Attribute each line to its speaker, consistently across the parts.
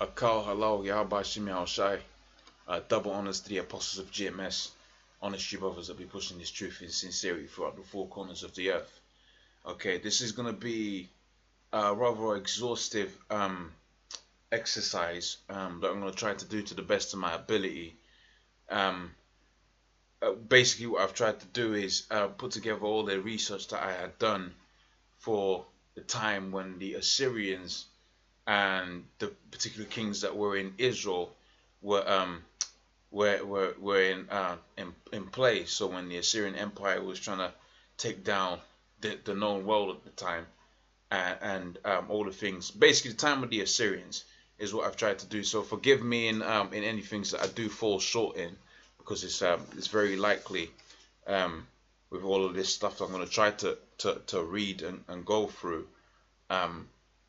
Speaker 1: Akal Halal Yahba Shimi Shai. Double honors to the apostles of GMS. Honest you brothers that be pushing this truth in sincerity throughout the four corners of the earth. Okay, this is going to be a rather exhaustive exercise that I'm going to try to do to the best of my ability. Basically, what I've tried to do is put together all the research that I had done for the time when the Assyrians and the particular kings that were in Israel were in place. So when the Assyrian Empire was trying to take down the known world at the time, and all the things, basically the time of the Assyrians is what I've tried to do. So forgive me in any things that I do fall short in, because it's very likely with all of this stuff I'm going to try to read and go through,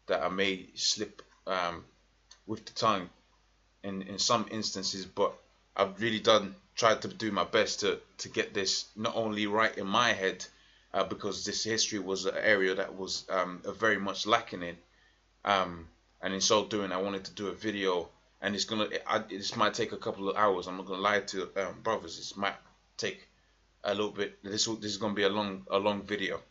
Speaker 1: that I may slip with the tongue in some instances, but I've really tried to do my best to get this not only right in my head, because this history was an area that was very much lacking in, and in so doing I wanted to do a video, and this might take a couple of hours. I'm not gonna lie to brothers, this might take a little bit. This is gonna be a long video.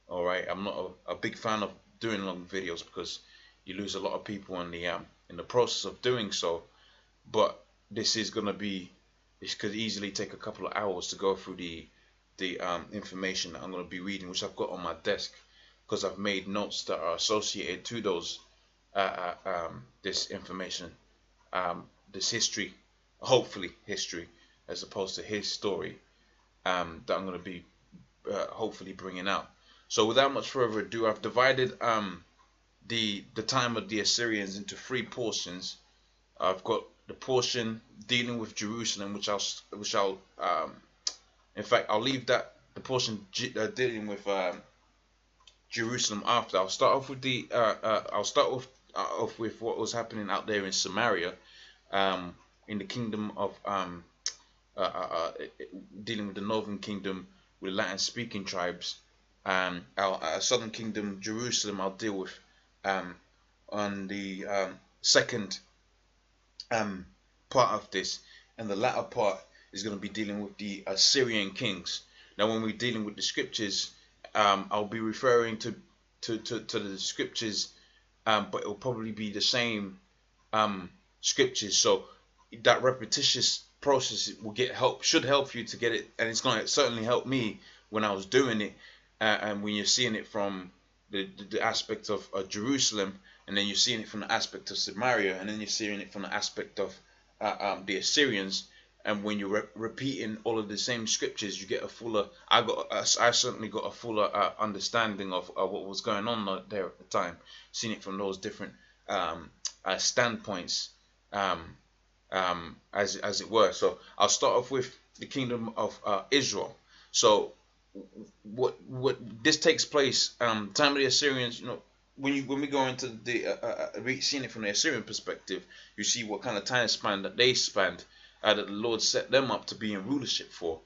Speaker 1: All right, I'm not a big fan of doing long videos because you lose a lot of people in the process of doing so. But this could easily take a couple of hours to go through the information that I'm going to be reading, which I've got on my desk, because I've made notes that are associated to those this information, this history, hopefully history, as opposed to his story, that I'm going to be hopefully bringing out. So without much further ado, I've divided the time of the Assyrians into three portions. I've got the portion dealing with Jerusalem, which I'll in fact I'll leave the portion dealing with Jerusalem after. I'll start off with with what was happening out there in Samaria, in the kingdom of dealing with the northern kingdom with Latin speaking tribes. Our southern kingdom, Jerusalem, I'll deal with on the second part of this, and the latter part is going to be dealing with the Assyrian kings. Now, when we're dealing with the scriptures, I'll be referring to the scriptures, but it will probably be the same scriptures. So that repetitious process should help you to get it, and it's going to certainly help me when I was doing it. And when you're seeing it from the aspect of Jerusalem, and then you're seeing it from the aspect of Samaria, and then you're seeing it from the aspect of the Assyrians, and when you're repeating all of the same scriptures, you get a fuller. I certainly got a fuller understanding of what was going on there at the time, seeing it from those different standpoints, as it were. So I'll start off with the kingdom of Israel. So what this takes place, time of the Assyrians, when we go into the seeing it from the Assyrian perspective, you see what kind of time span that they spanned, that the Lord set them up to be in rulership for.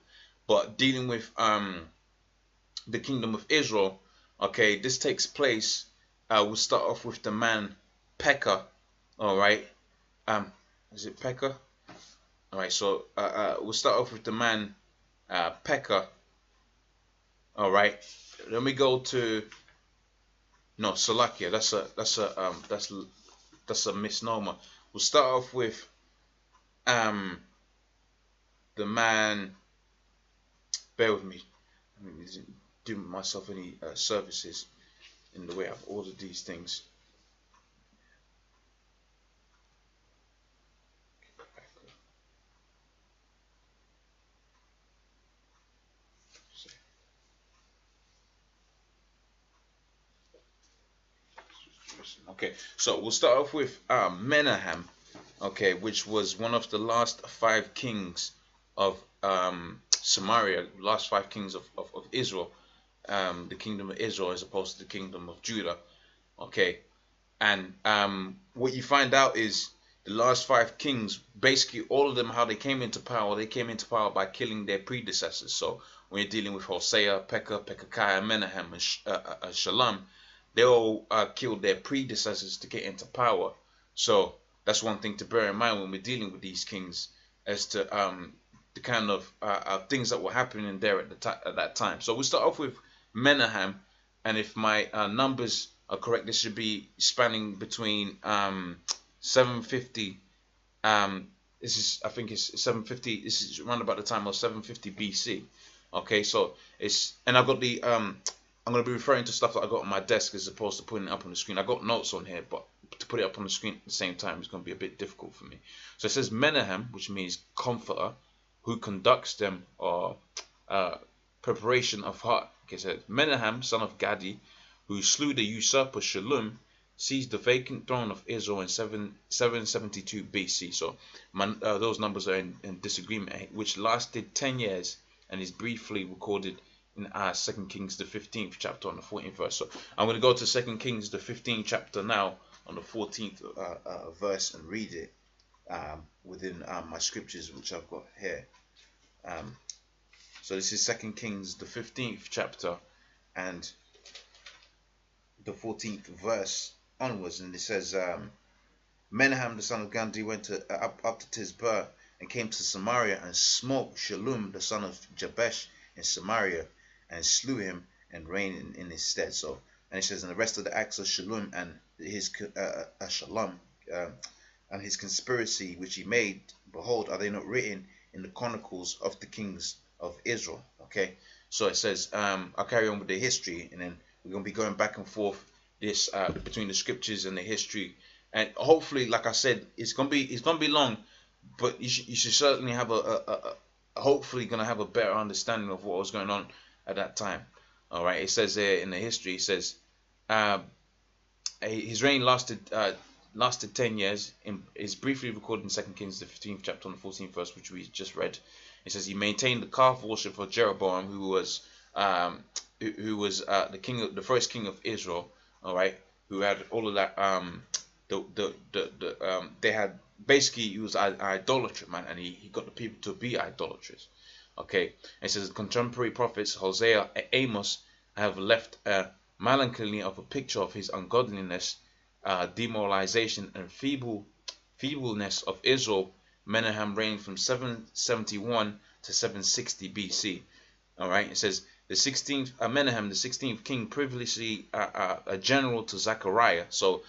Speaker 1: But dealing with the kingdom of Israel, okay, this takes place. We'll start off with the man Pekah. All right, is it Pekah? All right, so we'll start off with the man Pekah. All right, then we go to Salakia. That's a misnomer. We'll start off with the man. Bear with me. I isn't doing myself any services in the way I've ordered these things. Okay, so we'll start off with Menahem, okay, which was one of the last 5 kings of Samaria, last 5 kings of Israel, the kingdom of Israel as opposed to the kingdom of Judah, okay. And what you find out is the last 5 kings, basically all of them, how they came into power by killing their predecessors. So when you're dealing with Hosea, Pekah, Pekahiah, Menahem, and Shalom, they all killed their predecessors to get into power. So that's one thing to bear in mind when we're dealing with these kings, as to the kind of things that were happening there at that time. So we'll start off with Menahem, and if my numbers are correct, this should be spanning between 750. This is, I think it's 750. This is around about the time of 750 BC. Okay, so and I've got the I'm going to be referring to stuff that I got on my desk as opposed to putting it up on the screen. I got notes on here, but to put it up on the screen at the same time is going to be a bit difficult for me. So it says Menahem, which means comforter, who conducts them, or preparation of heart. Okay, so Menahem, son of Gadi, who slew the usurper Shallum, seized the vacant throne of Israel in 772 BC. So those numbers are in disagreement, which lasted 10 years and is briefly recorded in 2 Kings the 15th chapter on the 14th verse. So I'm going to go to 2 Kings the 15th chapter now on the 14th verse and read it within my scriptures which I've got here. So this is 2 Kings the 15th chapter and the 14th verse onwards, and it says, Menahem the son of Gadi went up to Tisbeh and came to Samaria and smote Shallum the son of Jabesh in Samaria and slew him and reigned in his stead. So, and it says, and the rest of the acts of Shallum and his and his conspiracy which he made, behold, are they not written in the chronicles of the kings of Israel? Okay, so it says, I'll carry on with the history, and then we're going to be going back and forth this between the scriptures and the history, and hopefully, like I said, it's gonna be long, but you should certainly have hopefully gonna have a better understanding of what was going on at that time. All right, it says there in the history, it says his reign lasted 10 years. It's briefly recorded in 2 Kings the 15th chapter on the 14th verse, which we just read. It says he maintained the calf worship of Jeroboam, who was the king, the first king of Israel. All right, who had all of that. They had basically, he was idolatry, man, and he got the people to be idolaters. Okay, and it says contemporary prophets Hosea and Amos have left a melancholy of a picture of his ungodliness, demoralization, and feebleness of Israel. Menahem reigned from 771 to 760 BC. All right, it says the 16th Menahem, the 16th king, previously a general to Zechariah. So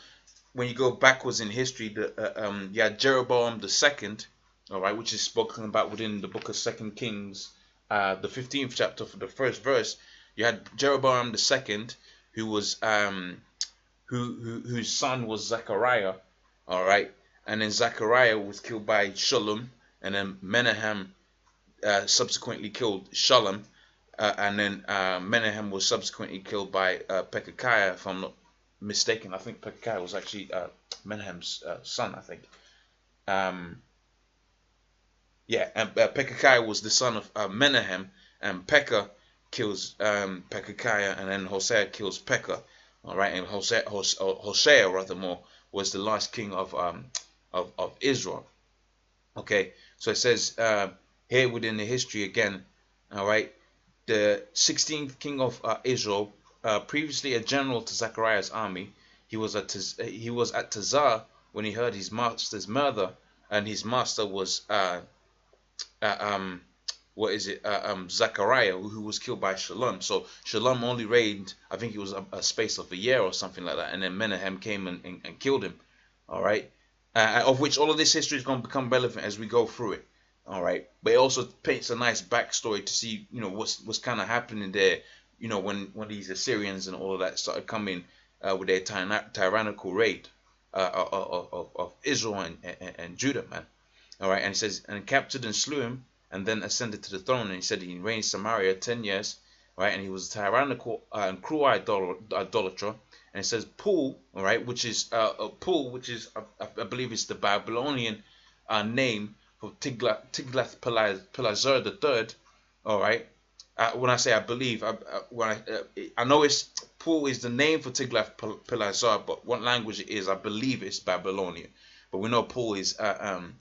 Speaker 1: when you go backwards in history, you had Jeroboam the second, all right, which is spoken about within the book of 2 Kings, the 15th chapter for the first verse. You had Jeroboam the second, who was whose son was Zechariah, all right, and then Zechariah was killed by Shallum, and then Menahem subsequently killed Shallum. And then Menahem was subsequently killed by Pekahiah, if I'm not mistaken. I think Pekahiah was actually Menahem's son, I think. And Pekahiah was the son of Menahem, and Pekah kills Pekahiah, and then Hosea kills Pekah. All right, and Hosea rather more was the last king of Israel. Okay, so it says here within the history again. All right. The 16th king of Israel, previously a general to Zechariah's army, he was at Tazar when he heard his master's murder, and his master was Zechariah, who was killed by Shallum. So Shallum only reigned, I think it was a space of a year or something like that, and then Menahem came and killed him. All right, of which all of this history is going to become relevant as we go through it. All right, but it also paints a nice backstory to see, what's kind of happening there, when these Assyrians and all of that started coming with their tyrannical raid of Israel and Judah, man. All right, and it says, and captured and slew him, and then ascended to the throne, and he said he reigned Samaria 10 years, right, and he was a tyrannical and cruel idolater. And it says Pul, all right, which is I believe it's the Babylonian name for Tiglath-Pileser III, all right. When I say I believe, I know it's Pul is the name for Tiglath-Pileser, but what language it is, I believe it's Babylonian. But we know Pul is the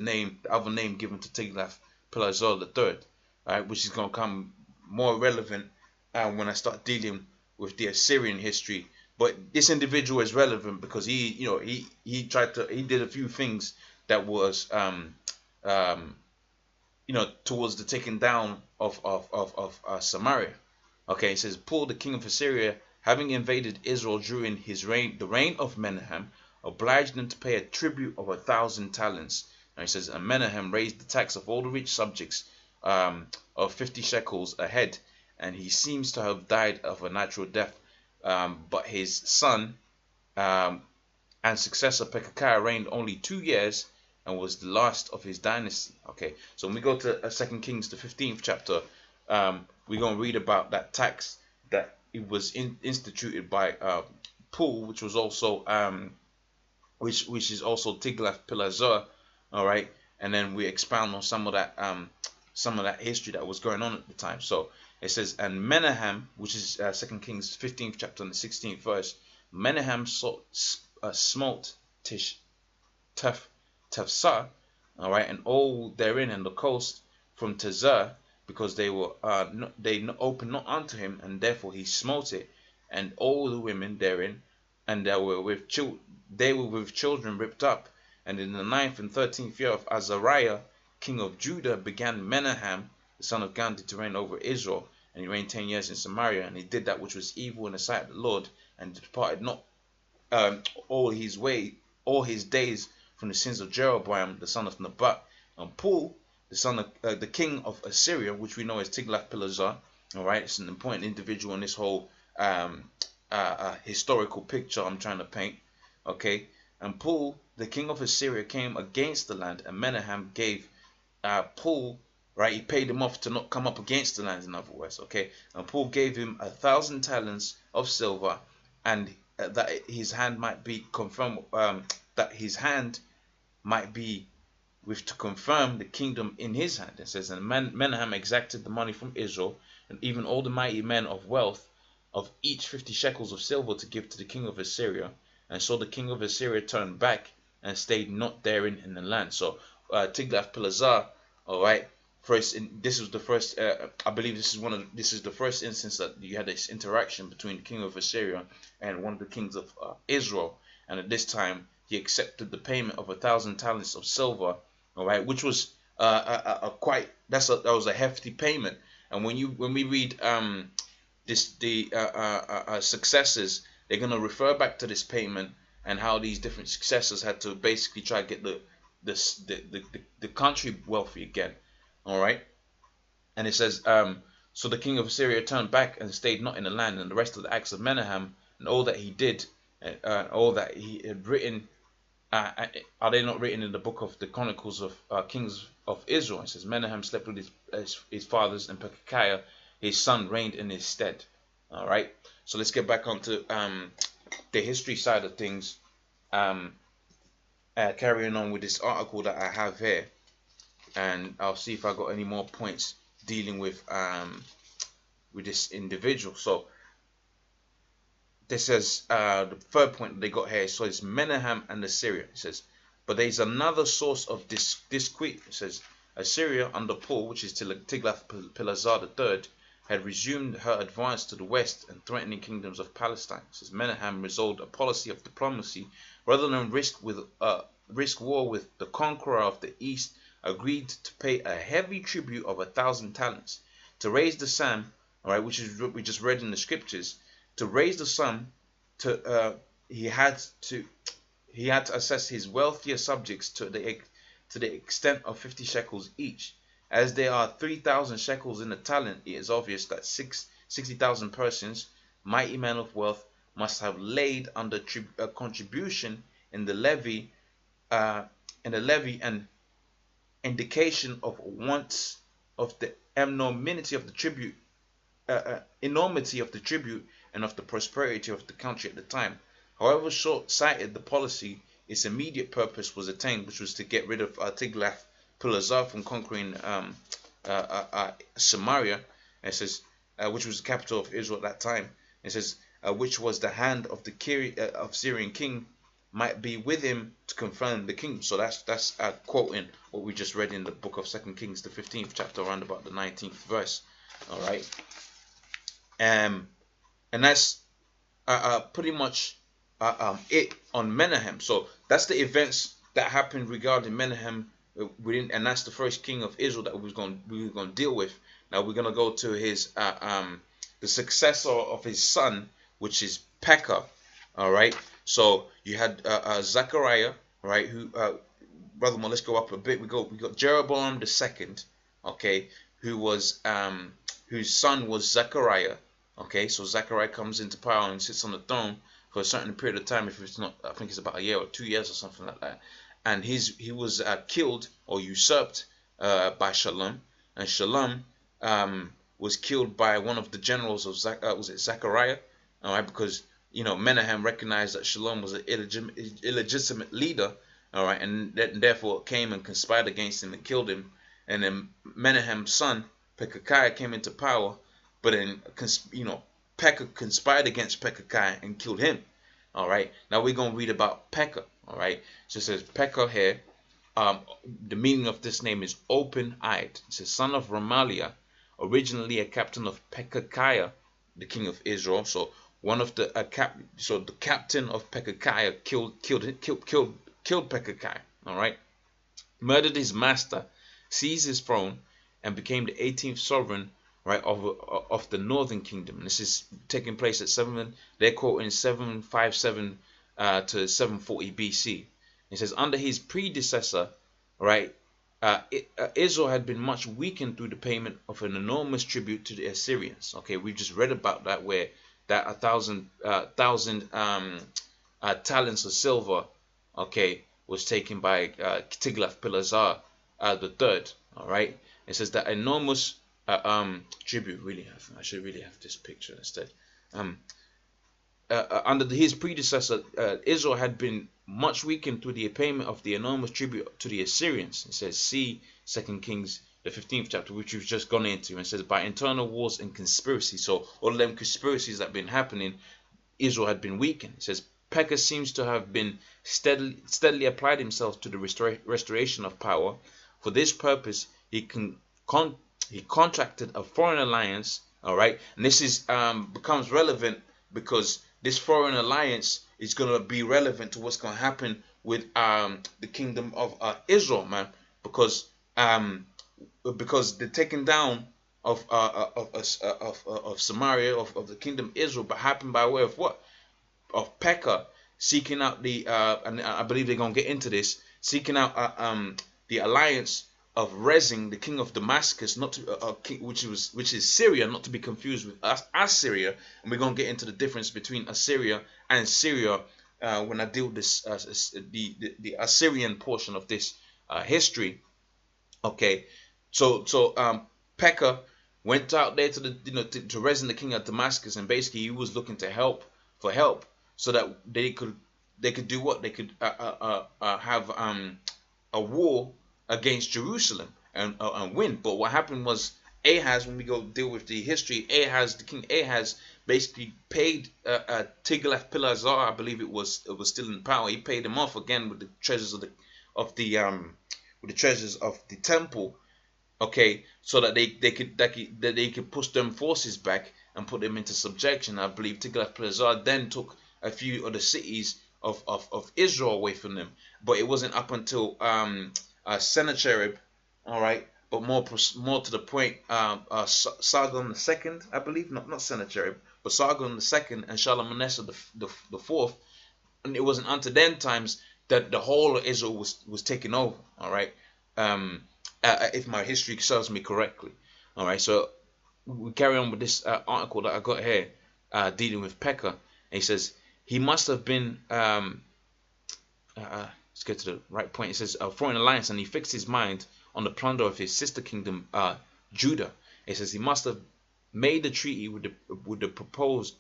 Speaker 1: name, the other name given to Tiglath-Pileser III, right, which is going to come more relevant when I start dealing with the Assyrian history But this individual is relevant because he did a few things that was towards the taking down of Samaria. Okay, it says Paul, the king of Assyria, having invaded Israel during his reign, the reign of Menahem, obliged them to pay a tribute of 1,000 talents. And it says, and Menahem raised the tax of all the rich subjects of 50 shekels a head, and he seems to have died of a natural death. But his son and successor Pekakiah reigned only 2 years and was the last of his dynasty. Okay, so when we go to 2 Kings, the 15th chapter, we're going to read about that tax that it was instituted by Paul, which was also which is also Tiglath-Pileser. All right, and then we expound on some of that history that was going on at the time. So it says, and Menahem, which is 2 Kings 15th chapter and the 16th verse, Menahem smote Tefsah, all right, and all therein and the coast from Tezer, because they were they opened not unto him, and therefore he smote it, and all the women therein, and they were with children ripped up. And in the 9th and 13th year of Azariah, king of Judah, began Menahem, the son of Gandhi, to reign over Israel, and he reigned 10 years in Samaria, and he did that which was evil in the sight of the Lord, and departed not all his days from the sins of Jeroboam the son of Nebat. And Paul, the son of the king of Assyria, which we know as Tiglath-Pileser, all right, it's an important individual in this whole historical picture I'm trying to paint. Okay, and Paul, the king of Assyria, came against the land, and Menahem gave Paul, right, he paid him off to not come up against the land, in other words. Okay, and Paul gave him 1,000 talents of silver, and that his hand might be confirmed, that his hand might be with to confirm the kingdom in his hand. It says, and Menahem exacted the money from Israel, and even all the mighty men of wealth, of each 50 shekels of silver, to give to the king of Assyria. And so the king of Assyria turned back and stayed not therein in the land. So Tiglath-Pileser, all right, this was the first. I believe this is the first instance that you had this interaction between the king of Assyria and one of the kings of Israel. And at this time, he accepted the payment of 1,000 talents of silver, all right, which was that was a hefty payment. And when we read successors, they're going to refer back to this payment and how these different successors had to basically try to get the country wealthy again. All right, and it says, so the king of Assyria turned back and stayed not in the land, and the rest of the acts of Menahem and all that he did, all that he had written, are they not written in the book of the Chronicles of Kings of Israel? It says Menahem slept with his fathers, and Pekakiah his son reigned in his stead. All right, so let's get back onto the history side of things. Carrying on with this article that I have here, and I'll see if I got any more points dealing with this individual. So this says the third point that they got here. So it's Menahem and Assyria. It says, but there's another source of disquiet. It says Assyria under Paul, which is Tiglath-Pileser III, had resumed her advance to the west and threatening kingdoms of Palestine. It says Menahem resolved a policy of diplomacy rather than risk war with the conqueror of the east. Agreed to pay a heavy tribute of 1,000 talents to raise the sum, all right, which is what we just read in the scriptures. To raise the sum, he had to assess his wealthier subjects to the extent of 50 shekels each. As there are 3,000 shekels in the talent, it is obvious that 60,000 persons, mighty men of wealth, must have laid under a contribution in the levy, and indication of wants of the enormity of the tribute, and of the prosperity of the country at the time. However short-sighted the policy, its immediate purpose was attained, which was to get rid of Tiglath-Pileser from conquering Samaria. It says, which was the capital of Israel at that time. It says, which was the hand of the Assyrian king might be with him to confirm the kingdom. So that's quoting what we just read in the book of 2 Kings, the 15th chapter, around about the 19th verse. All right, and that's pretty much it on Menahem. So that's the events that happened regarding Menahem within, and that's the first king of Israel that we were going to deal with. Now we're going to go to his the successor of his son, which is Pekah. All right. So you had Zechariah, right? Who brother, let's go up a bit. We got Jeroboam the second, okay, who was whose son was Zechariah. Okay, so Zechariah comes into power and sits on the throne for a certain period of time. If it's not, I think it's about a year or 2 years or something like that. And he was killed or usurped by Shalom, and Shalom was killed by one of the generals of was it Zechariah? All right, because Menahem recognized that Shalom was an illegitimate leader. All right, and therefore came and conspired against him and killed him. And then Menahem's son Pekakiah came into power, but then Pekah conspired against Pekakiah and killed him. All right, now we're gonna read about Pekah. All right, so it says Pekah here. The meaning of this name is open-eyed. It says son of Ramaliah, originally a captain of Pekakiah, the king of Israel. So one of the the captain of Pekakiah killed Pekakiah. All right, murdered his master, seized his throne, and became the 18th sovereign, right, of the northern kingdom. And this is taking place at they're quoting 757 to 740 BC. It says under his predecessor, right, Israel had been much weakened through the payment of an enormous tribute to the Assyrians. Okay, we just read about that, where that 1,000 talents of silver, okay, was taken by Tiglath-Pileser the third. All right, it says that enormous tribute. I should really have this picture instead. Under his predecessor, Israel had been much weakened through the payment of the enormous tribute to the Assyrians. It says, see 2 Kings, the 15th chapter, which we've just gone into, and it says, by internal wars and conspiracy. So all of them conspiracies that have been happening, Israel had been weakened. It says, Pekah seems to have been steadily applied himself to the restoration of power. For this purpose, he contracted a foreign alliance. All right, and this is becomes relevant because this foreign alliance is going to be relevant to what's going to happen with the kingdom of Israel, man, because the taking down of Samaria, of the kingdom of Israel, but happened by way of what? Of Pekah seeking out the and I believe they're gonna get into this, seeking out the alliance of Rezin, the king of Damascus, not to which is Syria, not to be confused with Assyria. And we're gonna get into the difference between Assyria and Syria when I deal with this the Assyrian portion of this history. Okay, so Pekah went out there to the to Rezin, the king of Damascus, and basically he was looking to help so that they could do what? They could have a war against Jerusalem and win. But what happened was Ahaz, when we go deal with the history, the king Ahaz basically paid Tiglath-Pileser, I believe it was still in power. He paid him off again with the treasures of the temple. Okay, so that they could push them forces back and put them into subjection. I believe Tiglath-Pileser then took a few of the cities of Israel away from them, but it wasn't up until Sennacherib, all right, but more to the point, Sargon II, I believe, not Sennacherib, but Sargon II and Shalmaneser the fourth, and it wasn't until then times that the whole of Israel was taken over, all right, if my history serves me correctly, all right. So we carry on with this article that I got here, dealing with Pekah, and he says he must have been let's get to the right point. It says a foreign alliance, and he fixed his mind on the plunder of his sister kingdom, Judah. It says he must have made the treaty with the proposed.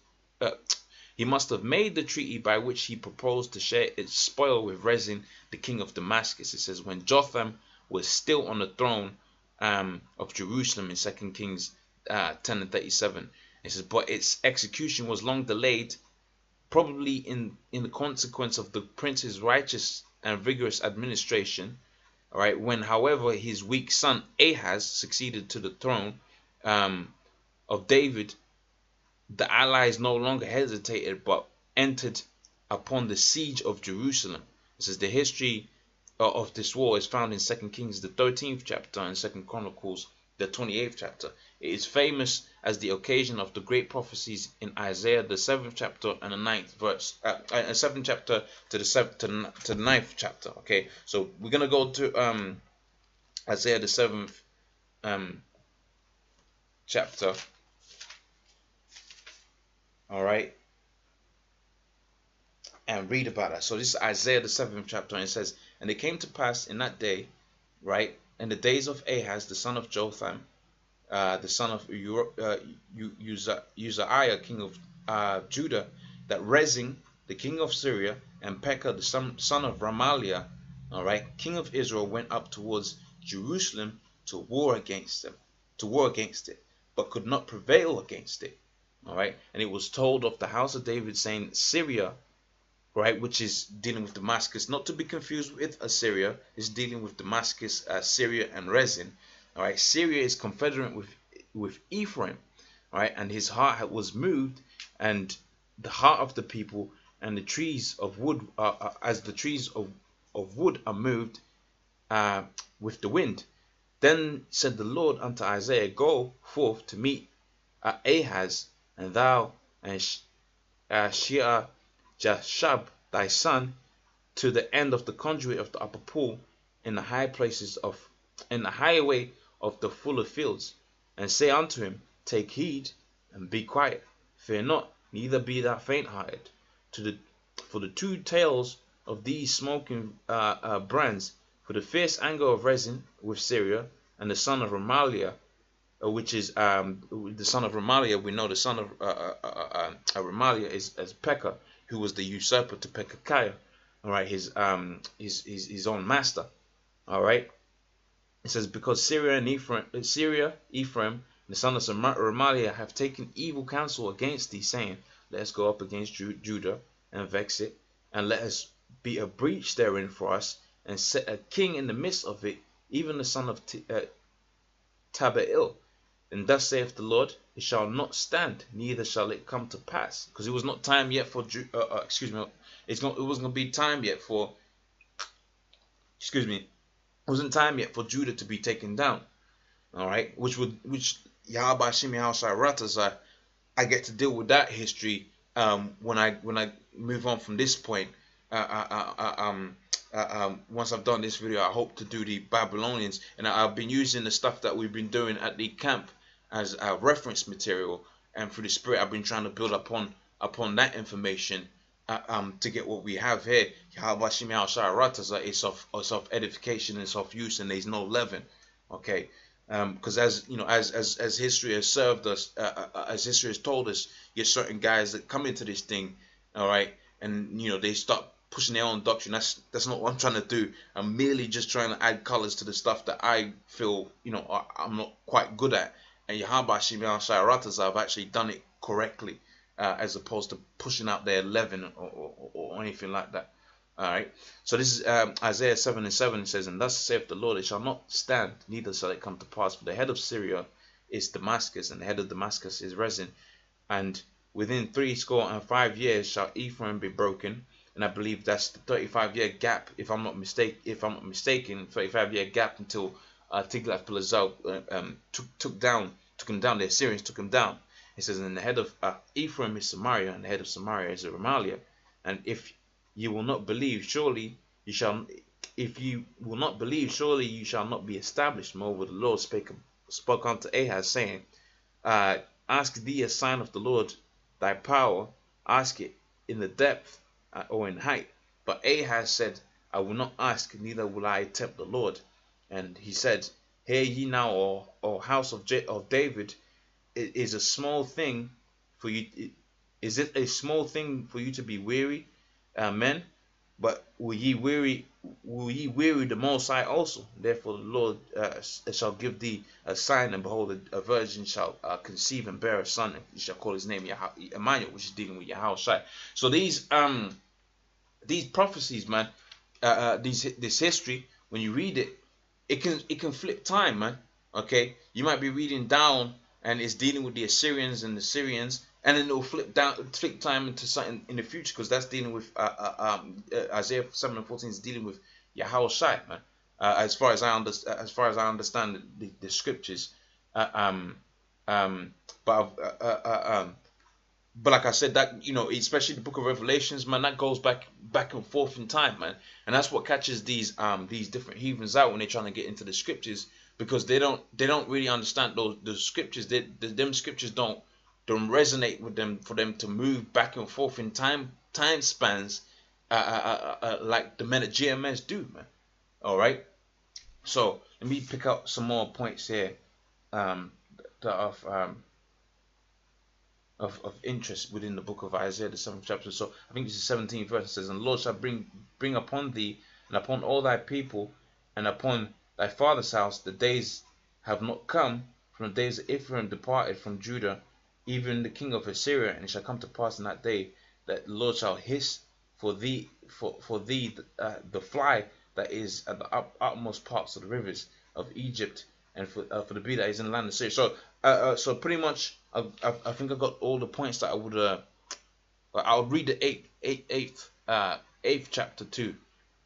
Speaker 1: He must have made the treaty by which he proposed to share its spoil with Rezin, the king of Damascus. It says when Jotham was still on the throne of Jerusalem in 2 Kings 10 and 37. It says, but its execution was long delayed, probably in the consequence of the prince's righteous and vigorous administration. All right. When, however, his weak son Ahaz succeeded to the throne of David, the Allies no longer hesitated but entered upon the siege of Jerusalem. It says the history of this war is found in 2 Kings, the 13th chapter, and 2 Chronicles, the 28th chapter. It is famous as the occasion of the great prophecies in Isaiah, the 7th chapter and the 9th verse, 7th chapter to the 9th chapter. Okay, so we're gonna go to Isaiah the 7th chapter. All right, and read about that. So this is Isaiah the 7th chapter, and it says, "And it came to pass in that day, right, in the days of Ahaz the son of Jotham, the son of Uzziah, king of Judah, that Rezin, the king of Syria, and Pekah, the son of Remaliah, all right, king of Israel, went up towards Jerusalem to war against it, but could not prevail against it." All right, and it was told of the house of David, saying, Syria, right, which is dealing with Damascus, not to be confused with Assyria, is dealing with Damascus, Syria, and Rezin. All right, Syria is confederate with Ephraim, all right, and his heart was moved, and the heart of the people, and the trees of wood, as the trees of wood are moved with the wind. Then said the Lord unto Isaiah, Go forth to meet Ahaz, and thou and Shear-Jashub thy son, to the end of the conduit of the upper pool, in the high places in the highway of the fuller fields, and say unto him, Take heed and be quiet, fear not, neither be thou faint-hearted. For the two tails of these smoking brands, for the fierce anger of Rezin with Syria, and the son of Remaliah, which is the son of Remaliah. We know the son of Remaliah is Pekah, who was the usurper to Pekahiah. All right, his own master. All right, it says, because Syria, Ephraim, the son of Remaliah, have taken evil counsel against thee, saying, Let us go up against Judah and vex it, and let us be a breach therein for us, and set a king in the midst of it, even the son of Tabail. And thus saith the Lord, it shall not stand, neither shall it come to pass. Because it was not time yet for it wasn't going to be time yet for it wasn't time yet for Judah to be taken down. All right, which Yahweh Shimi Ratas, I get to deal with that history when I move on from this point. Once I've done this video, I hope to do the Babylonians, and I've been using the stuff that we've been doing at the camp as a reference material, and through the Spirit I've been trying to build upon that information to get what we have here. It's of edification, it's of use, and there's no leaven. Okay, because as you know, as history has served us, as history has told us, there's certain guys that come into this thing, all right, and you know they start pushing their own doctrine. That's not what I'm trying to do. I'm merely just trying to add colors to the stuff that I feel, you know, I'm not quite good at. And Yahweh Shimon Shayaratas, I've actually done it correctly, as opposed to pushing out their leaven or anything like that. All right. So this is Isaiah 7:7. It says, And thus saith the Lord, it shall not stand, neither shall it come to pass. For the head of Syria is Damascus, and the head of Damascus is Rezin. And within 65 years shall Ephraim be broken. And I believe that's the 35-year gap, if I'm not mistaken, 35-year gap until Tiglath-Pileser took him down. The Assyrians took him down. It says, and the head of Ephraim is Samaria, and the head of Samaria is Remaliah. And if you will not believe, surely you shall. If you will not believe, surely you shall not be established. Moreover, the Lord spoke unto Ahaz, saying, Ask thee a sign of the Lord thy power. Ask it in the depth or in height. But Ahaz said, I will not ask, neither will I tempt the Lord. And he said, Hear ye now, O house of David, it is a small thing for you. Is it a small thing for you to be weary, men? But will ye weary the Most High also? Therefore the Lord shall give thee a sign, and behold, a virgin shall conceive and bear a son, and you shall call his name Emmanuel, which is dealing with Yahushua. So these prophecies, man, this history, when you read it, it can flip time, man. Okay, you might be reading down and it's dealing with the Assyrians and the Syrians, and then it'll flip time into something in the future, because that's dealing with Isaiah 7:14 is dealing with Yahweh Shai, man. As far as I understand the scriptures, uh, um, but but like I said, that, you know, especially the Book of Revelations, man, that goes back and forth in time, man, and that's what catches these different heathens out when they're trying to get into the scriptures, because they don't really understand those scriptures. Them scriptures don't resonate with them, for them to move back and forth in time spans, like the men at GMS do, man. All right, so let me pick up some more points here, that of interest within the book of Isaiah, the 7th chapter. So I think this is 17th verse. It says, "And the Lord shall bring upon thee and upon all thy people and upon thy father's house the days have not come from the days that Ephraim departed from Judah, even the king of Assyria. And it shall come to pass in that day that the Lord shall hiss for thee the fly that is at the utmost parts of the rivers of Egypt, and for the bee that is in the land of Syria." So pretty much, I think I got all the points that I would. I'll read the eighth chapter too.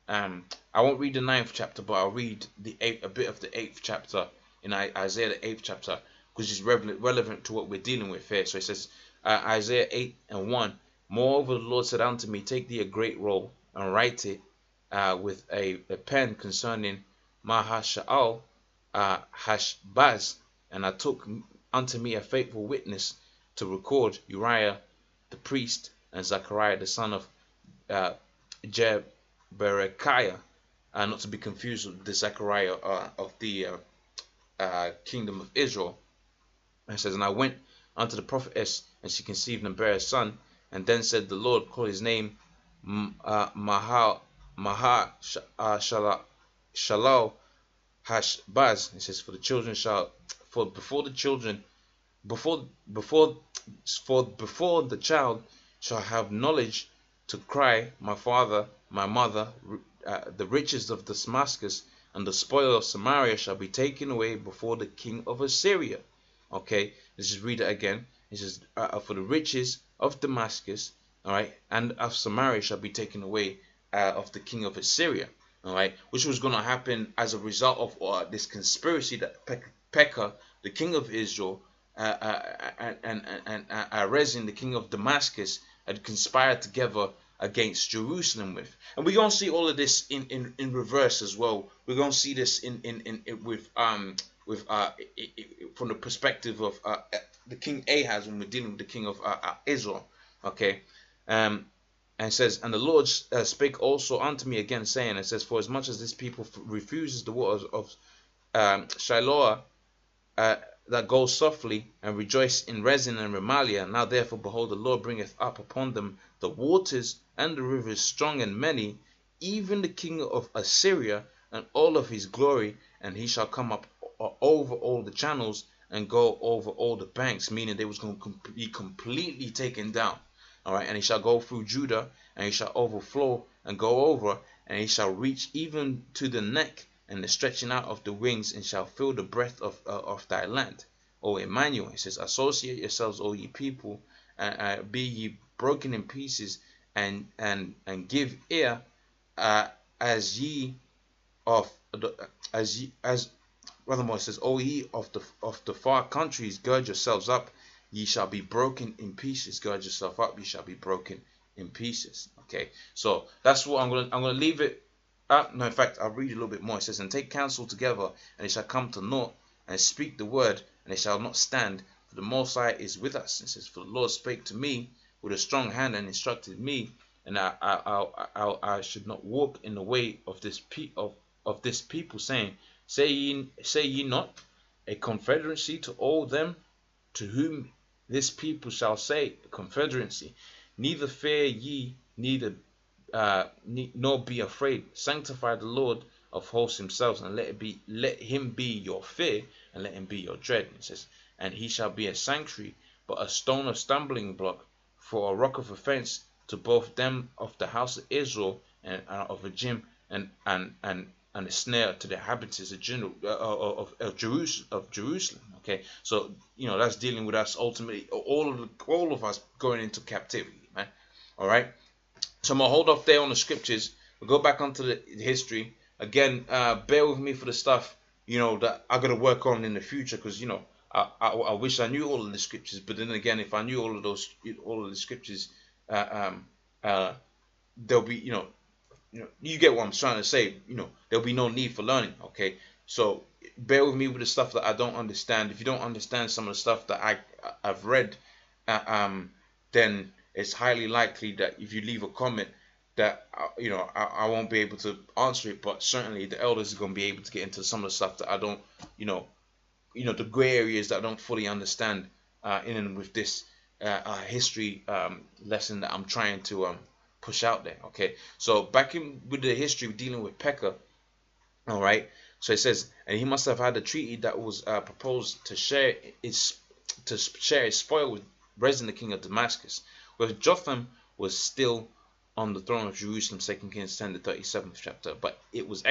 Speaker 1: I won't read the 9th chapter, but I'll read a bit of the 8th chapter in Isaiah, the 8th chapter, because it's relevant to what we're dealing with here. So it says, Isaiah 8:1. "Moreover, the Lord said unto me, Take thee a great roll and write it with a pen concerning Mahasha'al Hashbaz. And I took unto me a faithful witness to record Uriah the priest and Zechariah the son of Jeberechiah," not to be confused with the Zechariah of the kingdom of Israel. And it says, "And I went unto the prophetess, and she conceived and bare a son. And then said the Lord, Call his name Shalal Hashbaz." It says, before the child shall have knowledge to cry, My father, my mother, the riches of Damascus and the spoil of Samaria shall be taken away before the king of Assyria. Okay, let's just read it again. It says, "For the riches of Damascus, all right, and of Samaria shall be taken away of the king of Assyria." All right, which was going to happen as a result of this conspiracy that Pekah, the king of Israel, and Rezin, the king of Damascus, had conspired together against Jerusalem with. And we're going to see all of this in reverse as well. We're going to see this from the perspective of the king Ahaz, when we're dealing with the king of Israel. Okay, and it says, "And the Lord spake also unto me again, saying," it says, "For as much as this people refuses the waters of Shiloah, that goes softly, and rejoice in Rezin and Remaliah, now therefore behold, the Lord bringeth up upon them the waters and the rivers strong and many, even the king of Assyria and all of his glory, and he shall come up over all the channels and go over all the banks," meaning they was going to be completely taken down. All right, "and he shall go through Judah, and he shall overflow and go over, and he shall reach even to the neck and the stretching out of the wings, and shall feel the breath of thy land, O Emmanuel." It says, "Associate yourselves, O ye people, and be ye broken in pieces, and give ear, as ye of furthermore it says, O ye of the far countries, gird yourselves up, ye shall be broken in pieces." Gird yourself up, ye shall be broken in pieces. Okay, so that's what I'm gonna leave it. No, in fact, I'll read a little bit more. It says, "And take counsel together, and it shall come to naught, and speak the word, and it shall not stand, for the Most High is with us." It says, "For the Lord spake to me with a strong hand, and instructed me, and I should not walk in the way of this people, saying, Say ye not, a confederacy to all them to whom this people shall say, a confederacy, neither fear ye, nor be afraid. Sanctify the Lord of hosts himself, and let him be your fear, and let him be your dread." It says, "And he shall be a sanctuary, but a stone of stumbling block, for a rock of offense to both them of the house of Israel, and of a Jim, and and a snare to the inhabitants of, Jerusalem. Okay, so that's dealing with us ultimately, all of us going into captivity, man. All right, so I'm gonna hold off there on the scriptures. We'll go back onto the history again. Bear with me for the stuff that I gotta work on in the future, because I wish I knew all of the scriptures, but then again, if I knew all of the scriptures, there'll be you get what I'm trying to say. There'll be no need for learning. Okay, so bear with me with the stuff that I don't understand. If you don't understand some of the stuff that I've read, then it's highly likely that if you leave a comment that I won't be able to answer it, but certainly the elders are going to be able to get into some of the stuff that I don't, the gray areas that I don't fully understand in and with this history lesson that I'm trying to push out there. Okay, so back in with the history dealing with Pekah. All right, so it says, and he must have had a treaty that was proposed to share his spoil with Rezin the king of Damascus, where Jotham was still on the throne of Jerusalem. 2 Kings 10, the 37th chapter. But its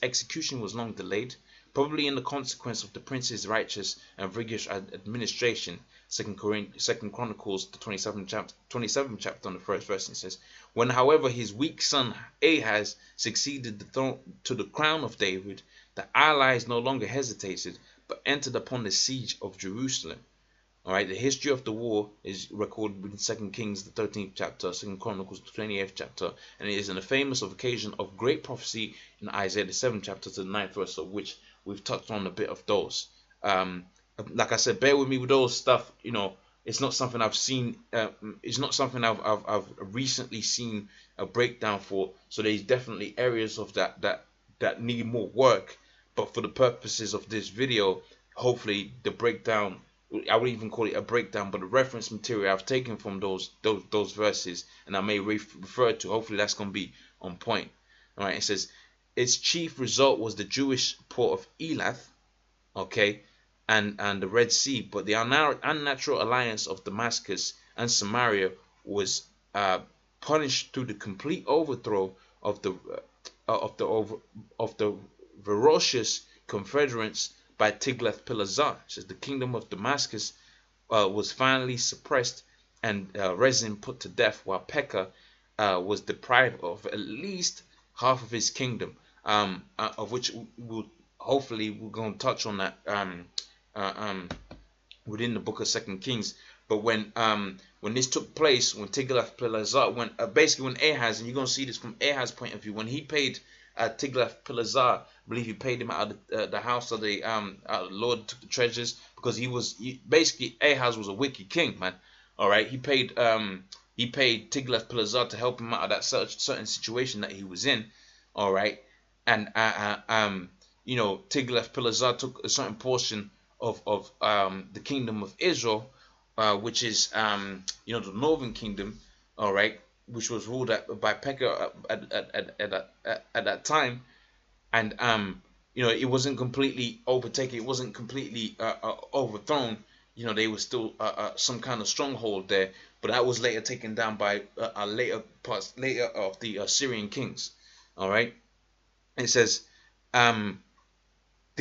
Speaker 1: execution was long delayed, probably in the consequence of the prince's righteous and vigorous administration. 2 Chronicles, the 27th chapter, on the first verse, it says, when, however, his weak son Ahaz succeeded to the crown of David, the allies no longer hesitated, but entered upon the siege of Jerusalem. All right, the history of the war is recorded in 2 Kings, the 13th chapter, 2 Chronicles, the 28th chapter, and it is in a famous occasion of great prophecy in Isaiah, the 7th chapter to the 9th verse, of which we've touched on a bit of those. Like I said, bear with me with those stuff. It's not something I've seen. It's not something I've recently seen a breakdown for. So there's definitely areas of that need more work. But for the purposes of this video, hopefully the breakdown, I would even call it a breakdown, but the reference material I've taken from those verses, and I may refer to, hopefully that's going to be on point. All right, it says its chief result was the Jewish port of Elath, okay, and the Red Sea, but the unnatural alliance of Damascus and Samaria was punished through the complete overthrow of the ferocious confederates by Tiglath-Pileser. Says the kingdom of Damascus was finally suppressed and Rezin put to death, while Pekah was deprived of at least half of his kingdom, of which we're going to touch on that within the book of 2 Kings. But when this took place, when Tiglath-Pileser basically when Ahaz, and you're going to see this from Ahaz's point of view, when he paid Tiglath-Pileser, I believe he paid him out of the house of the Lord, took the treasures, because basically Ahaz was a wicked king, man. All right, he paid Tiglath-Pileser to help him out of that certain situation that he was in. All right, and Tiglath-Pileser took a certain portion of the kingdom of Israel, which is the northern kingdom. All right, which was ruled by Pekah at that time, and it wasn't completely overtaken, it wasn't completely overthrown. They were still some kind of stronghold there, but that was later taken down by later of the Assyrian kings. All right, it says the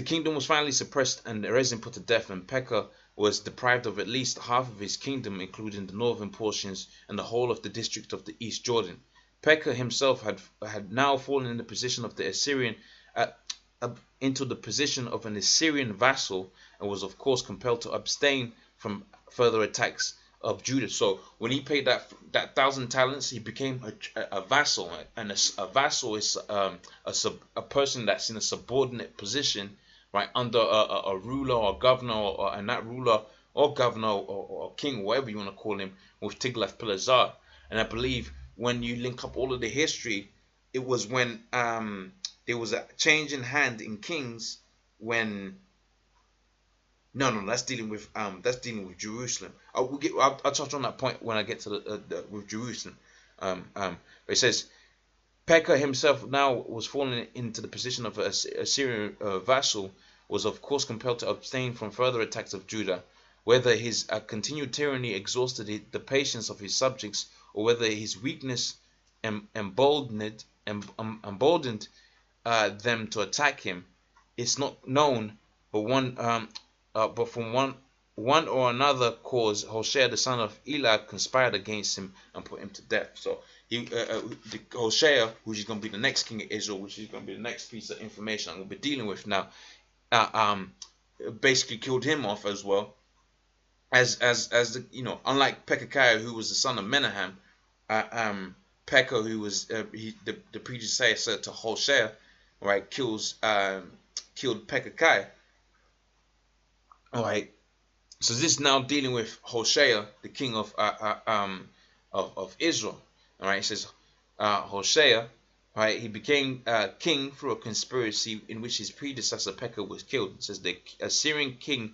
Speaker 1: kingdom was finally suppressed and Rezin put to death, and Pekah was deprived of at least half of his kingdom, including the northern portions and the whole of the district of the East Jordan. Pekah himself had now fallen in the position of the Assyrian, into the position of an Assyrian vassal, and was of course compelled to abstain from further attacks of Judah. So when he paid that 1,000 talents, he became a vassal, and a vassal is a person that's in a subordinate position, right, under a ruler or governor, and that ruler or governor or king, whatever you want to call him, with Tiglath-Pileser. And I believe when you link up all of the history, it was when there was a change in hand in kings when. No, that's dealing with Jerusalem. I'll touch on that point when I get to with Jerusalem. It says Pekah himself now was fallen into the position of a Syrian vassal, was of course compelled to abstain from further attacks of Judah, whether his continued tyranny exhausted the patience of his subjects, or whether his weakness emboldened them to attack him. It's not known, but from one or another cause, Hoshea the son of Eli conspired against him and put him to death. So Hoshea, which is going to be the next king of Israel, which is going to be the next piece of information I'm going to be dealing with now, basically killed him off as well. As the, unlike Pekahiah, who was the son of Menahem, Pekah, who was the predecessor to Hoshea, right, killed Pekahiah. All right. So this is now dealing with Hoshea, the king of Israel. All right. It says Hoshea, right, he became king through a conspiracy in which his predecessor Pekah was killed. It says the Assyrian king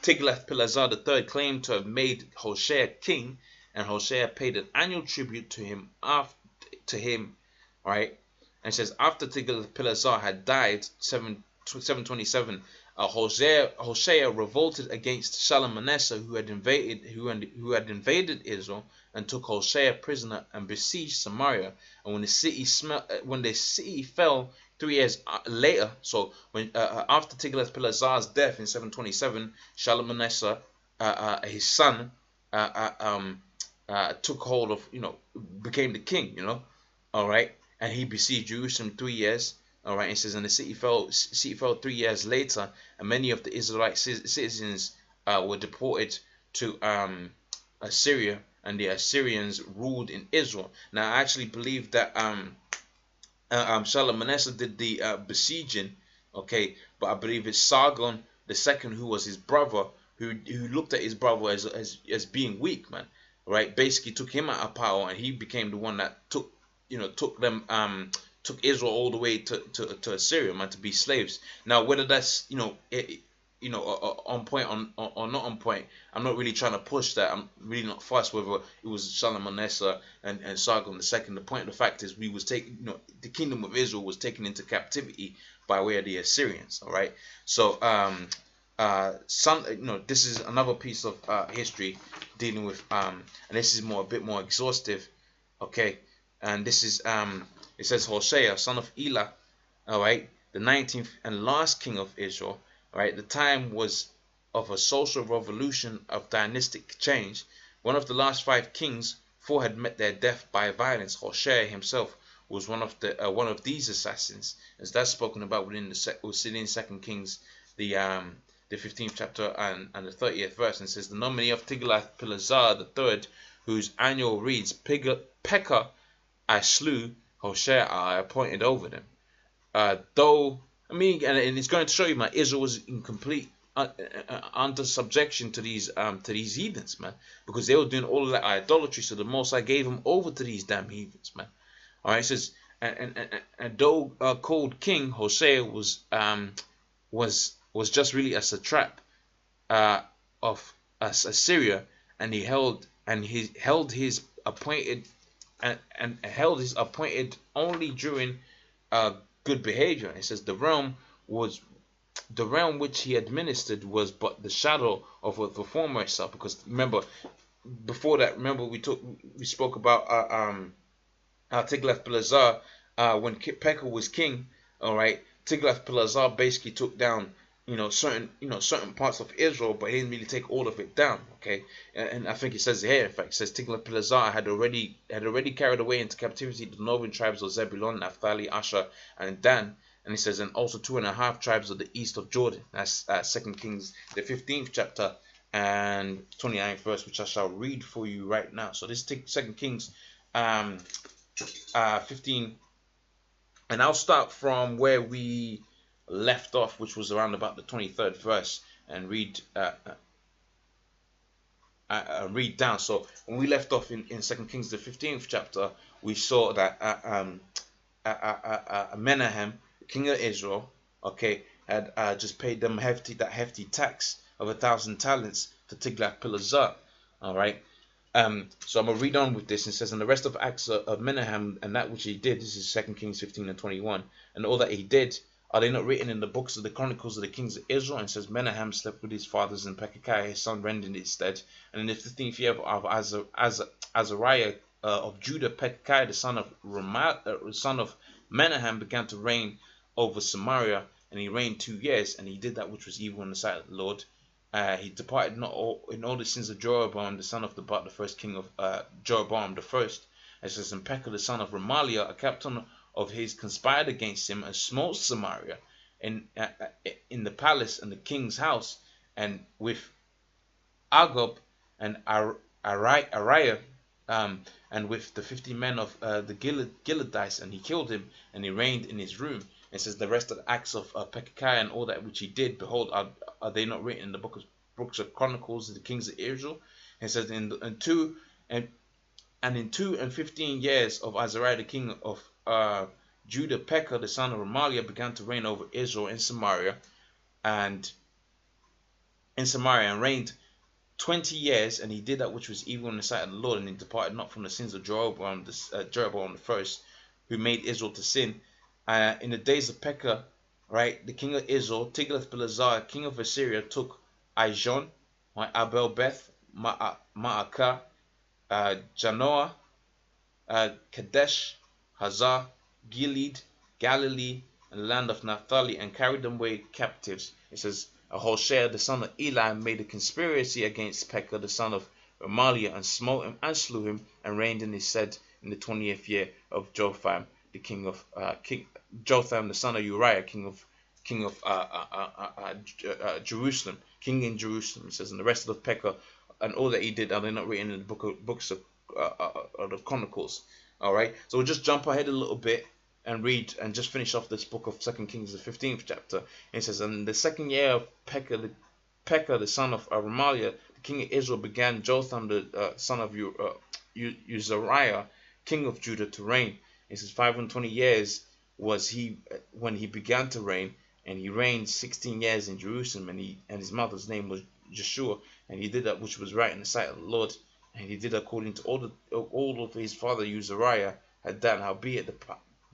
Speaker 1: Tiglath-Pileser III claimed to have made Hoshea king, and Hoshea paid an annual tribute to him. Right? And it says after Tiglath-Pileser had died, 727, Hoshea revolted against Shalmaneser, who had invaded Israel, and took Hoshea prisoner and besieged Samaria. And when the city fell 3 years later, so when after Tiglath-Pileser's death in 727, Shalmaneser, his son, took hold of, became the king, all right, and he besieged Jerusalem 3 years. All right, it says, and the city fell 3 years later, and many of the Israelite citizens were deported to Assyria, and the Assyrians ruled in Israel. Now, I actually believe that Shalmaneser did the besieging, okay, but I believe it's Sargon the second, who was his brother, who looked at his brother as being weak, man. Right, basically took him out of power, and he became the one that took Israel all the way to Assyria, man, to be slaves. Now, whether that's on point or not on point, I'm not really trying to push that. I'm really not fussed whether it was Shalmaneser and Sargon II. The point of the fact is, we was taking, the kingdom of Israel was taken into captivity by way of the Assyrians. All right, so this is another piece of history dealing with and this is a bit more exhaustive, okay, and this is it says Hoshea, son of Elah, all right, the 19th and last king of Israel. All right, the time was of a social revolution of dynastic change. One of the last 5 kings, 4 had met their death by violence. Hoshea himself was one of these assassins, as that's spoken about within 2 Kings, the 15th chapter and the 30th verse, and says the nominee of Tiglath-Pileser III, whose annual reads, Pekah I slew, Hoshea I appointed over them. And it's going to show you, man, Israel was in complete under subjection to these heathens, man, because they were doing all of that idolatry. So the Most High gave them over to these damn heathens, man. All right, it says, and though called king, Hoshea was just really a satrap of Assyria, and he held his appointed only during good behavior. It says the realm which he administered was but the shadow of the former itself. Because remember, before that, we spoke about Tiglath-Pileser when Pekah was king. All right, Tiglath-Pileser basically took down certain parts of Israel, but he didn't really take all of it down. Okay, and I think it says here, in fact, it says Tiglath-Pileser had already carried away into captivity the northern tribes of Zebulun, Naphtali, Asher, and Dan. And he says, and also 2.5 tribes of the east of Jordan. That's 2 Kings, the 15th chapter and 29th verse, which I shall read for you right now. So this is 2 Kings 15, and I'll start from where we left off, which was around about the 23rd verse, and read down. So when we left off in 2 Kings the 15th chapter, we saw that Menahem, king of Israel, okay, had just paid them hefty tax of 1,000 talents to Tiglath-Pileser. All right. So I'm gonna read on with this. It says, and the rest of acts of Menahem and that which he did. This is 2 Kings 15 and 21, and all that he did, are they not written in the books of the chronicles of the kings of Israel? And it says, Menahem slept with his fathers, and Pekahiah his son reigned in his stead. And in the 15th year of Azariah of Judah, Pekahiah the son of Menahem began to reign over Samaria, and he reigned 2 years, and he did that which was evil in the sight of the Lord. He departed not in all the sins of Jeroboam the son of Nebat, the first king of Jeroboam the first. It says, and Pekah the son of Remaliah, a captain of his, conspired against him and smote Samaria in the palace and the king's house, and with Agab and Ariah, and with the 50 men of the Gileadites, and he killed him, and he reigned in his room. It says the rest of the acts of Pekahiah and all that which he did, behold, are they not written in the books of Chronicles of the kings of Israel? It says in 2 and 15 years of Azariah the king of Judah, Pekah the son of Remaliah began to reign over Israel in Samaria, and reigned 20 years, and he did that which was evil in the sight of the Lord, and he departed not from the sins of Jeroboam the first, who made Israel to sin. In the days of Pekah, right, the king of Israel, Tiglath-Pileser, king of Assyria, took Ijon, Abel Beth, Maacah, Janoah, Kadesh, Hazar, Gilead, Galilee, and the land of Naphtali, and carried them away captives. It says, Hoshea the son of Eli made a conspiracy against Pekah the son of Remaliah, and smote him and slew him, and reigned in his stead in the 20th year of Jotham, the king of Jotham the son of Uriah, king of Jerusalem, king in Jerusalem. It says, and the rest of Pekah and all that he did, are they not written in the books of the Chronicles? All right, so we'll just jump ahead a little bit and read and just finish off this book of 2 Kings, the 15th chapter. It says, and the second year of Pekah the son of Remaliah, the king of Israel, began Jotham the son of Uzziah, king of Judah, to reign. It says 520 years was he when he began to reign, and he reigned 16 years in Jerusalem, and his mother's name was Joshua, and he did that which was right in the sight of the Lord, and he did according to all of his father Uzziah had done. Howbeit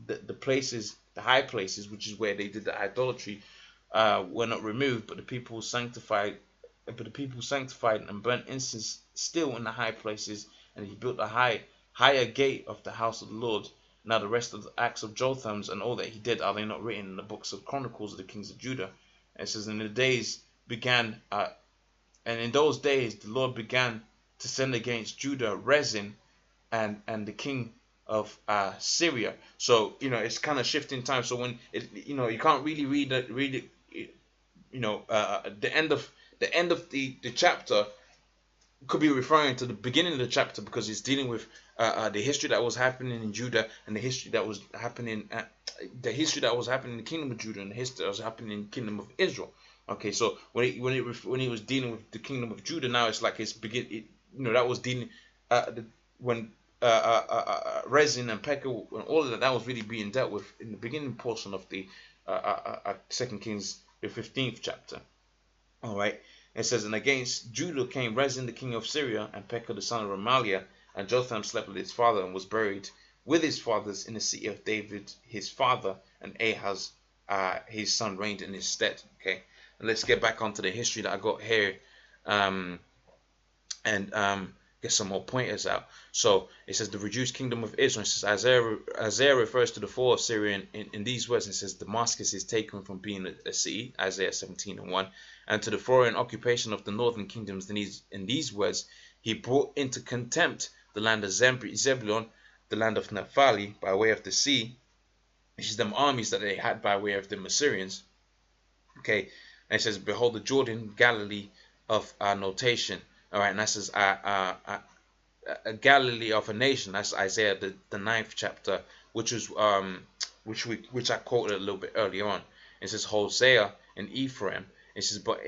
Speaker 1: the places, the high places, which is where they did the idolatry, were not removed, but the people sanctified and burnt incense still in the high places, and he built a higher gate of the house of the Lord. Now the rest of the acts of Jotham's and all that he did, are they not written in the books of Chronicles of the kings of Judah? And it says, and in those days the Lord began to send against Judah Rezin and the king of Syria. So it's kind of shifting time. So when you can't really read it. The end of the chapter could be referring to the beginning of the chapter, because it's dealing with the history that was happening in Judah, and the history that was happening in the kingdom of Judah, and the history that was happening in the kingdom of Israel. Okay, so when he was dealing with the kingdom of Judah, now it's like that was dealing when Rezin and Pekah and all of that was really being dealt with in the beginning portion of the 2 Kings, the 15th chapter. All right. It says, and against Judah came Rezin the king of Syria, and Pekah the son of Remaliah, and Jotham slept with his father, and was buried with his fathers in the city of David his father, and Ahaz his son reigned in his stead. Okay, and let's get back onto the history that I got here, and get some more pointers out. So it says the reduced kingdom of Israel. It says Isaiah refers to the fall of Syria in these words. It says Damascus is taken from being a city, Isaiah 17:1, and to the foreign occupation of the northern kingdoms. In these words, he brought into contempt the land of Zebulun, the land of Naphtali by way of the sea, which is them armies that they had by way of the Assyrians. Okay, and it says, behold the Jordan, Galilee of notation. All right, and that says Galilee of a nation. That's Isaiah the 9th chapter, which I quoted a little bit earlier on. It says Hosea and Ephraim. It says, but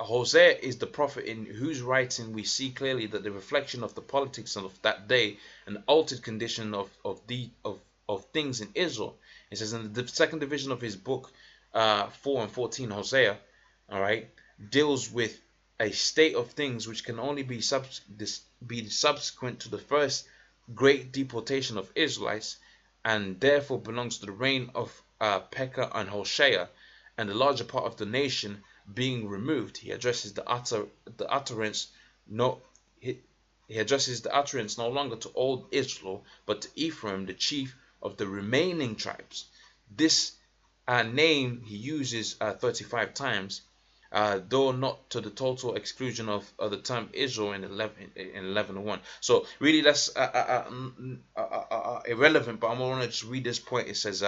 Speaker 1: Hosea is the prophet in whose writing we see clearly that the reflection of the politics of that day and the altered condition of things in Israel. It says in the second division of his book 4 and 14, Hosea, all right, deals with a state of things which can only be subsequent to the first great deportation of Israelites, and therefore belongs to the reign of Pekah and Hoshea, and the larger part of the nation being removed. He addresses the utterance no longer to all Israel, but to Ephraim, the chief of the remaining tribes. This name he uses 35 times, though not to the total exclusion of the term Israel in 11:1. So really that's irrelevant, but I'm going to just read this point. It says,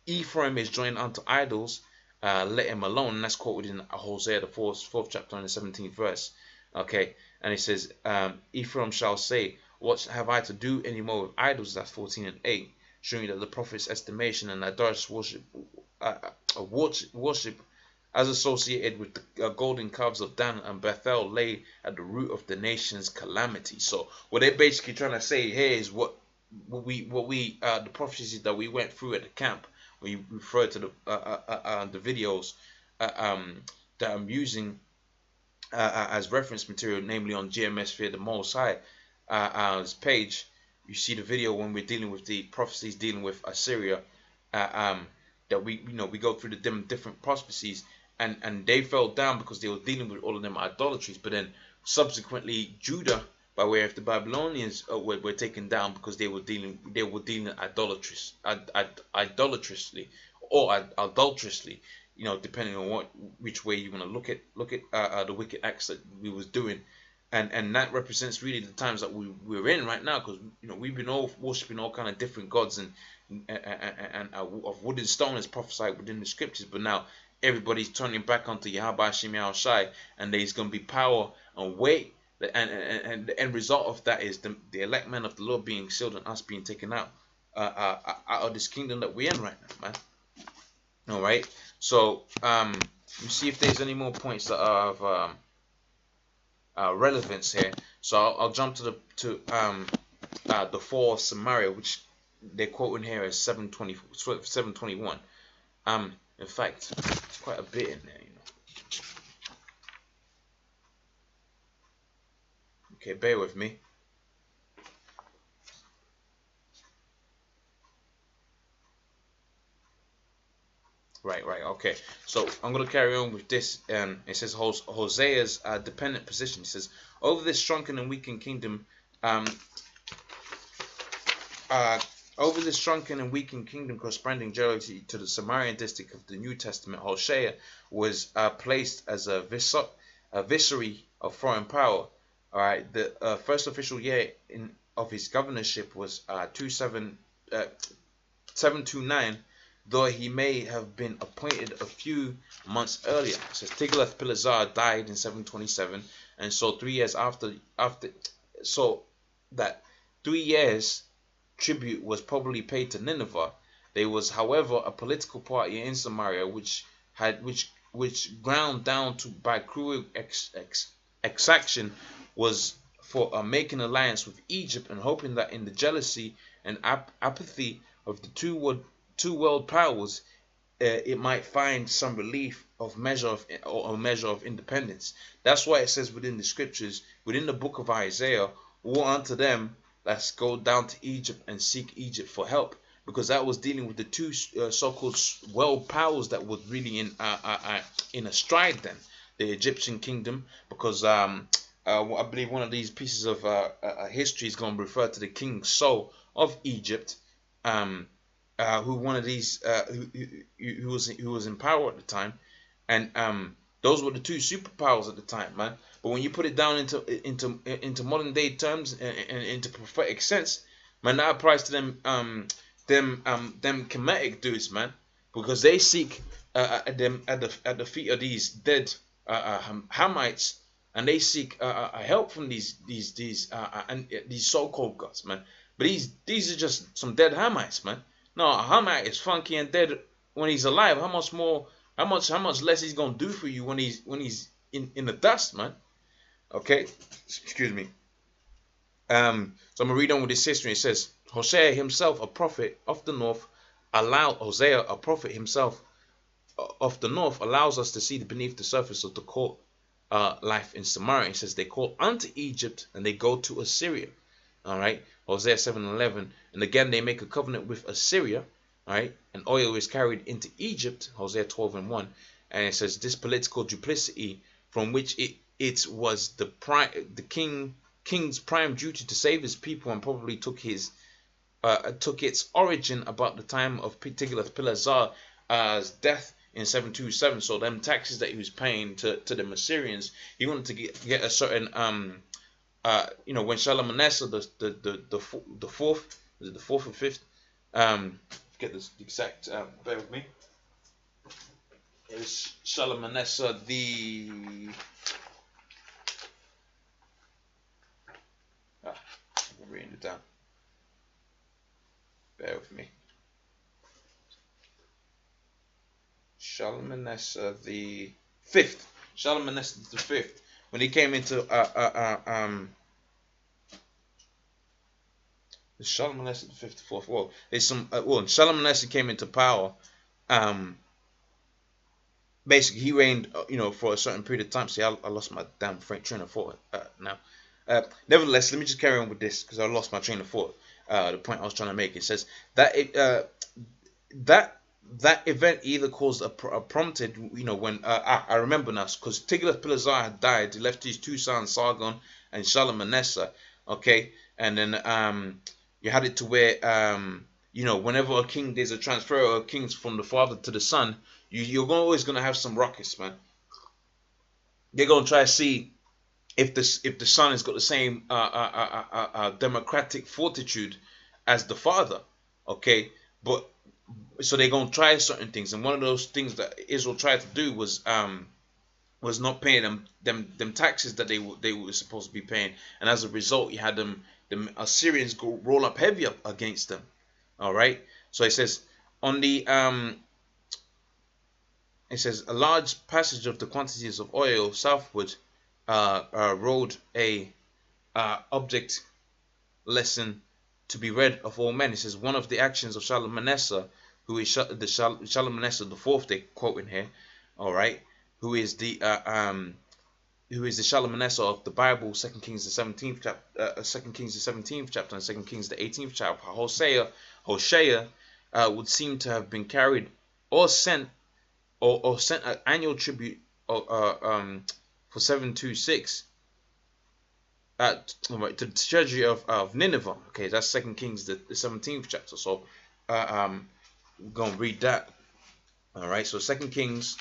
Speaker 1: Ephraim is joined unto idols, let him alone. And that's quoted in Hosea, the fourth chapter, and the 17th verse. Okay, and it says, Ephraim shall say, what have I to do any more with idols? That's 14 and 8, showing that the prophet's estimation and idolatrous worship as associated with the golden calves of Dan and Bethel lay at the root of the nation's calamity. So what they're basically trying to say here is what we the prophecies that we went through at the camp. We refer to the videos that I'm using as reference material, namely on GMS Fear the Most High page. You see the video when we're dealing with the prophecies dealing with Assyria, that we go through the different prophecies, and they fell down because they were dealing with all of them idolatries. But then subsequently Judah, by way of the Babylonians, were taken down because they were dealing idolatrously or adulterously, depending on which way you want to look at the wicked acts that we was doing. And that represents really the times that we're in right now, because we've been all worshiping all kind of different gods and of wood and stone as prophesied within the scriptures. But now everybody's turning back onto Yahweh Shem Shai, and there's going to be power and weight, and the end result of that is the elect men of the Lord being sealed and us being taken out of this kingdom that we're in right now, man. All right. So you see if there's any more points that are of relevance here. So I'll jump to the fall of Samaria, which they're quoting here as 721. In fact, it's quite a bit in there, Okay, bear with me. Right, okay. So I'm going to carry on with this. It says Hosea's dependent position. It says, over this shrunken and weakened kingdom, corresponding generally to the Samarian district of the New Testament, Hosea was placed as a viceroy of foreign power. All right, the first official year of his governorship was 729, though he may have been appointed a few months earlier. It says Tiglath-Pileser died in 727, and so 3 years after, so that 3 years tribute was probably paid to Nineveh. There was, however, a political party in Samaria which ground down to by cruel exaction was for making alliance with Egypt, and hoping that in the jealousy and apathy of the two world powers, it might find some relief of measure of independence. That's why it says within the scriptures, within the book of Isaiah, woe unto them, let's go down to Egypt and seek Egypt for help, because that was dealing with the two so-called world powers that was really in a stride then. The Egyptian kingdom, because I believe one of these pieces of history is going to refer to the king Saul of Egypt, who one of these who was in power at the time, and those were the two superpowers at the time, man. But when you put it down into modern day terms and into prophetic sense, man, that applies to them Kemetic dudes, man, because they seek them at the feet of these dead Hamites, and they seek help from these so-called gods, man. But these are just some dead Hamites, man. No, a Hamite is funky and dead when he's alive. How much less he's gonna do for you when he's in the dust, man. Okay, excuse me. So I'm gonna read on with this history. It says Hosea himself, a prophet of the north, allows us to see beneath the surface of the court life in Samaria. It says they call unto Egypt and they go to Assyria. All right, Hosea 7:11, and again they make a covenant with Assyria. All right, and oil is carried into Egypt. Hosea 12:1, and it says this political duplicity, from which it was the king's prime duty to save his people, and probably took his took its origin about the time of Tiglath-Pileser's death in 727. So them taxes that he was paying to the Assyrians, he wanted to get a certain when Shalmaneser the fourth, was it the fourth or fifth? Get this exact. Bear with me. It was Shalmaneser the. I'm reading it down. Bear with me. Shalmaneser the fifth. Shalmaneser the fifth. When he came into Shalmaneser the 54th. Well, there's some. Well, Shalmaneser came into power. Basically, he reigned, for a certain period of time. See, I lost my damn train of thought now. Nevertheless, let me just carry on with this because I lost my train of thought. The point I was trying to make. It says that that event either caused a prompted, when I remember now, because Tiglath-Pileser had died. He left his two sons, Sargon and Shalmaneser. Okay, and then you had it to where whenever a king, there's a transfer of kings from the father to the son, you're always gonna have some ruckus, man. They're gonna try to see if the son has got the same democratic fortitude as the father. Okay, but so they're gonna try certain things, and one of those things that Israel tried to do was not paying them taxes that they were supposed to be paying, and as a result, you had the Assyrians go roll up heavy up against them. All right, so it says on the it says a large passage of the quantities of oil southward rode a object lesson to be read of all men. It says one of the actions of Shalmaneser, who is Shalmaneser the fourth, they quote in here, all right, who is the Shalmaneser of the Bible, 2 Kings the 17th chapter, 2 Kings the 17th chapter, and 2 Kings the 18th chapter. Hoshea would seem to have been carried or sent an annual tribute for 726 to the treasury of Nineveh. Okay, that's 2 Kings the 17th chapter. So we're gonna read that. All right, so 2 Kings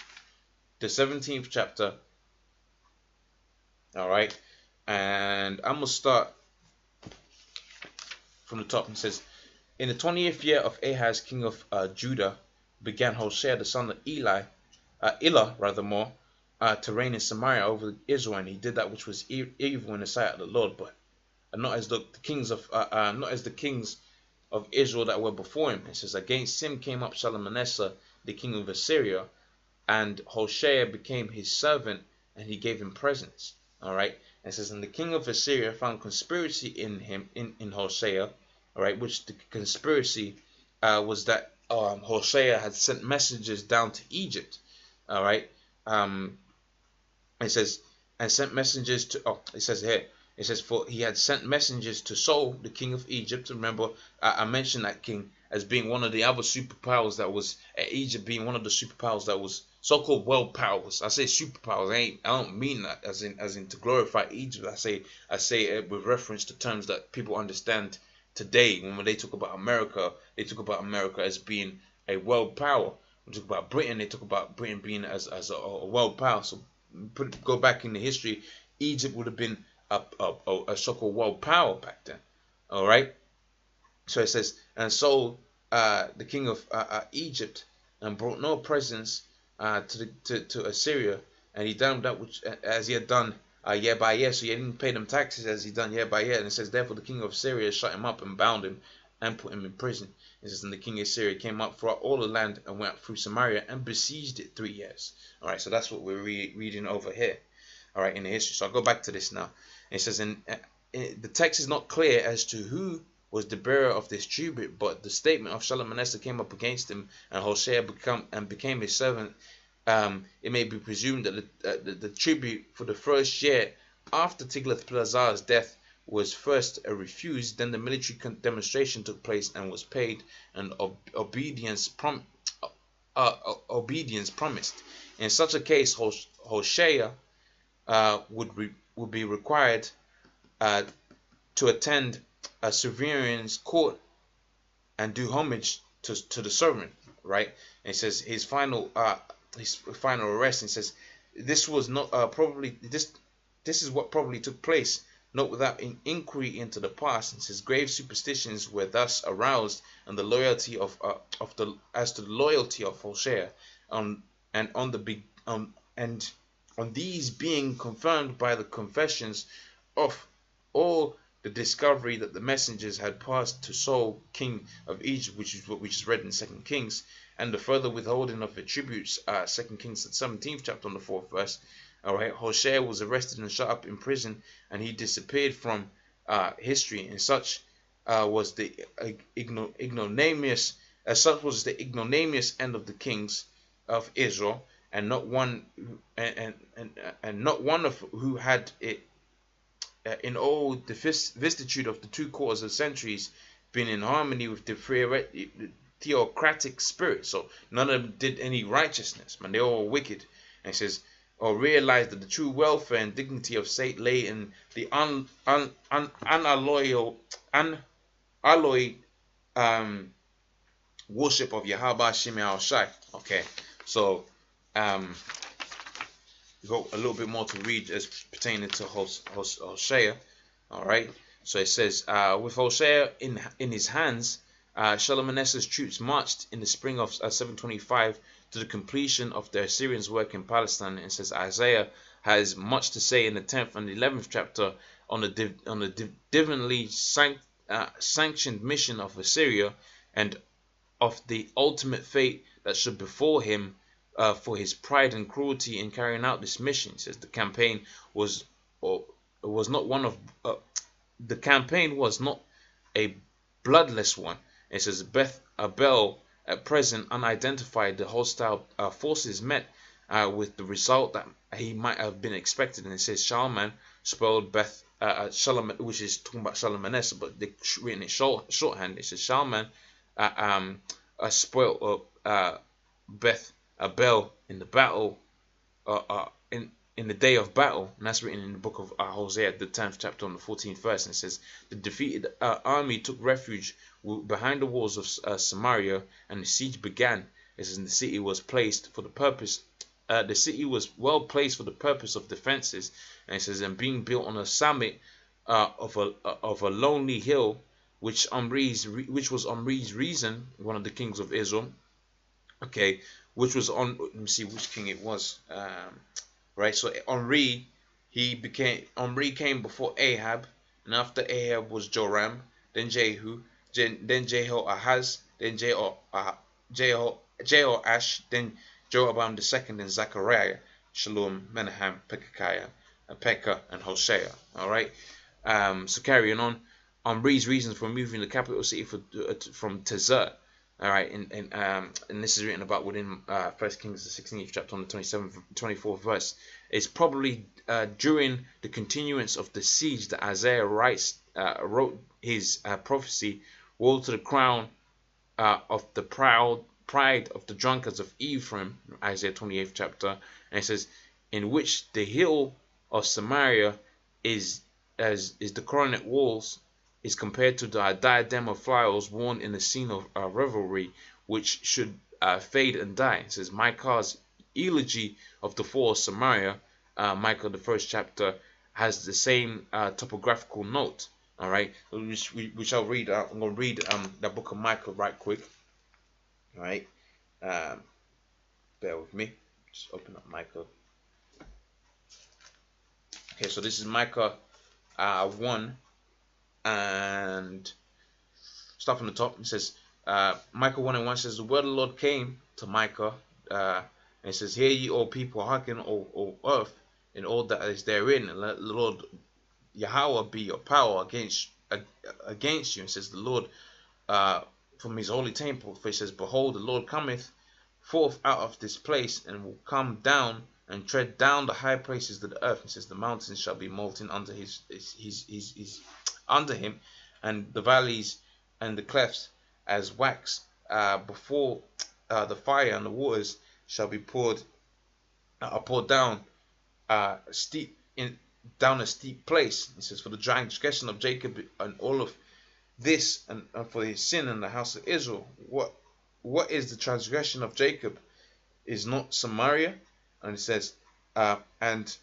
Speaker 1: the 17th chapter. All right, and I'm gonna start from the top. It says, in the 20th year of Ahaz, king of Judah, began Hoshea the son of Elah to reign in Samaria over Israel, and he did that which was evil in the sight of the Lord, but not as the kings of Israel that were before him. It says, against him came up Shalmaneser the king of Assyria, and Hoshea became his servant, and he gave him presents. All right, and it says, and the king of Assyria found conspiracy in him, in Hoshea. All right, which the conspiracy was that Hoshea had sent messengers down to Egypt. All right, it says, and sent messengers to. Oh, it says here. It says, for he had sent messengers to Saul, the king of Egypt. Remember, I mentioned that king as being one of the other superpowers that was Egypt, being one of the superpowers that was so-called world powers. I say superpowers. I don't mean that as in to glorify Egypt. I say it with reference to terms that people understand today. When they talk about America, they talk about America as being a world power. When they talk about Britain, they talk about Britain being as a world power. So go back in the history, Egypt would have been a so-called world power back then. All right. So it says, and so the king of Egypt and brought no presents to Assyria, and he done that which as he had done year by year. So he didn't pay them taxes as he done year by year. And it says, therefore the king of Assyria shut him up and bound him and put him in prison. It says, and the king of Assyria came up throughout all the land and went through Samaria and besieged it 3 years. All right, so that's what we're reading over here. All right, in the history. So I'll go back to this now. It says, the text is not clear as to who was the bearer of this tribute, but the statement of Shalmaneser came up against him, and Hoshea became his servant. It may be presumed that the tribute for the first year after Tiglath-Pileser's death was first refused, then the military demonstration took place and was paid, and obedience promised. In such a case, Hoshea would be required to attend a Assyrian's court and do homage to the sovereign, right? And it says his final arrest. And it says this was not probably this is what probably took place, not without an inquiry into the past. And says grave superstitions were thus aroused, and the loyalty of the as to the loyalty of Hoshea, and on the big and on these being confirmed by the confessions of all, the discovery that the messengers had passed to Saul, king of Egypt, which is what we just read in 2 Kings, and the further withholding of the tributes, 2 Kings, the 17th chapter on the 4th verse. All right, Hoshea was arrested and shut up in prison, and he disappeared from history. And such was the ignominious, end of the kings of Israel, and not one, and not one of who had it. In all the vistitude of the 2 quarters of centuries, been in harmony with the theocratic spirit. So none of them did any righteousness, man. They all wicked. And it says, or realized that the true welfare and dignity of state lay in the unalloyed worship of Yahweh Shemel Shai. Okay, so got a little bit more to read as pertaining to Hosea. All right, so it says, with Hosea in his hands, Shalmaneser's troops marched in the spring of 725 to the completion of the Assyrians' work in Palestine. And it says Isaiah has much to say in the 10th and 11th chapter on the divinely sanctioned mission of Assyria, and of the ultimate fate that should befall him for his pride and cruelty in carrying out this mission. It says the campaign was not one of the campaign was not a bloodless one. It says Beth Abel, at present unidentified, the hostile forces met with the result that he might have been expected. And it says Shalman spoiled Beth Shalman, which is talking about Shalmaneser, but they written in shorthand. It says Shalman spoiled Beth Abel in the battle, in the day of battle, and that's written in the book of Hosea, the 10th chapter on the 14th verse. And it says the defeated army took refuge behind the walls of Samaria, and the siege began. It says the city was placed for the purpose. The city was well placed for the purpose of defenses, and it says, and being built on a summit of a lonely hill, which was Omri's reason, one of the kings of Israel. Okay, which was on. Let me see which king it was. Right, so Omri came before Ahab, and after Ahab was Joram, then Jehu, then Jehoahaz, then Jehoash, then Jeroboam II, then Zechariah, Shalom, Menahem, Pekah, and Hosea. All right, so carrying on, Omri's reasons for moving the capital city from Tezert. All right, and this is written about within 1 Kings the 16th chapter on the 24th verse. It's probably during the continuance of the siege that Isaiah wrote his prophecy, "Woe to the crown of the pride of the drunkards of Ephraim," Isaiah 28th chapter, and it says, in which the hill of Samaria is the coronet walls, is compared to the diadem of flowers worn in the scene of revelry, which should fade and die. It says Micah's eulogy of the fall of Samaria, Micah the 1st chapter, has the same topographical note. All right, which I'll read. I'm going to read the book of Micah right quick. All right, bear with me. Just open up Micah. Okay, so this is Micah 1. And start from the top. It says, Micah 1:1 says, the word of the Lord came to Micah, and it says, hear ye, all people, hearken, O earth, and all that is therein, and let the Lord Yahweh be your power against you. And says the Lord from his holy temple, for it says, behold, the Lord cometh forth out of this place, and will come down and tread down the high places of the earth. And says the mountains shall be molten under under him, and the valleys and the clefts as wax before the fire, and the waters shall be poured down down a steep place. It says, for the transgression of Jacob and all of this and for his sin in the house of Israel. What is the transgression of Jacob? Is not Samaria? And it says, and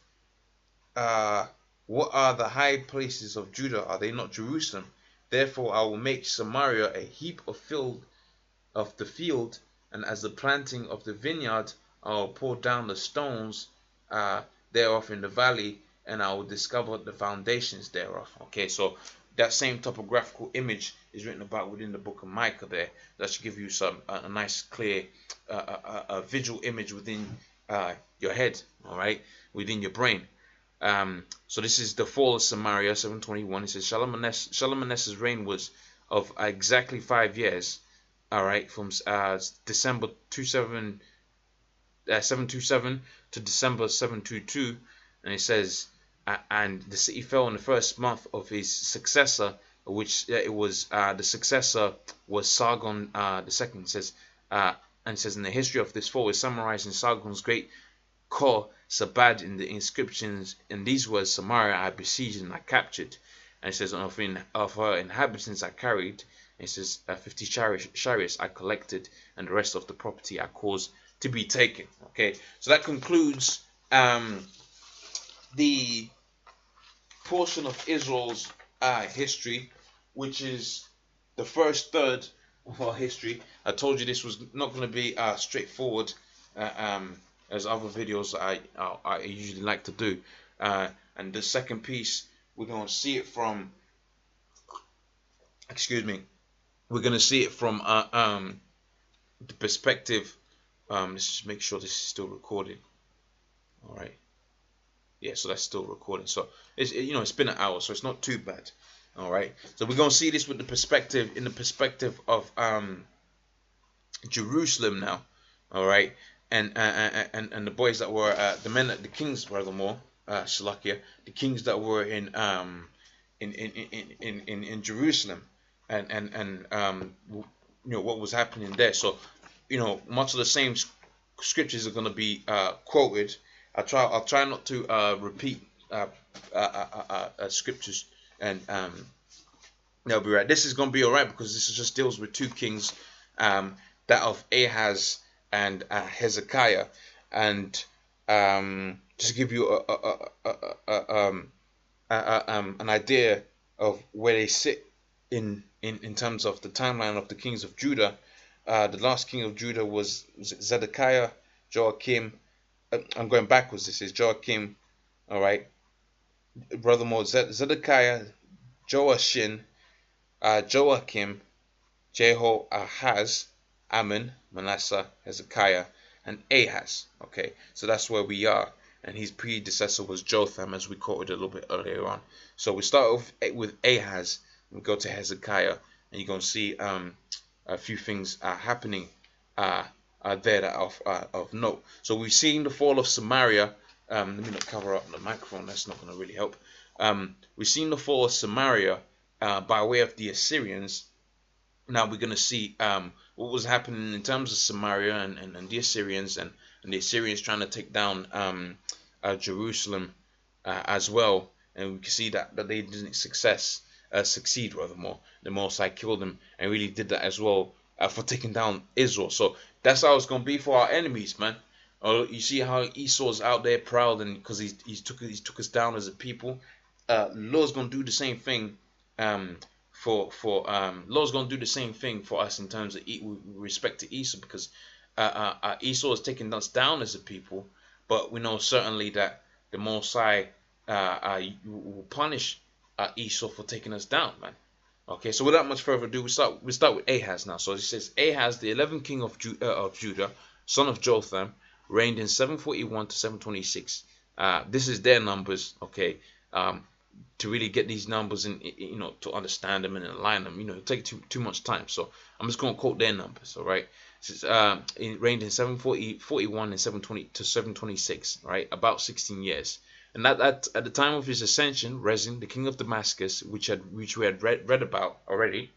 Speaker 1: what are the high places of Judah? Are they not Jerusalem? Therefore I will make Samaria a heap of the field, and as the planting of the vineyard, I will pour down the stones thereof in the valley, and I will discover the foundations thereof. Okay, so that same topographical image is written about within the book of Micah there. That should give you a nice clear visual image within your head, all right, within your brain. So this is the fall of Samaria, 721. It says Shalmaneser's reign was of exactly 5 years, all right, from December 727 to December 722, and it says, and the city fell in the first month of his successor, which the successor was Sargon the second. It says, and it says, in the history of this fall is summarized in Sargon's great Kor Sabad in the inscriptions, and these words: Samaria I besieged and I captured. And it says, of her inhabitants I carried. And it says, 50 chariots I collected, and the rest of the property I caused to be taken. Okay, so that concludes the portion of Israel's history, which is the first third of our history. I told you this was not going to be straightforward as other videos I usually like to do. And the second piece, we're going to see it from, we're going to see it from the perspective. Let's just make sure this is still recording. All right. Yeah, so that's still recording. So it's been an hour, so it's not too bad. All right. So we're gonna see this with the perspective, in the perspective of Jerusalem now. All right. And the boys that were the kings, furthermore, Shalakia, the kings that were in Jerusalem, and what was happening there. So much of the same scriptures are going to be quoted. I'll try not to repeat scriptures, and they'll be right. This is going to be all right because this just deals with two kings, that of Ahaz and Hezekiah, and just to give you an idea of where they sit in terms of the timeline of the kings of Judah. The last king of Judah was Zedekiah, Joachim. I'm going backwards. This is Joachim. All right, brother-in-law Zedekiah, Joachim, Joachim, Jehoahaz, Ammon, Manasseh, Hezekiah, and Ahaz. Okay, so that's where we are. And his predecessor was Jotham, as we quoted a little bit earlier on. So we start off with Ahaz, and we go to Hezekiah, and you're going to see a few things happening there that are of note. So we've seen the fall of Samaria. Let me not cover up the microphone, that's not going to really help. We've seen the fall of Samaria by way of the Assyrians. Now we're going to see what was happening in terms of Samaria and the Assyrians, and the Assyrians trying to take down Jerusalem as well. And we can see that they didn't succeed rather. The Most High killed them, and really did that as well for taking down Israel. So that's how it's going to be for our enemies, man. You see how Esau's out there proud, and because he took us down as a people. Lord's going to do the same thing Lord's going to do the same thing for us in terms of with respect to Esau, because Esau has taken us down as a people, but we know certainly that the Most High will punish Esau for taking us down, man. Okay, so without much further ado, we start with Ahaz now. So it says, Ahaz, the 11th king of Judah, son of Jotham, reigned in 741 to 726. This is their numbers, okay. To really get these numbers and to understand them and align them, it'll take too much time. So I'm just going to quote their numbers, all right. It reigned in 741 and 720 to 726, right, about 16 years. And that at the time of his ascension, Rezin, the king of Damascus, which we had read about already,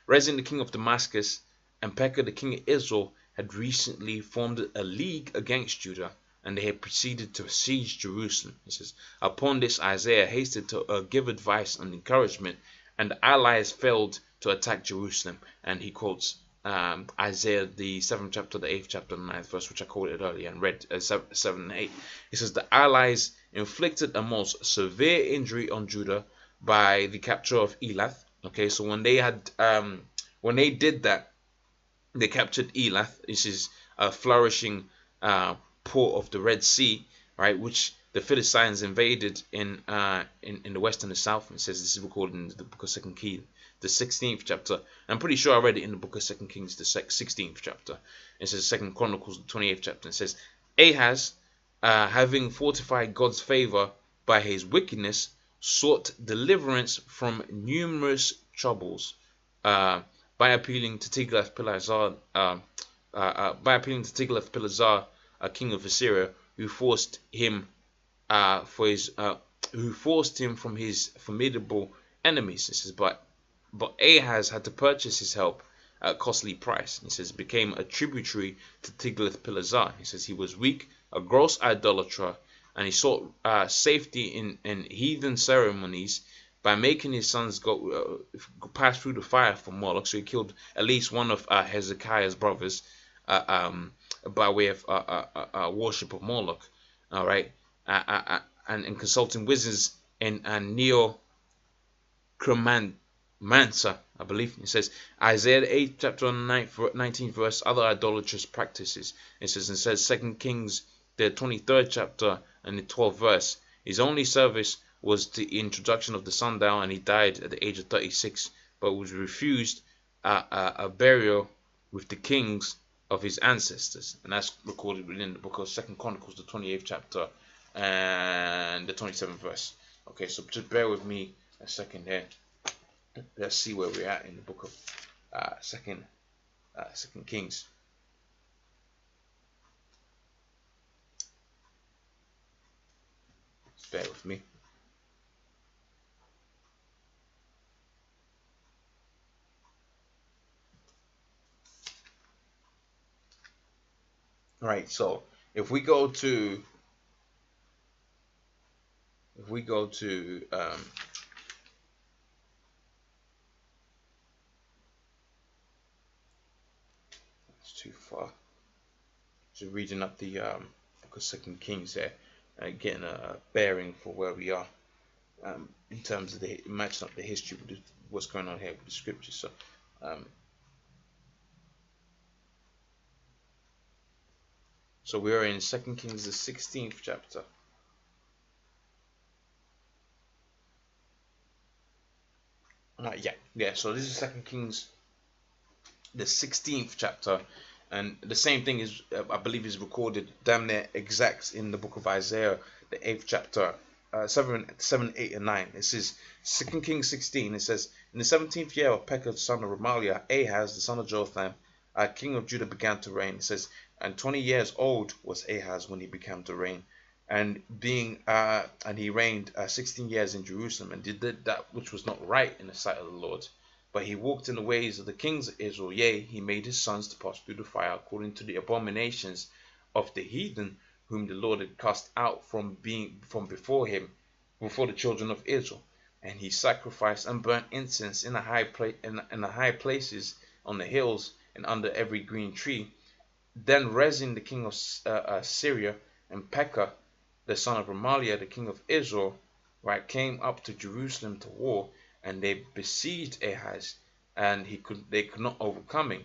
Speaker 1: Rezin, the king of Damascus, and Pekah, the king of Israel, had recently formed a league against Judah, and they had proceeded to siege Jerusalem. It says, upon this Isaiah hasted to give advice and encouragement, and the allies failed
Speaker 2: to attack Jerusalem. And he quotes Isaiah the 7th chapter, the 8th chapter, the 9th verse, which I quoted earlier and read 7 and 8. It says the allies inflicted a most severe injury on Judah by the capture of Elath. Okay, so when they did that, they captured Elath. This is a flourishing port of the Red Sea, right? Which the Philistines invaded in the west and the south. It says this is recorded in the book of 2 Kings, the 16th chapter. I'm pretty sure I read it in the book of 2 Kings, the 16th chapter. It says 2 Chronicles, the 28th chapter. It says Ahaz, having fortified God's favor by his wickedness, sought deliverance from numerous troubles by appealing to Tiglath-Pileser, king of Assyria, who forced him from his formidable enemies. It says, but Ahaz had to purchase his help at a costly price. He says, became a tributary to Tiglath-Pileser. He says he was weak, a gross idolater, and he sought safety in heathen ceremonies by making his sons pass through the fire for Moloch. So he killed at least one of Hezekiah's brothers by way of worship of Moloch. All right, and consulting wizards and necromancer, I believe. It says Isaiah 8 chapter 19th verse, other idolatrous practices. It says 2 Kings the 23rd chapter and the 12th verse. His only service was the introduction of the sundial, and he died at the age of 36, but was refused a burial with the kings of his ancestors. And that's recorded within the book of 2 Chronicles, the 28th chapter and the 27th verse. Okay, so just bear with me a second here. Let's see where we're at in the book of Second Kings. Just bear with me. Right, so if we go to it's too far. Just reading up the book of 2 Kings there, getting a bearing for where we are in terms of the matching up the history with what's going on here with the scriptures. So so we are in 2 Kings, the 16th chapter. Yeah. So this is 2 Kings, the 16th chapter, and the same thing is, I believe, is recorded damn near exact in the book of Isaiah, the 8th chapter, 7, 8, and 9. It says 2 Kings 16. It says, in the 17th year of Pekah, the son of Remaliah, Ahaz, the son of Jotham, king of Judah, began to reign. It says, and 20 years old was Ahaz when he began to reign, and he reigned 16 years in Jerusalem, and did that which was not right in the sight of the Lord. But he walked in the ways of the kings of Israel. Yea, he made his sons to pass through the fire, according to the abominations of the heathen, whom the Lord had cast out from before the children of Israel. And he sacrificed and burnt incense in the high places, on the hills, and under every green tree. Then Rezin, the king of Syria, and Pekah, the son of Remaliah, the king of Israel, right, came up to Jerusalem to war, and they besieged Ahaz, and they could not overcome him.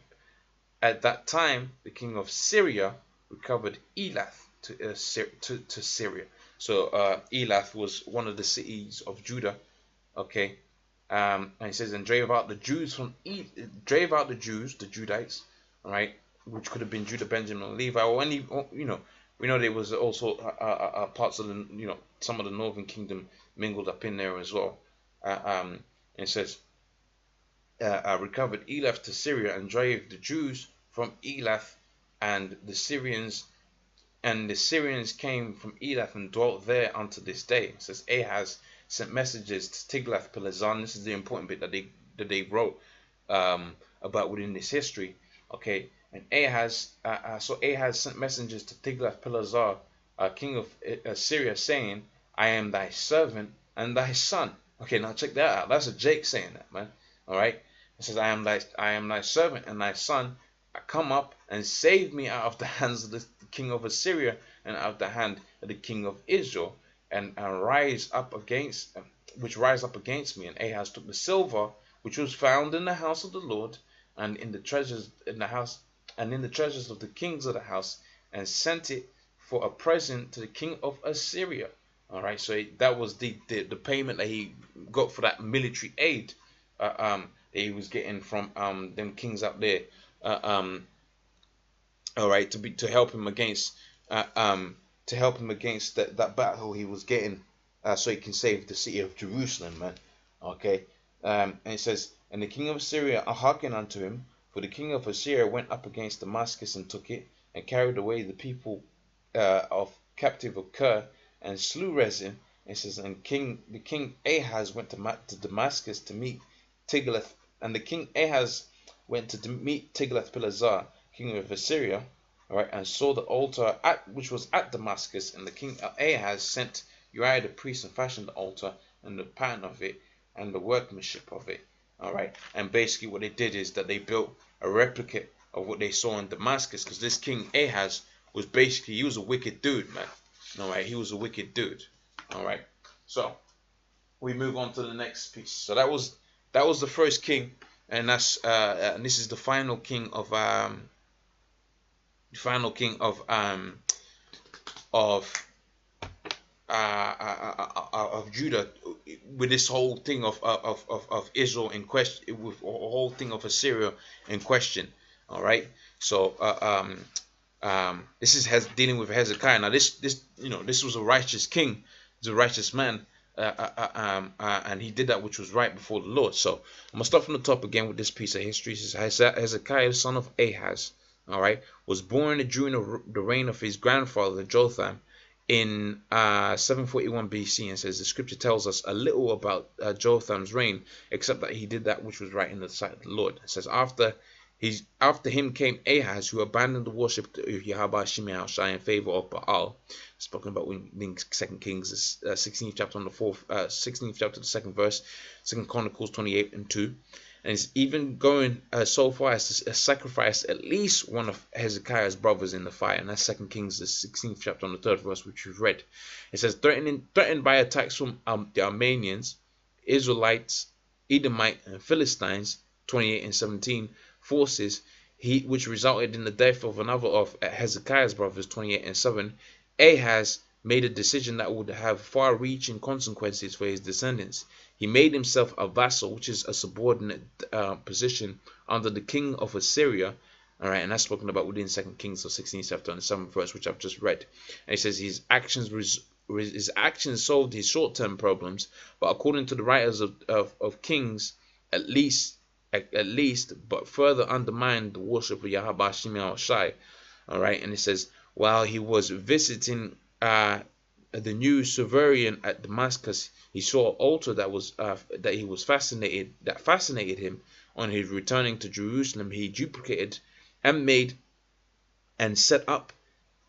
Speaker 2: At that time, the king of Syria recovered Elath to Syria. So Elath was one of the cities of Judah. Okay, and he says, and drave out the Jews, the Judites, all right, which could have been Judah, Benjamin, and Levi, or any, we know there was also parts of the, some of the northern kingdom mingled up in there as well. It says, recovered Elath to Syria, and drave the Jews from Elath, and the Syrians came from Elath and dwelt there unto this day. It says Ahaz sent messages to Tiglath-Pileser. This is the important bit that they wrote about within this history. Okay, and Ahaz sent messengers to Tiglath-Pileser, king of Assyria, saying, I am thy servant and thy son. Okay, now check that out. That's a Jake saying that, man. All right. It says, I am thy servant and thy son. Come up and save me out of the hands of the king of Assyria and out of the hand of the king of Israel, and rise up against me. And Ahaz took the silver which was found in the house of the Lord, and in the treasures in the house, and in the treasures of the kings of the house, and sent it for a present to the king of Assyria. All right, so that was the payment that he got for that military aid that he was getting from them kings up there. All right, to help him against that battle he was getting, so he can save the city of Jerusalem, man. Okay, and it says, and the king of Assyria hearkened unto him, for the king of Assyria went up against Damascus and took it, and carried away the people of captive of Kir, and slew Rezin. It says, and the king Ahaz went to Damascus to meet Tiglath, and the king Ahaz went to meet Tiglath-Pileser, king of Assyria, all right, and saw the altar which was at Damascus. And the king Ahaz sent Uriah the priest and fashioned the altar and the pattern of it and the workmanship of it. All right, and basically what they did is that they built a replica of what they saw in Damascus, because this king Ahaz was basically, he was a wicked dude, man. All right, he was a wicked dude. All right, so we move on to the next piece. So that was the first king, and that's and this is the final king of Judah, with this whole thing of Israel in question, with a whole thing of Assyria in question. All right, so this is dealing with Hezekiah. Now this was a righteous king, he's a righteous man, and he did that which was right before the Lord. So I'm gonna start from the top again with this piece of history. It says, Hezekiah, the son of Ahaz, all right, was born during the reign of his grandfather Jotham in 741 BC, and says the scripture tells us a little about Jotham's reign, except that he did that which was right in the sight of the Lord. It says, after him came Ahaz, who abandoned the worship of Yahweh Shai in favor of Baal. Spoken about in 2 Kings, 16th chapter on the 16th chapter, the 2nd verse, 2 Chronicles 28 and 2. And it's even going so far as to sacrifice at least one of Hezekiah's brothers in the fire. And that's 2 Kings, the 16th chapter on the 3rd verse, which we've read. It says, threatened by attacks from the Armenians, Israelites, Edomite, and Philistines, 28 and 17 forces, which resulted in the death of another of Hezekiah's brothers, 28 and 7, Ahaz made a decision that would have far-reaching consequences for his descendants. He made himself a vassal, which is a subordinate position under the king of Assyria. All right, and that's spoken about within 2 Kings, or 16th chapter and the 7th verse, which I've just read. And it says his actions solved his short-term problems, but according to the writers of Kings, at least, but further undermined the worship of Yahweh Shai. All right, and it says, while he was visiting the new sovereign at Damascus, he saw an altar that fascinated him. On his returning to Jerusalem, he duplicated and made and set up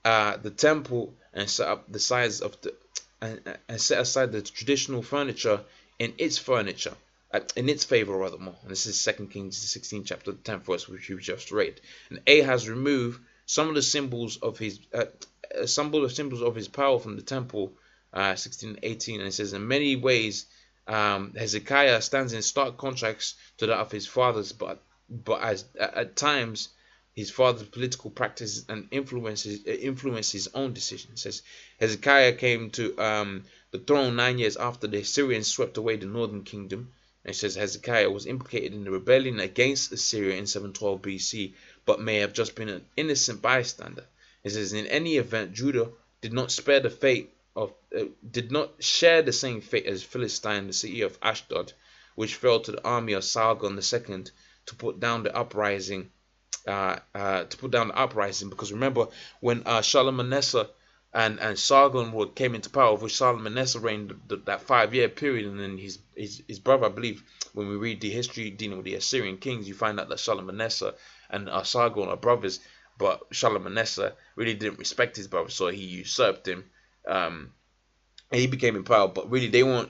Speaker 2: the temple, and set up the size of the and set aside the traditional furniture in its favor rather more. And this is 2 Kings, the 16th chapter, the 10th verse, which we just read. And Ahaz removed some of the symbols of his power from the temple, 16 and 18, and it says, in many ways Hezekiah stands in stark contrast to that of his fathers, but at times his father's political practices and influence his own decisions. It says Hezekiah came to the throne 9 years after the Assyrians swept away the northern kingdom. And it says Hezekiah was implicated in the rebellion against Assyria in 712 BC, but may have just been an innocent bystander. It says, in any event, Judah did not share the same fate as Philistine, the city of Ashdod, which fell to the army of Sargon II to put down the uprising. Because remember, when Shalmaneser and Sargon came into power, which Shalmaneser reigned that 5-year period, and then his brother, I believe, when we read the history dealing with the Assyrian kings, you find out that Shalmaneser and Sargon are brothers, but Shalmaneser really didn't respect his brother, so he usurped him, and he became in power. But really, when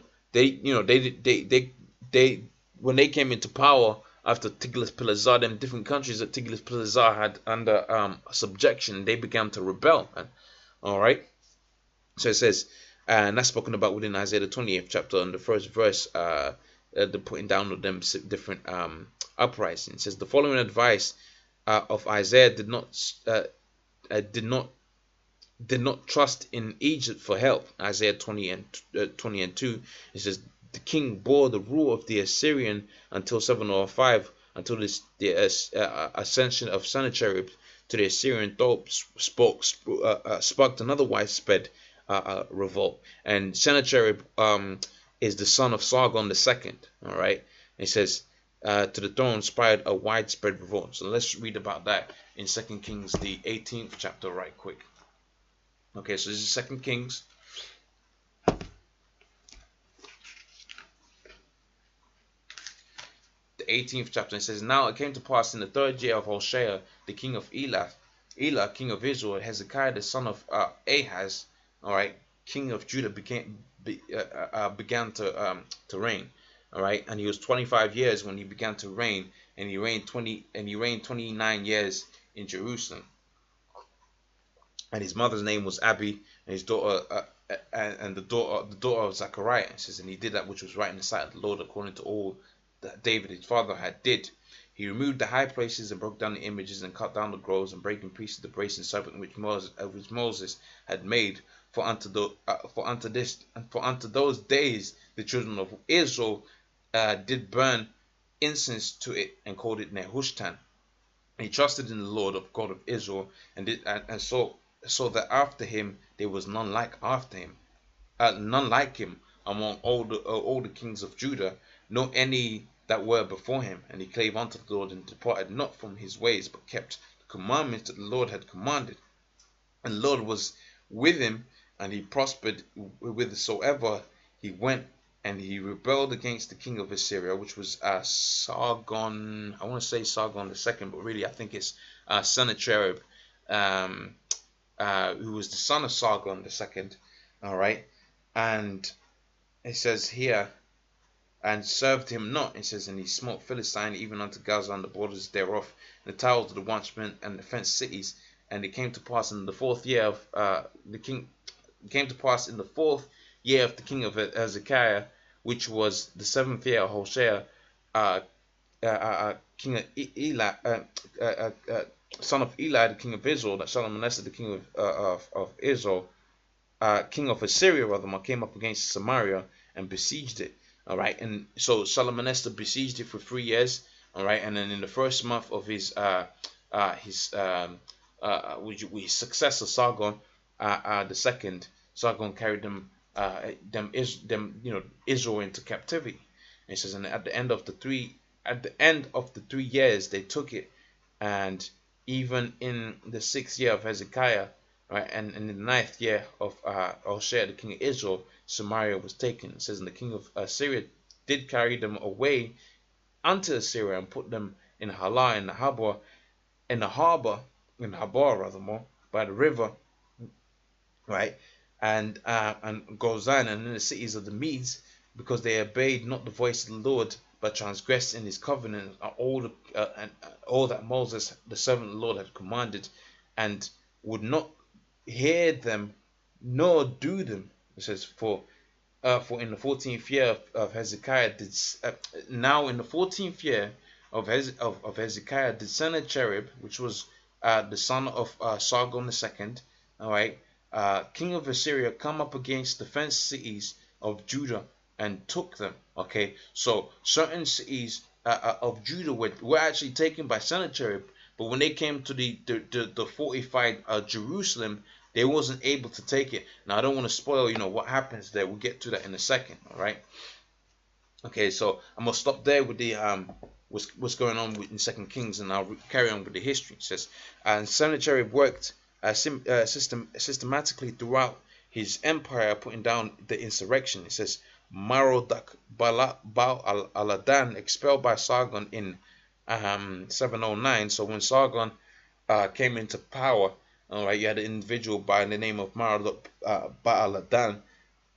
Speaker 2: they came into power, after Tiglath-Pileser, them different countries that Tiglath-Pileser had under subjection, they began to rebel. All right. So it says, and that's spoken about within Isaiah the 28th chapter, and the first verse, the putting down of them different uprisings. It says the following advice of Isaiah did not trust in Egypt for help. Isaiah 20 and 2. It says the king bore the rule of the Assyrian until 705, until the ascension of Sennacherib to the Assyrian throne sparked another widespread revolt. And Sennacherib is the son of Sargon II. All right. It says to the throne inspired a widespread revolt. So let's read about that in 2 Kings, the 18th chapter, right quick. Okay, so this is 2 Kings. The 18th chapter. It says, now it came to pass in the 3rd year of Hoshea, the king of Elah, king of Israel, Hezekiah the son of Ahaz, all right, king of Judah, began to reign. All right, and he was 25 years when he began to reign, and he reigned 29 years in Jerusalem. And his mother's name was Abi, and his daughter and the daughter of Zechariah. It says, and he did that which was right in the sight of the Lord, according to all that David his father had did. He removed the high places and broke down the images and cut down the groves and brake in pieces the brazen serpent which Moses had made. For unto those days the children of Israel did burn incense to it and called it Nehushtan. He trusted in the Lord of God of Israel, and so that after him there was none like him among all the kings of Judah, nor any that were before him. And he clave unto the Lord and departed not from his ways, but kept the commandments that the Lord had commanded. And the Lord was with him, and he prospered whithersoever he went. And he rebelled against the king of Assyria, which was Sargon. I want to say Sargon II, but really I think it's Sennacherib, who was the son of Sargon II. All right, and it says here, and served him not. It says, and he smote Philistine even unto Gaza and the borders thereof, and the towers of the watchmen and the fenced cities. And it came to pass in the 4th year of the king. It came to pass in the 4th year of the king of Hezekiah, which was the 7th year of Hoshea, king of Eli, son of Eli, the king of Israel, that Shalmaneser, the king of Israel, king of Assyria, rather, came up against Samaria and besieged it. All right, and so Shalmaneser besieged it for 3 years. All right, and then in the first month of his successor Sargon II, Sargon carried Israel into captivity. And it says, and at the end of the 3 years they took it, and even in the 6th year of Hezekiah, right, and in the 9th year of Hoshea, the king of Israel, Samaria was taken. It says, and the king of Assyria did carry them away unto Assyria and put them in Halah, in the harbor by the river, right, and Gozan, and in the cities of the Medes, because they obeyed not the voice of the Lord, but transgressed in his covenant, all that Moses, the servant of the Lord, had commanded, and would not hear them nor do them. It says, for in the 14th year of Hezekiah now in the 14th year of Hezekiah did Sennacherib, which was the son of Sargon II, all right, king of Assyria, come up against the fenced cities of Judah and took them. Okay, so certain cities of Judah were actually taken by Sennacherib, but when they came to the fortified Jerusalem, they wasn't able to take it. Now I don't want to spoil, what happens there. We'll get to that in a second. All right. Okay, so I'm gonna stop there with the what's going on in 2 Kings, and I'll carry on with the history. It says, and Sennacherib worked systematically throughout his empire, putting down the insurrection. It says, Marodak Baal-Aladan expelled by Sargon in 709. So when Sargon came into power, all right, you had an individual by the name of Marodak Baal-Aladan,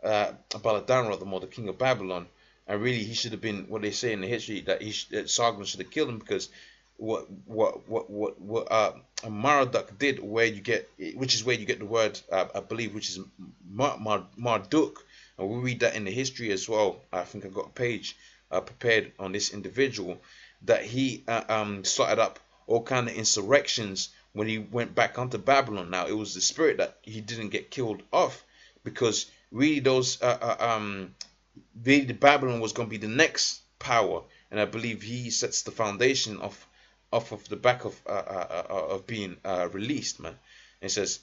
Speaker 2: the king of Babylon, and really he should have been, what they say in the history, that that Sargon should have killed him, because what Marduk did, where you get, which is where you get the word, I believe, which is Marduk, and we read that in the history as well. I think I got a page prepared on this individual, that he started up all kind of insurrections when he went back onto Babylon. Now it was the spirit that he didn't get killed off, because really those really Babylon was going to be the next power, and I believe he sets the foundation off of the back of being released, man. It says,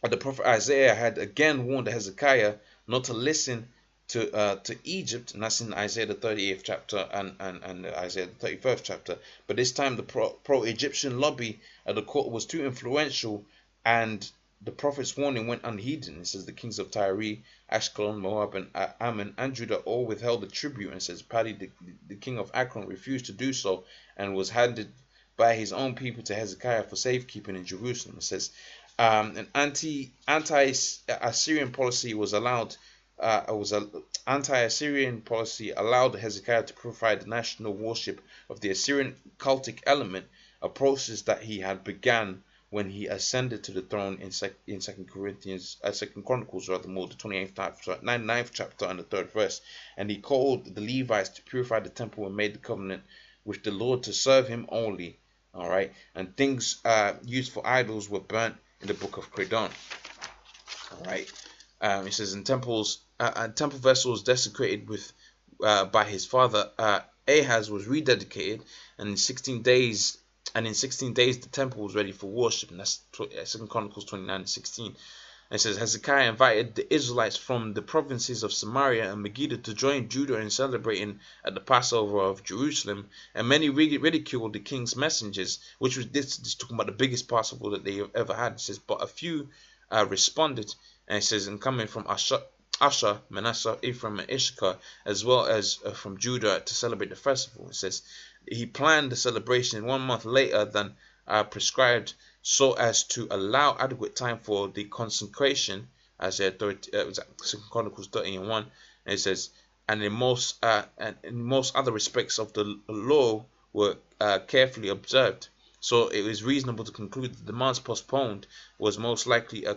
Speaker 2: the prophet Isaiah had again warned Hezekiah not to listen to Egypt, and that's in Isaiah the 38th chapter and Isaiah the 31st chapter. But this time the pro-Egyptian lobby at the court was too influential, and the prophet's warning went unheeded. It says the kings of Tyre, Ashkelon, Moab, and Ammon, and Judah all withheld the tribute. And it says Padi, the king of Akron, refused to do so, and was handed by his own people to Hezekiah for safekeeping in Jerusalem. It says an anti-Assyrian policy was allowed. Anti-Assyrian policy allowed Hezekiah to provide the national worship of the Assyrian cultic element, a process that he had begun when he ascended to the throne in Second Chronicles, rather, more the 9th chapter and the 3rd verse. And he called the Levites to purify the temple and made the covenant with the Lord to serve him only. All right, and things used for idols were burnt in the book of Credon. All right, it says in temples, temple vessels desecrated with by his father Ahaz was rededicated, and in 16 days. And in 16 days, the temple was ready for worship. And that's 2 Chronicles 29:16. And it says, Hezekiah invited the Israelites from the provinces of Samaria and Megiddo to join Judah in celebrating at the Passover of Jerusalem. And many ridiculed the king's messengers, which was this talking about the biggest Passover that they have ever had. It says, but a few responded. And it says, and coming from Asher, Manasseh, Ephraim, and Issachar, as well as from Judah, to celebrate the festival. It says, he planned the celebration 1 month later than prescribed, so as to allow adequate time for the consecration, as 2 Chronicles 30:1. And it says, and in most other respects of the law were carefully observed. So it was reasonable to conclude that the demands postponed was most likely a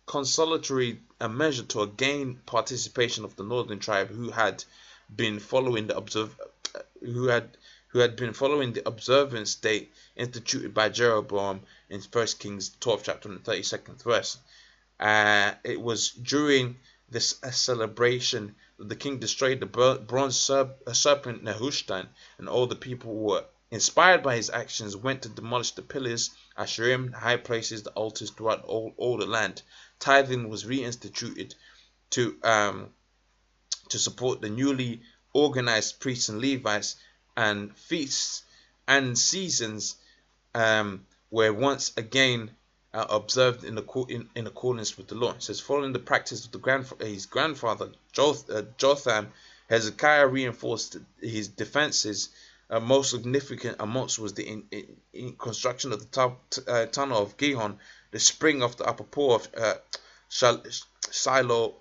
Speaker 2: consolatory measure to gain participation of the northern tribe who had been following the observance date instituted by Jeroboam in 1 Kings 12 chapter and 32nd verse. It was during this celebration that the king destroyed the bronze serpent Nehushtan, and all the people who were inspired by his actions went to demolish the pillars, Asherim, the high places, the altars throughout all the land. Tithing was reinstituted to support the newly organized priests and Levites, and feasts and seasons were once again observed in accordance with the law. It says, following the practice of his grandfather Jotham, Hezekiah reinforced his defenses. Most significant amongst was the construction of the tunnel of Gihon, the spring of the upper pool of Siloam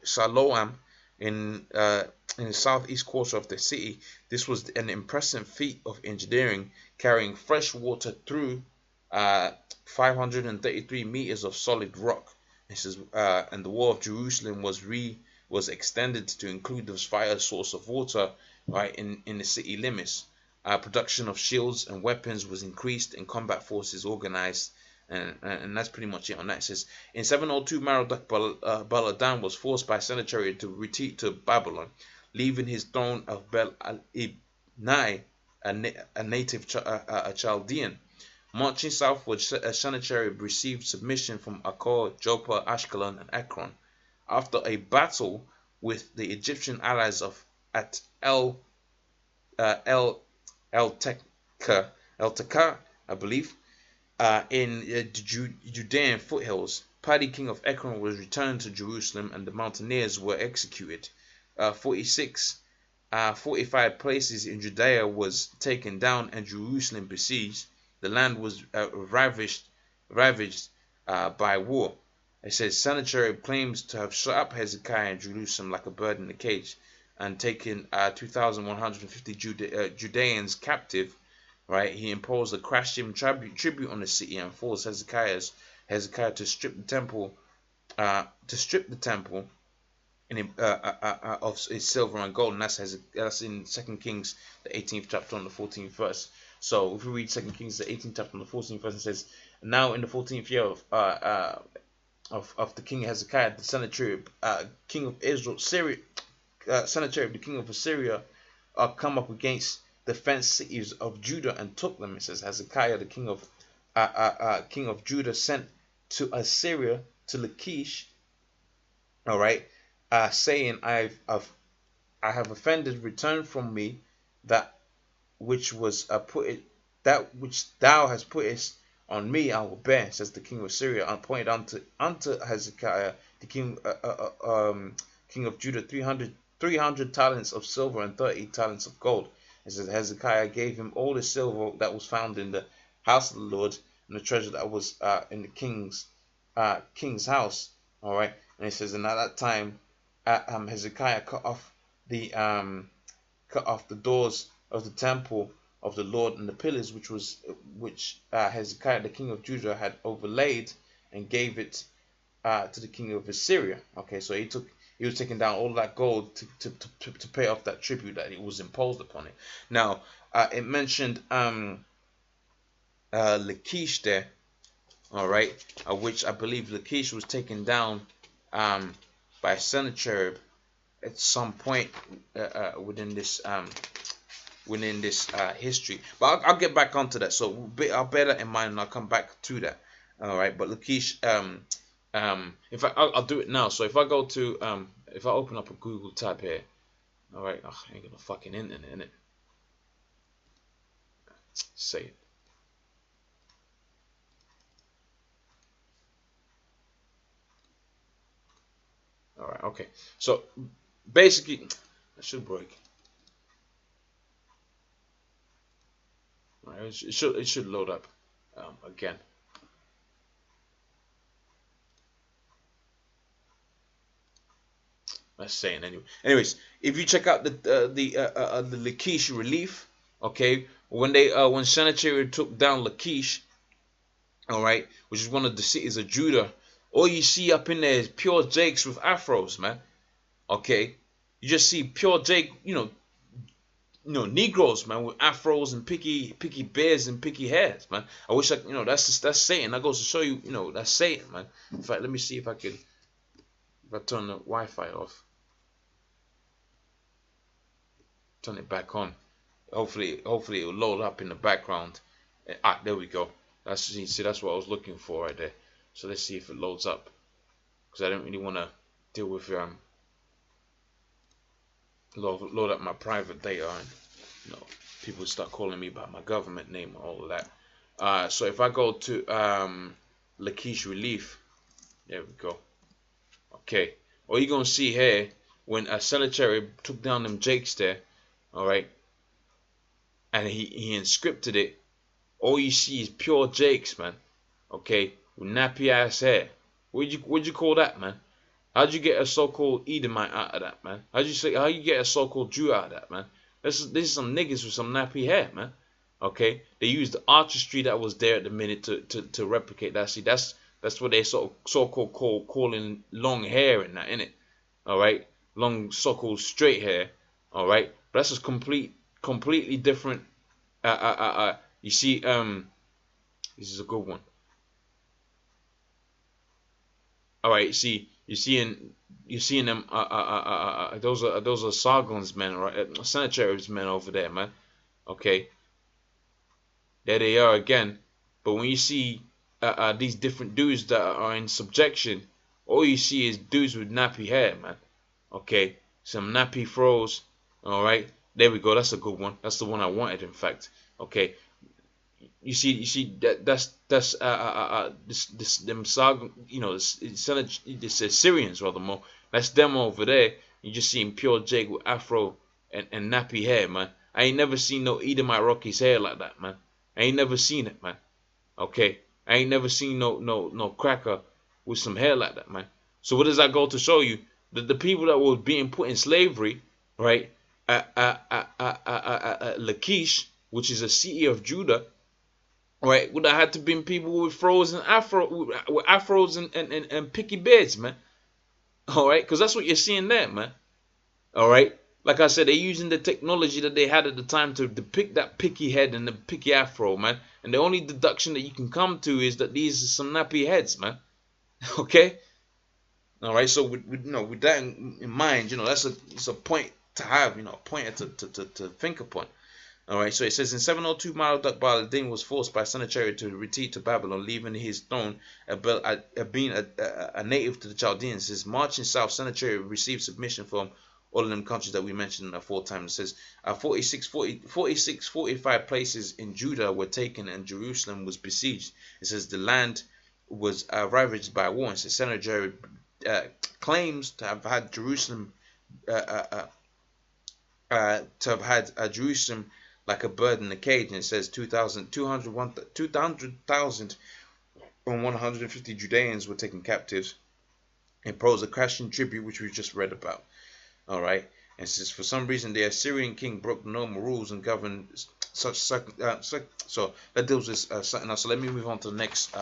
Speaker 2: in the southeast quarter of the city. This was an impressive feat of engineering, carrying fresh water through 533 meters of solid rock. This is, and the wall of Jerusalem was extended to include this fire source of water right in the city limits. Production of shields and weapons was increased, and combat forces organized, and that's pretty much it on that. It says, in 702, Merodach Baladan was forced by Sennacherib to retreat to Babylon, leaving his throne of Bel-Ibnai, a native Chaldean. Marching southward, Sennacherib received submission from Akkor, Joppa, Ashkelon, and Ekron. After a battle with the Egyptian allies at El-Taka, I believe, in the Judean foothills, Padi, king of Ekron, was returned to Jerusalem, and the mountaineers were executed. 45 places in Judea was taken down, and Jerusalem besieged. The land was ravaged by war. It says Sennacherib claims to have shut up Hezekiah in Jerusalem like a bird in a cage. and taking 2,150 Judeans captive, right, he imposed a crashing tribute on the city and forced Hezekiah to strip the temple, of its silver and gold, and that's in 2 Kings, the 18th chapter on the 14th verse. So if we read 2 Kings, the 18th chapter on the 14th verse, it says, "Now in the 14th year of the king Hezekiah, the Sennacherib, king of Israel, Sennacherib, the king of Assyria, come up against the fenced cities of Judah and took them." It says Hezekiah, the king of Judah, sent to Assyria, to Lachish, all right, saying, I have offended. Return from me that which thou hast put on me, I will bear, says the king of Syria, and pointed unto Hezekiah, the king of Judah, 300 talents of silver and 30 talents of gold. It says Hezekiah gave him all the silver that was found in the house of the Lord, and the treasure that was in the king's house. All right, and it says, and at that time, Hezekiah cut off the doors of the temple of the Lord and the pillars which Hezekiah, the king of Judah, had overlaid, and gave it to the king of Assyria. Okay, so he was taking down all that gold to pay off that tribute that it was imposed upon it. Now, it mentioned Lachish there, all right, which I believe Lachish was taken down by Sennacherib at some point within this history. But I'll get back onto that. So I'll bear that in mind, and I'll come back to that. All right, but Lachish, in fact, I'll do it now. So if I go to if I open up a Google tab here, all right, I ain't got no fucking internet in it. Say it. All right, okay. So basically, that should break. All right, it should load up again. That's saying anyway. Anyways, if you check out the Lachish relief, okay, when Sennacherib took down Lachish, all right, which is one of the cities of Judah, all you see up in there is pure jakes with afros, man. Okay, you just see pure jake, Negroes, man, with afros and picky beards and picky hairs, man. I wish that's Satan. That goes to show you, that's Satan, man. In fact, let me see if I turn the Wi-Fi off, turn it back on. Hopefully it will load up in the background. There we go. That's what I was looking for right there. So let's see if it loads up, because I don't really want to deal with load up my private data, and people start calling me by my government name and all of that. So if I go to Lachish relief, there we go. Okay, all you're gonna see here, when Sennacherib took down them jakes there, all right, and he inscripted it, all you see is pure jakes, man. Okay, with nappy ass hair. What'd you call that, man? How'd you get a so-called Edomite out of that, man? How you get a so-called Jew out of that, man? This is some niggas with some nappy hair, man. Okay, they used the artistry that was there at the minute to replicate that. See, that's what they so-called calling long hair and that, innit? All right, long so-called straight hair. All right, but that's just completely different. You see, this is a good one. All right, you're seeing them. Those are Sargon's men, right? Sennacherib's men over there, man. Okay, there they are again. But when you see these different dudes that are in subjection, all you see is dudes with nappy hair, man. Okay, some nappy froze. All right, there we go. That's a good one. That's the one I wanted, in fact. Okay, you see that's them Sargon, this Assyrians rather more. That's them over there. You just see him pure Jake with afro and nappy hair, man. I ain't never seen no Edomite rock his hair like that, man. I ain't never seen it, man. Okay, I ain't never seen no cracker with some hair like that, man. So what does that go to show you? That the people that were being put in slavery, right? Lachish, which is a city of Judah, right, would have had to been people with frozen afro, with afros and picky beards, man. All right, because that's what you're seeing there, man. All right, like I said, they're using the technology that they had at the time to depict that picky head and the picky afro, man. And the only deduction that you can come to is that these are some nappy heads, man. Okay. All right, so with that in mind, that's it's a point to have, a point to think upon. All right, so it says in 702, Marduk Baladan was forced by Sennacherib to retreat to Babylon, leaving his throne, being a native to the Chaldeans. It says marching south, Sennacherib received submission from all of them countries that we mentioned 4 times. It says 45 places in Judah were taken and Jerusalem was besieged. It says the land was ravaged by war. It says Sennacherib claims to have had Jerusalem Jerusalem like a bird in a cage, and it says 200,150 Judeans were taken captives. It pros a crashing tribute, which we just read about. All right, and it says for some reason the Assyrian king broke the normal rules and governed so that deals with something else. So let me move on to the next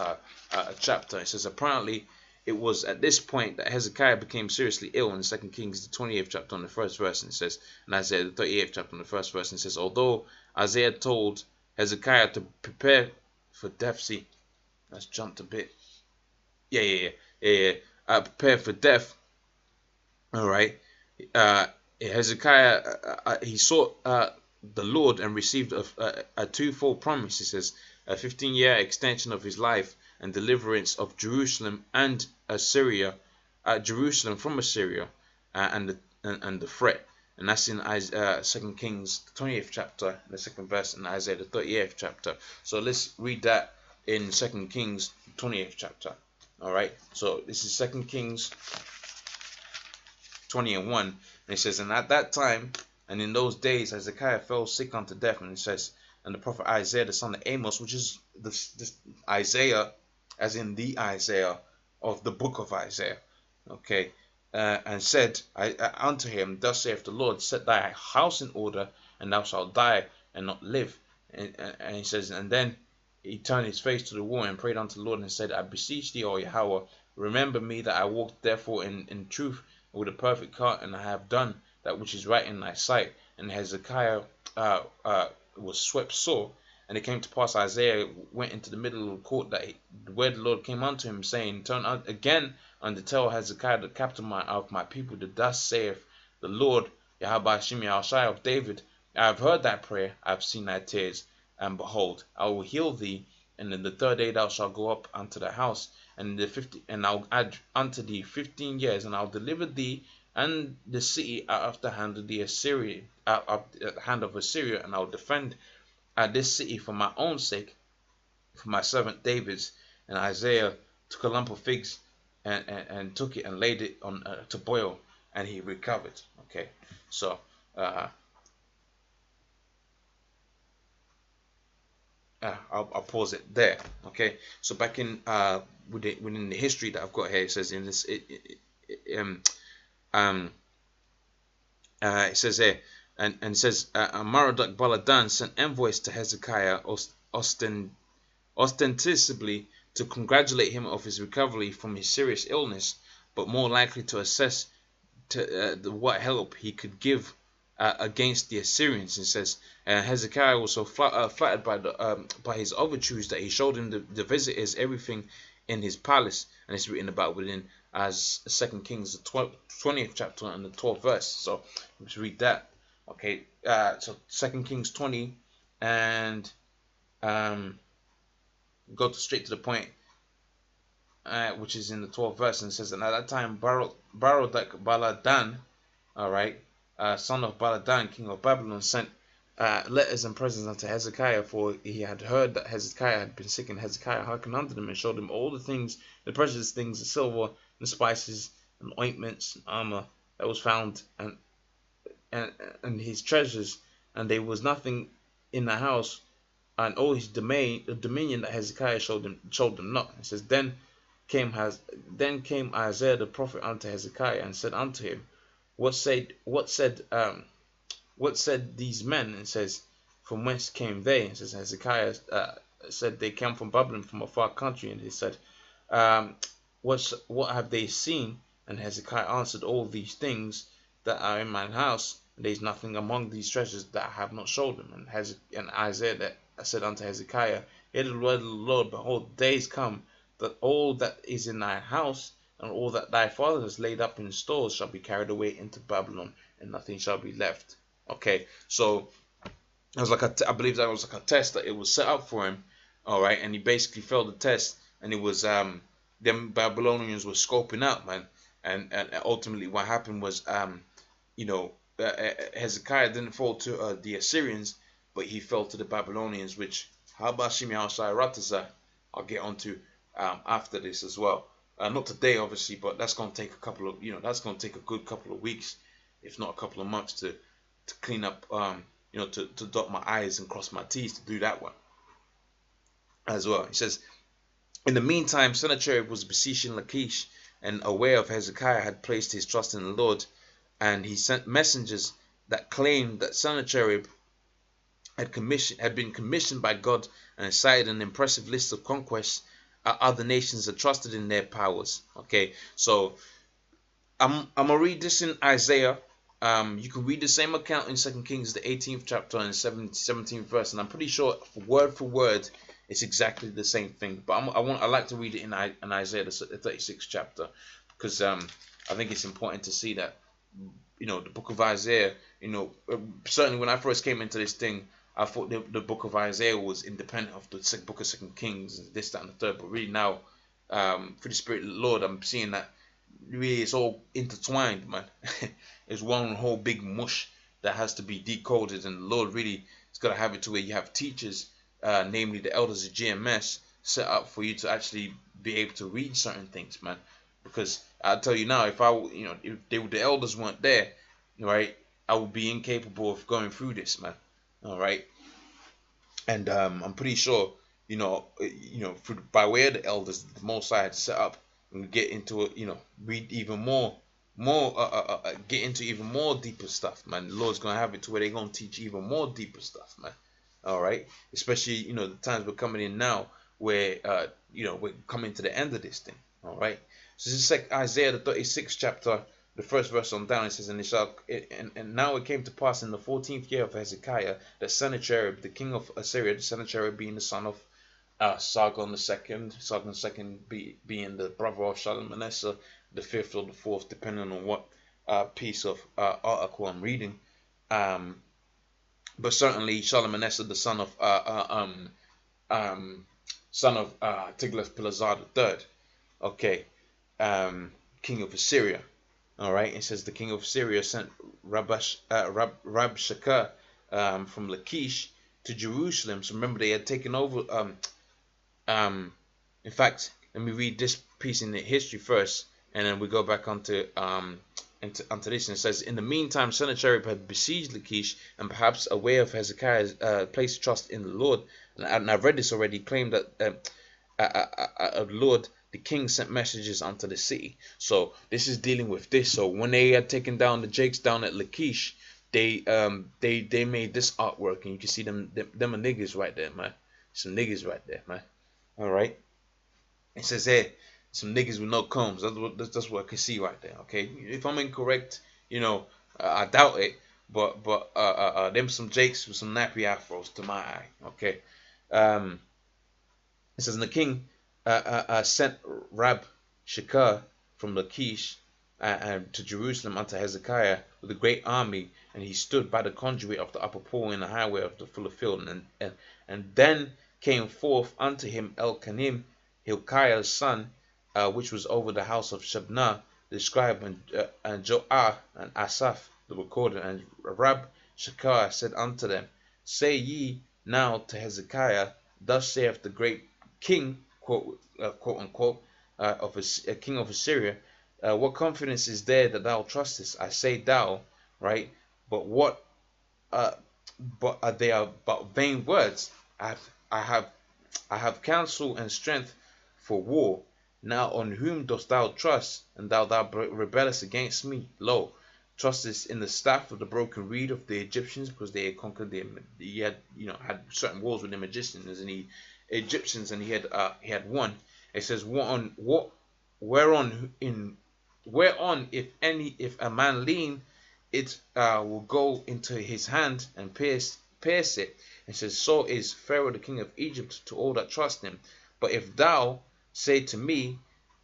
Speaker 2: chapter. It says apparently it was at this point that Hezekiah became seriously ill in 2 Kings, the 28th chapter on the first verse, and it says, and Isaiah, the 38th chapter on the first verse, and it says, although Isaiah told Hezekiah to prepare for death, see, let's jump a bit. Prepare for death. All right. Hezekiah, he sought the Lord and received a twofold promise. He says, a 15-year extension of his life and deliverance of Jerusalem and Assyria, Jerusalem from Assyria, and the threat. And that's in 2 Kings, the 20th chapter, the second verse, and Isaiah, the 38th chapter. So let's read that in 2 Kings, 20th chapter. All right. So this is 2 Kings 20:1, and it says, and at that time and in those days Hezekiah fell sick unto death, and it says, and the prophet Isaiah the son of Amos, which is this Isaiah, as in the Isaiah of the book of Isaiah, okay, and said unto him, thus saith the Lord, set thy house in order, and thou shalt die and not live. And he says, and then he turned his face to the wall and prayed unto the Lord and said, I beseech thee, O Yahweh, remember me that I walked therefore in truth with a perfect heart, and I have done that which is right in thy sight. And Hezekiah was swept sore. And it came to pass, Isaiah went into the middle of the court, that where the Lord came unto him, saying, turn again and tell Hezekiah the captain of my people, that thus saith the Lord, Yahweh Shimi Al-Shai of David, I have heard thy prayer, I have seen thy tears, and behold, I will heal thee, and in the third day thou shalt go up unto the house, and I'll add unto thee 15 years, and I'll deliver thee and the city out of the hand of the Assyrian, out of the hand of Assyria, and I'll defend this city for my own sake, for my servant David's. And Isaiah took a lump of figs and took it and laid it on to boil, and he recovered. Okay, so I'll pause it there. Okay, so back in within the history that I've got here, it says in this it says here, and it says Marduk Baladan sent envoys to Hezekiah ostensibly to congratulate him of his recovery from his serious illness, but more likely to assess what help he could give against the Assyrians. It says Hezekiah was so flattered by his overtures that he showed him the visitors everything in his palace, and it's written about within as 2 Kings the 20th chapter and the 12th verse. So let's read that. Okay, so 2 Kings 20 and go straight to the point, which is in the 12th verse, and it says, and at that time Marduk Baladan, all right, son of Baladan, king of Babylon, sent letters and presents unto Hezekiah, for he had heard that Hezekiah had been sick, and Hezekiah hearkened unto them and showed him all the things, the precious things, the silver and spices and ointments and armor that was found, and his treasures, and there was nothing in the house, and all his dominion that Hezekiah showed them not. It says, then came Isaiah the prophet unto Hezekiah and said unto him, what said these men? And says, from whence came they? And says Hezekiah said they came from Babylon, from a far country. And he said, um, what have they seen? And Hezekiah answered, all these things that are in mine house, and there is nothing among these treasures that I have not showed them. And Isaiah that said unto Hezekiah, hear the word of the Lord, behold, days come that all that is in thy house and all that thy father has laid up in stores shall be carried away into Babylon, and nothing shall be left. Okay, so it was like I believe that was like a test that it was set up for him. All right, and he basically failed the test, and it was them Babylonians were scoping out, man, and ultimately what happened was Hezekiah didn't fall to the Assyrians, but he fell to the Babylonians, which Habashimi al I'll get onto after this as well. Not today, obviously, but that's going to take a good couple of weeks, if not a couple of months, to clean up, to dot my I's and cross my T's, to do that one as well. He says, in the meantime, Sennacherib was besieging Lachish, and aware of Hezekiah had placed his trust in the Lord, and he sent messengers that claimed that Sennacherib had been commissioned by God, and cited an impressive list of conquests other nations are trusted in their powers. Okay, so I'm gonna read this in Isaiah. You can read the same account in 2 Kings, the 18th chapter and 17th verse, and I'm pretty sure word for word it's exactly the same thing. But I like to read it in Isaiah, the 36th chapter, because I think it's important to see that the book of Isaiah. Certainly when I first came into this thing, I thought the book of Isaiah was independent of the book of 2 Kings, and this, that, and the third. But really now, through the Spirit of the Lord, I'm seeing that really it's all intertwined, man. It's one whole big mush that has to be decoded, and the Lord really is going to have it to where you have teachers, namely the elders of GMS, set up for you to actually be able to read certain things, man. Because I'll tell you now, if the elders weren't there, right, I would be incapable of going through this, man. All right, and I'm pretty sure, by way of the elders, the Most High had set up and get into it, read even more, get into even more deeper stuff, man. The Lord's gonna have it to where they're gonna teach even more deeper stuff, man. All right, especially the times we're coming in now, where we're coming to the end of this thing. All right, so this is like Isaiah the 36th chapter. The first verse on down, it says, and now it came to pass in the 14th year of Hezekiah that Sennacherib, the king of Assyria, the Sennacherib being the son of Sargon II, being the brother of Shalmaneser, the fifth or the fourth, depending on what piece of article I'm reading. But certainly Shalmaneser, the son of Tiglath-Pileser III, okay, king of Assyria. All right, it says the king of Syria sent Rabshakeh from Lachish to Jerusalem. So remember, they had taken over. In fact, let me read this piece in the history first, and then we go back onto this. And it says, in the meantime, Sennacherib had besieged Lachish, and perhaps aware of Hezekiah's placed trust in the Lord. And I've read this already. Claimed that Lord, the king sent messages unto the city. So this is dealing with this. So when they had taken down the Jakes down at Lachish, they made this artwork, and you can see them are niggas right there, man. Some niggas right there, man. All right. It says hey, some niggas with no combs. That's what I can see right there. Okay. If I'm incorrect, I doubt it. But them some Jakes with some nappy afros to my eye. Okay. It says, and the king sent Rabshakeh from Lachish to Jerusalem unto Hezekiah with a great army, and he stood by the conduit of the upper pool in the highway of the full of field. And then came forth unto him Elkanim, Hilkiah's son, which was over the house of Shebna, the scribe, and Joah, and Asaph, the recorder. And Rabshakeh said unto them, say ye now to Hezekiah, thus saith the great king, quote unquote, of a king of Assyria, what confidence is there that thou trustest? I say thou, right? But what? But they are but vain words. I have counsel and strength for war. Now on whom dost thou trust? And thou rebellest against me. Lo, trusted in the staff of the broken reed of the Egyptians, because they had conquered them. He had, had certain wars with the magicians and the Egyptians, and he had won. It says, whereon if a man lean, it will go into his hand and pierce it. It says, so is Pharaoh the king of Egypt to all that trust him. But if thou say to me,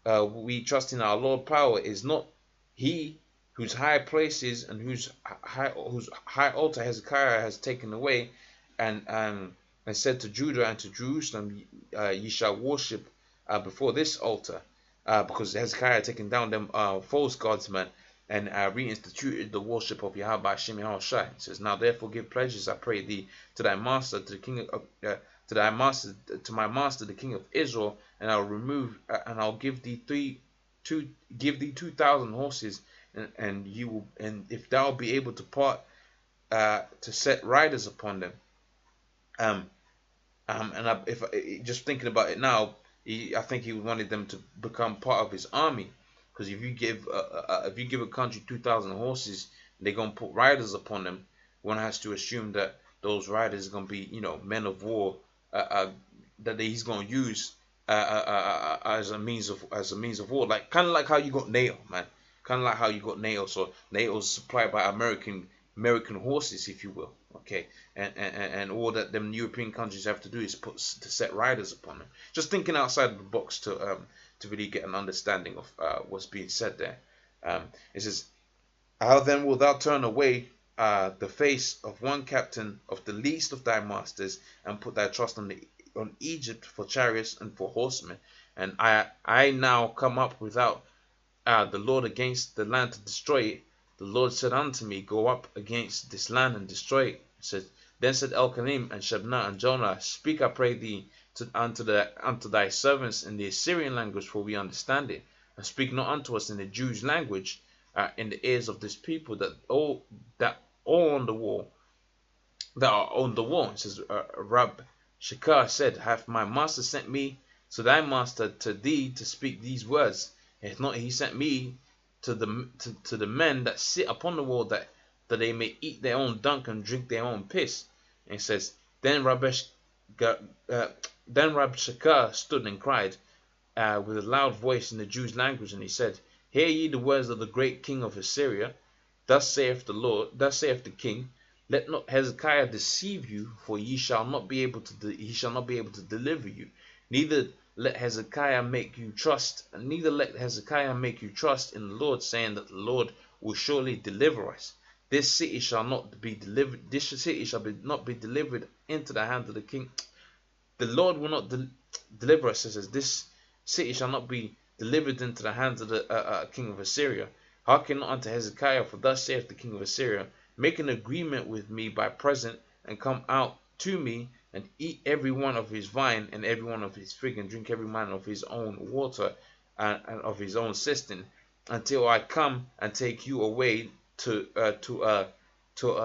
Speaker 2: we trust in our Lord power, is not he whose high places and whose high altar Hezekiah has taken away, and said to Judah and to Jerusalem, ye shall worship before this altar, because Hezekiah had taken down them false gods, man, and reinstituted the worship of Yahweh Hashem Yahushai. It says, now therefore give pledges, I pray thee, to thy master, to the king of to my master, the king of Israel, and I'll give thee 2,000 horses, and if thou be able to to set riders upon them. Just thinking about it now, I think he wanted them to become part of his army, because if you give a country 2,000 horses, they're gonna put riders upon them. One has to assume that those riders are gonna be, men of war, that he's gonna use as a means of war, like kind of like how you got nail, man. Kind of like how you got nail. So nail is supplied by American horses, if you will. Okay, and all that them European countries have to do is to set riders upon them. Just thinking outside of the box to really get an understanding of what's being said there. It says, how then wilt thou turn away the face of one captain of the least of thy masters, and put thy trust on Egypt for chariots and for horsemen? And I now come up without the Lord against the land to destroy it. The Lord said unto me, go up against this land and destroy it. Then said Elkanim and Shebna and Jonah, speak, I pray thee, unto thy servants in the Assyrian language, for we understand it, and speak not unto us in the Jews' language, in the ears of this people that all on the wall, that are on the wall. It says, Rab Shekar said, hath my master sent me to thy master to thee to speak these words? If not, he sent me to the men that sit upon the wall, that they may eat their own dung and drink their own piss. And it says, then Rab Shekar stood and cried with a loud voice in the Jews' language, and he said, hear ye the words of the great king of Assyria. Thus saith the Lord, thus saith the king, let not Hezekiah deceive you, for he shall not be able to deliver you. Neither let Hezekiah make you trust in the Lord, saying that the Lord will surely deliver us. This city shall not be delivered. Not be delivered into the hand of the king. The Lord will not deliver us. It says, this city shall not be delivered into the hands of the king of Assyria. Hearken not unto Hezekiah, for thus saith the king of Assyria, make an agreement with me by present, and come out to me, and eat every one of his vine, and every one of his fig, and drink every man of his own water, and of his own cistern, until I come and take you away to a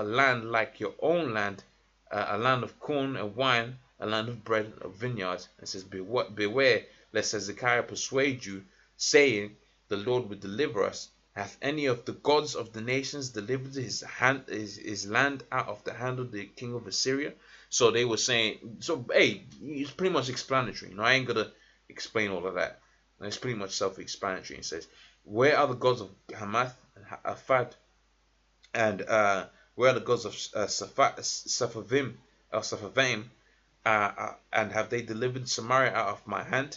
Speaker 2: land like your own land, a land of corn and wine, a land of bread and of vineyards. It says, beware lest Hezekiah persuade you, saying, the Lord will deliver us. Hath any of the gods of the nations delivered his land out of the hand of the king of Assyria? So they were saying, so hey, it's pretty much explanatory. I ain't gonna explain all of that. It's pretty much self-explanatory. It says, where are the gods of Hamath and Arpad, and where are the gods of Sepharvaim, and have they delivered Samaria out of my hand?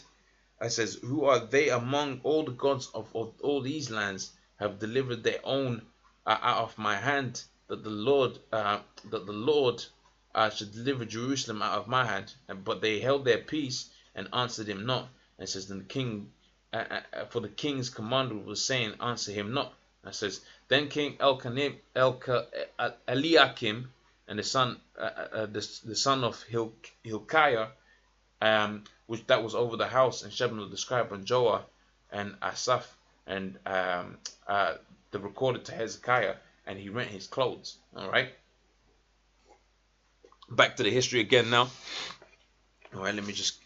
Speaker 2: It says, who are they among all the gods of all these lands have delivered their own out of my hand, that the Lord should deliver Jerusalem out of my hand? But they held their peace and answered him not. And it says, then the king, for the king's commander was saying, answer him not. And it says, then King Eliakim and the son of Hilkiah, which that was over the house, and Shebna the scribe, and Joah and Asaph, and the recorded to Hezekiah, and he rent his clothes. All right. Back to the history again now. All right. Let me just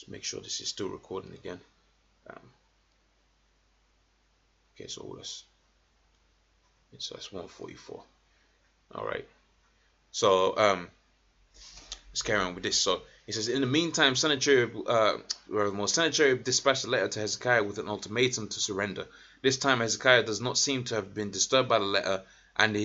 Speaker 2: make sure this is still recording again. Okay. So So that's 144. All right. So let's carry on with this. So it says, in the meantime, Sennacherib dispatched a letter to Hezekiah with an ultimatum to surrender. This time Hezekiah does not seem to have been disturbed by the letter, and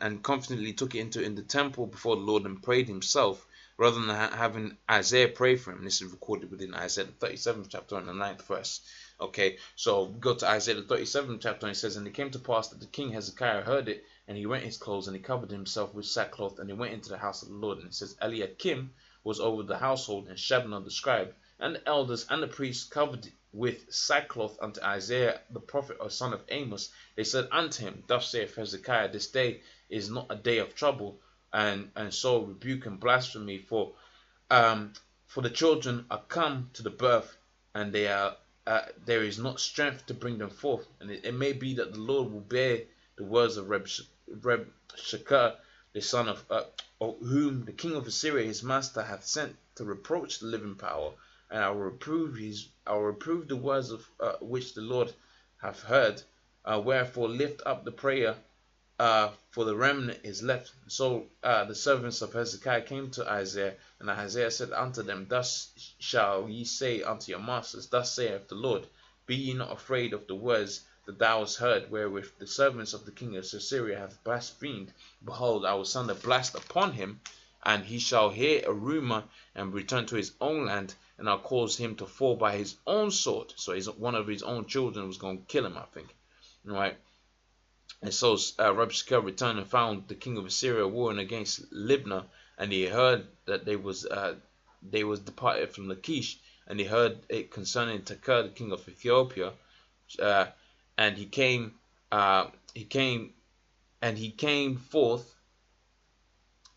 Speaker 2: and confidently took it into in the temple before the Lord and prayed himself, rather than having Isaiah pray for him. And this is recorded within Isaiah the 37th chapter and the 9th verse. Okay, so we go to Isaiah the 37th chapter, and it says, and it came to pass that the king Hezekiah heard it, and he rent his clothes, and he covered himself with sackcloth, and he went into the house of the Lord. And it says, Eliakim was over the household, and Shebna the scribe, and the elders and the priests covered with sackcloth unto Isaiah the prophet or son of Amos. They said unto him, thus saith Hezekiah, this day is not a day of trouble, and so rebuke and blasphemy, for the children are come to the birth, and they are there is not strength to bring them forth. And it may be that the Lord will bear the words of Reb Shakar, the son of whom the king of Assyria his master hath sent to reproach the living power, and I will reprove the words of which the Lord hath heard. Wherefore lift up the prayer, for the remnant is left. So the servants of Hezekiah came to Isaiah, and Isaiah said unto them, thus shall ye say unto your masters, thus saith the Lord, be ye not afraid of the words that thou hast heard, wherewith the servants of the king of Assyria have blasphemed. Behold, I will send a blast upon him, and he shall hear a rumor and return to his own land, and I'll cause him to fall by his own sword. So one of his own children was going to kill him, I think. Right. And so Rabshakeh returned and found the king of Assyria warring against Libnah, and he heard that they was departed from Lachish, and he heard it concerning Tekoa, the king of Ethiopia, and he came forth.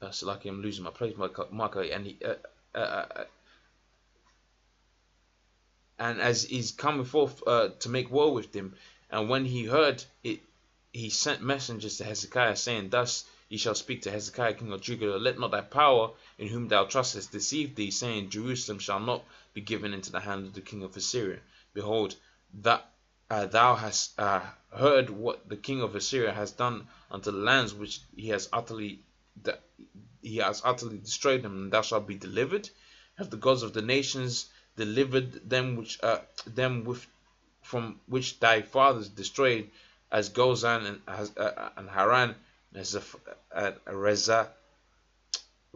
Speaker 2: That's like I'm losing my place, marker, and as he's coming forth to make war with him, and when he heard it, he sent messengers to Hezekiah, saying, thus ye shall speak to Hezekiah king of Judah, let not thy power in whom thou trustest deceive thee, saying, Jerusalem shall not be given into the hand of the king of Assyria. Behold, that thou hast heard what the king of Assyria has done unto the lands which he has utterly destroyed them, and thou shalt be delivered. Have the gods of the nations delivered them from which thy fathers destroyed, as Gozan and Haran, as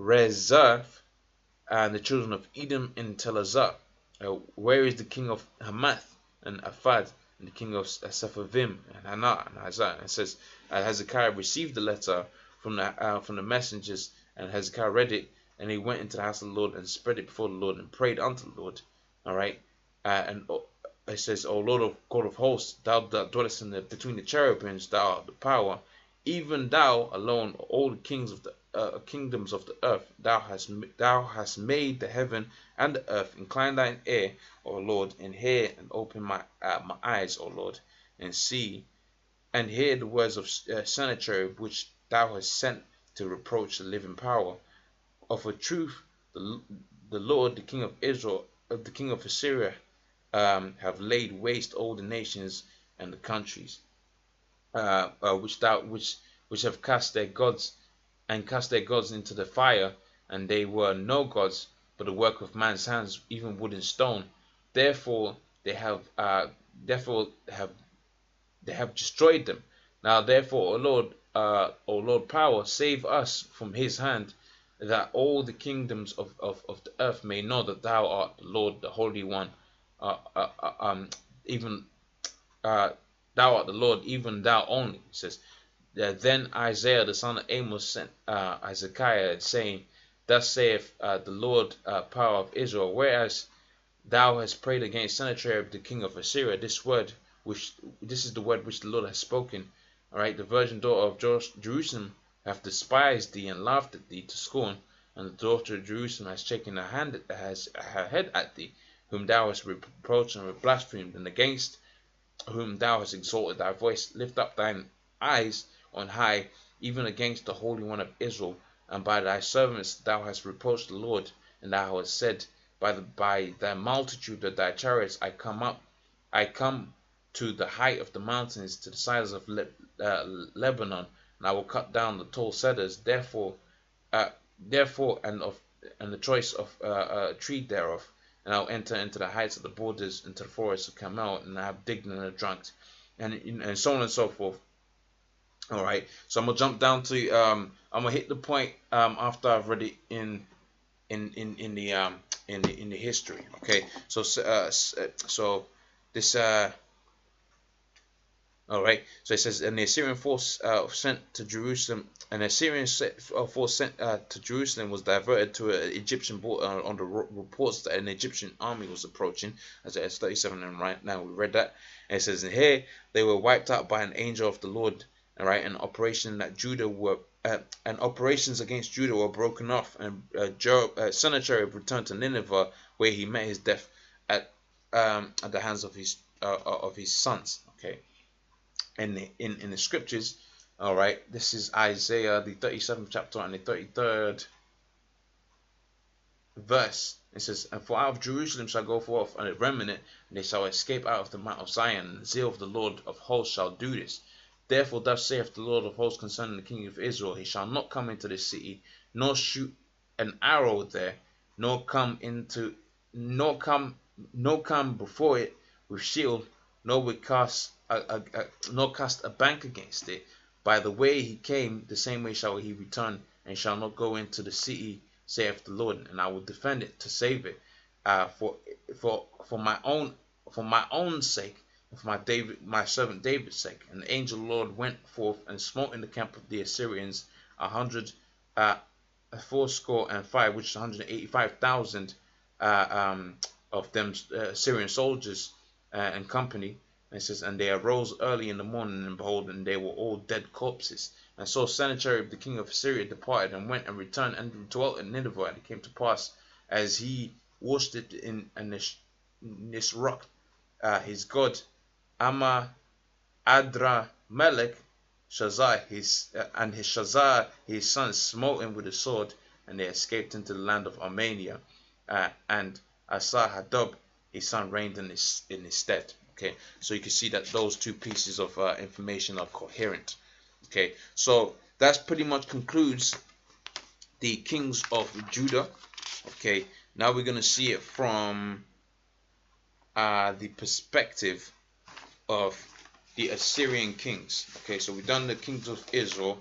Speaker 2: Rezaph, and the children of Edom in Telazar? Where is the king of Hamath and Aphad, and the king of Sephavim and Hana and Hazar? And it says, Hezekiah received the letter from the messengers, and Hezekiah read it, and he went into the house of the Lord and spread it before the Lord and prayed unto the Lord. All right, and it says, O Lord of God of hosts, thou that dwellest between the cherubims, thou art the power, even thou alone, all the kings of the kingdoms of the earth, thou hast made the heaven and the earth. Incline thine ear, O Lord, and hear, and open my eyes, O Lord, and see, and hear the words of Sennacherib, which thou hast sent to reproach the living power. Of a truth, the Lord, the king of Israel, the king of Assyria, have laid waste all the nations and the countries which have cast their gods into the fire, and they were no gods, but the work of man's hands, even wood and stone. Therefore they have destroyed them. Now therefore, O Lord power, save us from his hand, that all the kingdoms of the earth may know that thou art the Lord, the Holy One. Thou art the Lord, even thou only. It says, then Isaiah the son of Amos sent Hezekiah, saying, thus saith the Lord, power of Israel, whereas thou hast prayed against Sennacherib the king of Assyria, this is the word which the Lord has spoken. All right, the virgin daughter of Jerusalem hath despised thee and laughed at thee to scorn, and the daughter of Jerusalem has shaken her head at thee, whom thou hast reproached and blasphemed, and against whom thou hast exalted thy voice. Lift up thine eyes on high, even against the Holy One of Israel, and by thy servants thou hast reproached the Lord, and thou hast said, by the multitude of thy chariots I come to the height of the mountains, to the sides of Lebanon, and I will cut down the tall cedars. Therefore, and the choice of a tree thereof, and I'll enter into the heights of the borders, into the forests of Carmel, and I have digged and have drunk, and so on and so forth. All right, so I'm gonna jump down to I'm gonna hit the point after I've read it in the history. Okay, so this all right, so it says, and the Assyrian force sent to Jerusalem, an Assyrian force sent to Jerusalem was diverted to an Egyptian border on the reports that an Egyptian army was approaching. As it is 37, and right now we read that. And it says, and here they were wiped out by an angel of the Lord. All right, and operations against Judah were broken off, and Sennacherib returned to Nineveh, where he met his death at the hands of his sons. Okay. In the scriptures, all right, this is Isaiah, the 37th chapter and the 33rd verse. It says, and for out of Jerusalem shall go forth a remnant, and they shall escape out of the mount of Zion, and the zeal of the Lord of hosts shall do this. Therefore thus saith the Lord of hosts concerning the king of Israel, he shall not come into this city, nor shoot an arrow there, nor come before it with shield, nor with cast a bank against it. By the way he came, the same way shall he return, and shall not go into the city, saith the Lord. And I will defend it to save it, for my own sake, and for my servant David's sake. And the angel of the Lord went forth and smote in the camp of the Assyrians 185, which is 185,000 of them Syrian soldiers and company. And it says, and they arose early in the morning, and behold, and they were all dead corpses. And so Sennacherib the king of Assyria departed, and went and returned, and dwelt in Nineveh. And it came to pass, as he worshipped in Nisroch, his god, Adra-melech, Shazai, Shazai his son smote him with a sword, and they escaped into the land of Armenia. And Asar-Hadub, his son, reigned in his stead. Okay, so you can see that those two pieces of information are coherent. Okay, so that's pretty much concludes the kings of Judah. Okay, now we're going to see it from the perspective of the Assyrian kings. Okay, so we've done the kings of Israel,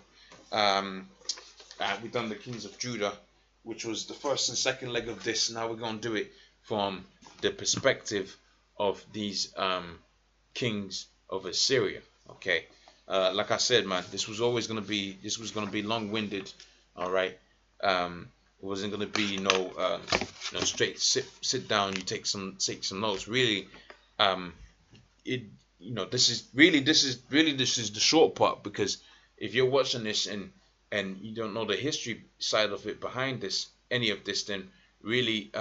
Speaker 2: we've done the kings of Judah, which was the first and second leg of this. Now we're going to do it from the perspective of these kings of Assyria. Okay, like I said, man, this was going to be long-winded. All right, it wasn't going to be straight sit down, you take some notes. Really, this is the short part, because if you're watching this and you don't know the history side of it behind any of this, then really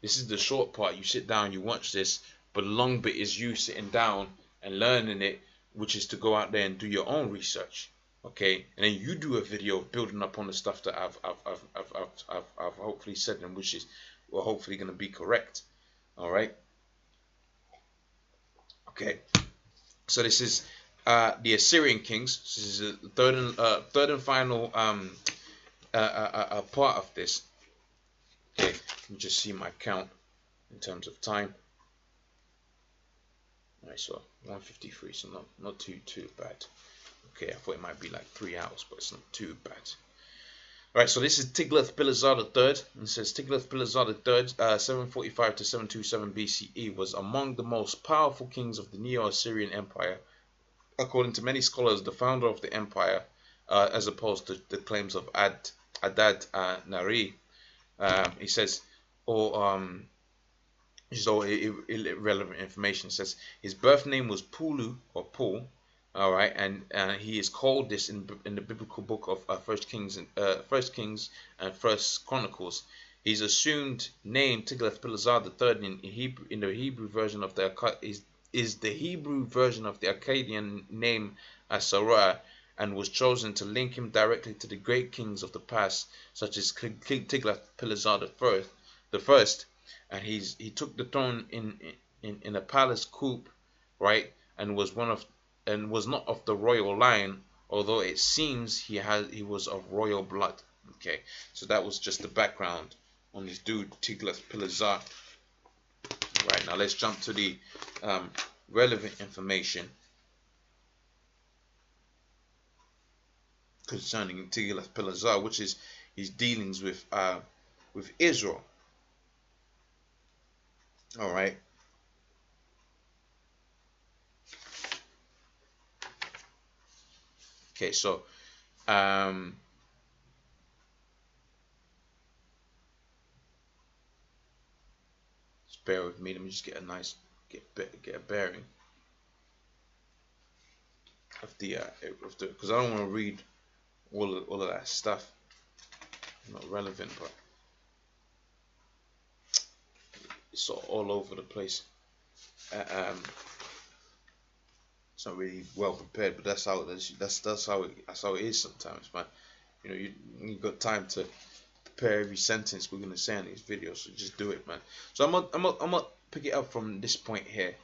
Speaker 2: this is the short part. You sit down, you watch this, but the long bit is you sitting down and learning it, which is to go out there and do your own research. Okay, and then you do a video building up on the stuff that I've hopefully said, and which is hopefully going to be correct. All right. Okay, so this is the Assyrian kings. This is the third and final part of this. Okay, let me just see my count in terms of time. Alright, so 1:53, so not too bad. Okay, I thought it might be like 3 hours, but it's not too bad. Alright, so this is Tiglath-Pileser III. It says Tiglath-Pileser III, 745 to 727 BCE, was among the most powerful kings of the Neo-Assyrian Empire. According to many scholars, the founder of the empire, as opposed to the claims of Adad-Nari. He says, which is all irrelevant information. It says his birth name was Pulu, or Paul. All right, and he is called this in the biblical book of First Kings and First Chronicles. His assumed name Tiglath-Pileser III in the Hebrew version of the is the Hebrew version of the Akkadian name Asarah, and was chosen to link him directly to the great kings of the past, such as Tiglath-Pileser the first, and he took the throne in a palace coupe, right, and was not of the royal line, although it seems he was of royal blood. Okay, so that was just the background on this dude Tiglath-Pileser. Right, now let's jump to the relevant information concerning Tiglath-Pileser, which is his dealings with Israel. All right. Okay, so just bear with me. Let me just get a bearing of the because I don't want to read all of that stuff. Not relevant, but it's all over the place. It's not really well prepared, but that's how it is sometimes, man. You know, you got time to prepare every sentence we're gonna say in these videos, so just do it, man. So I'm gonna pick it up from this point here,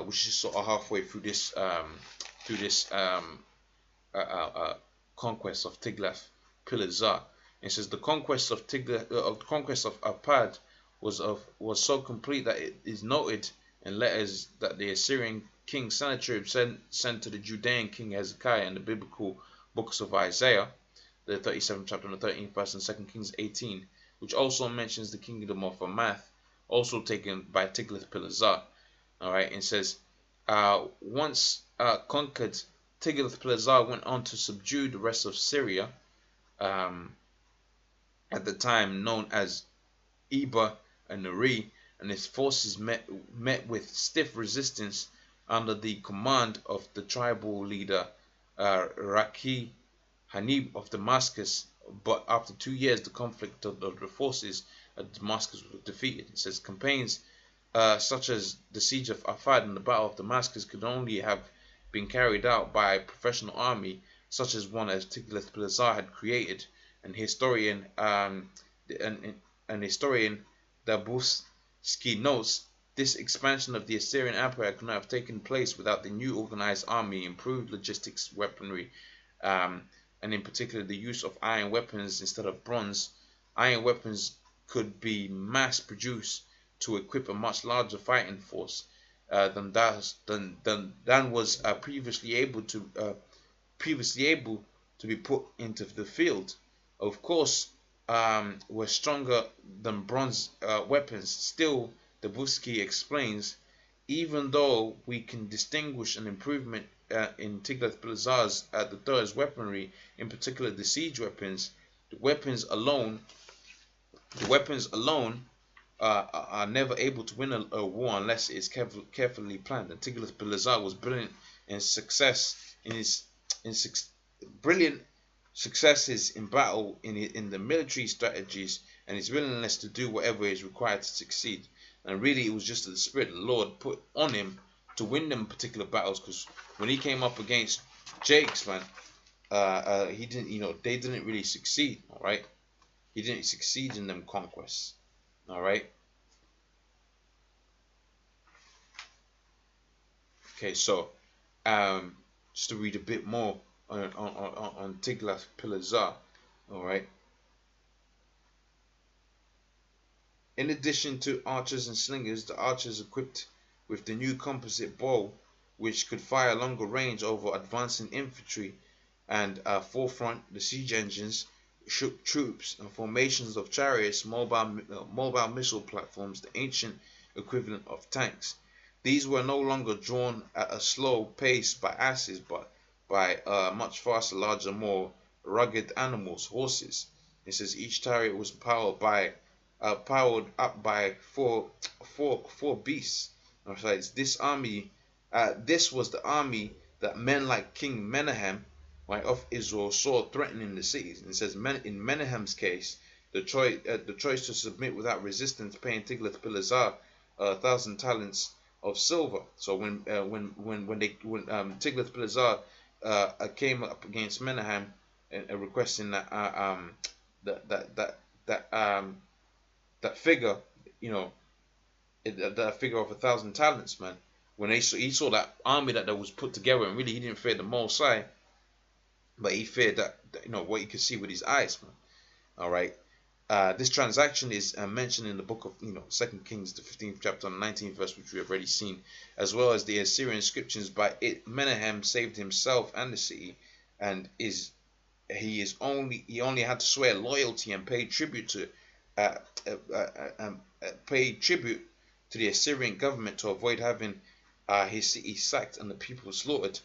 Speaker 2: which is sort of halfway through this conquest of Tiglath-Pileser. It says the conquest of Arpad was so complete that it is noted in letters that the Assyrian king Sennacherib sent to the Judean king Hezekiah in the biblical books of Isaiah, the 37th chapter and the 13th verse, and 2 Kings 18, which also mentions the kingdom of Hamath, also taken by Tiglath-Pileser. All right, it says, once conquered, Tiglath-Pileser went on to subdue the rest of Syria, at the time known as Eba and Neri, and his forces met with stiff resistance under the command of the tribal leader Raki Hanib of Damascus. But after 2 years, the conflict of the forces at Damascus was defeated. It says campaigns such as the siege of Arpad and the battle of Damascus could only have been carried out by a professional army, such as one as Tiglath-Pileser had created. And historian Dabuski notes, this expansion of the Assyrian Empire could not have taken place without the new organized army, improved logistics, weaponry, and in particular the use of iron weapons instead of bronze. Iron weapons could be mass produced to equip a much larger fighting force than was previously able to be put into the field. Of course, were stronger than bronze weapons. Still, Dabuski explains, even though we can distinguish an improvement in Tiglath-Pileser's the third's weaponry, in particular the siege weapons, the weapons alone are never able to win a war unless it is carefully planned. And Tiglath-Pileser was brilliant in brilliant successes in battle, in the military strategies, and his willingness to do whatever is required to succeed. And really, it was just the Spirit of the Lord put on him to win them particular battles. Because when he came up against Jakes, man, he didn't. They didn't really succeed. All right, he didn't succeed in them conquests. All right. Okay, so just to read a bit more on Tiglath-Pileser. All right. In addition to archers and slingers, the archers equipped with the new composite bow, which could fire longer range over advancing infantry, and forefront the siege engines, shook troops, and formations of chariots, mobile missile platforms, the ancient equivalent of tanks. These were no longer drawn at a slow pace by asses, but by much faster, larger, more rugged animals, horses. It says each chariot was powered up by four beasts. Besides, this was the army that men like King Menahem, right, of Israel saw threatening the cities. And it says, in Menahem's case, the choice to submit without resistance, paying Tiglath-Pileser 1,000 talents of silver. So when Tiglath-Pileser came up against Menahem and requesting that figure, that figure of 1,000 talents, man. when he saw that army that was put together, and really he didn't fear the Most High, but he feared that, what he could see with his eyes, man. All right. This transaction is mentioned in the book of 2 Kings, the 15th chapter, 19th verse, which we have already seen, as well as the Assyrian inscriptions. By it, Menahem saved himself and the city, and he only had to swear loyalty and pay tribute to the Assyrian government to avoid having his city sacked and the people slaughtered.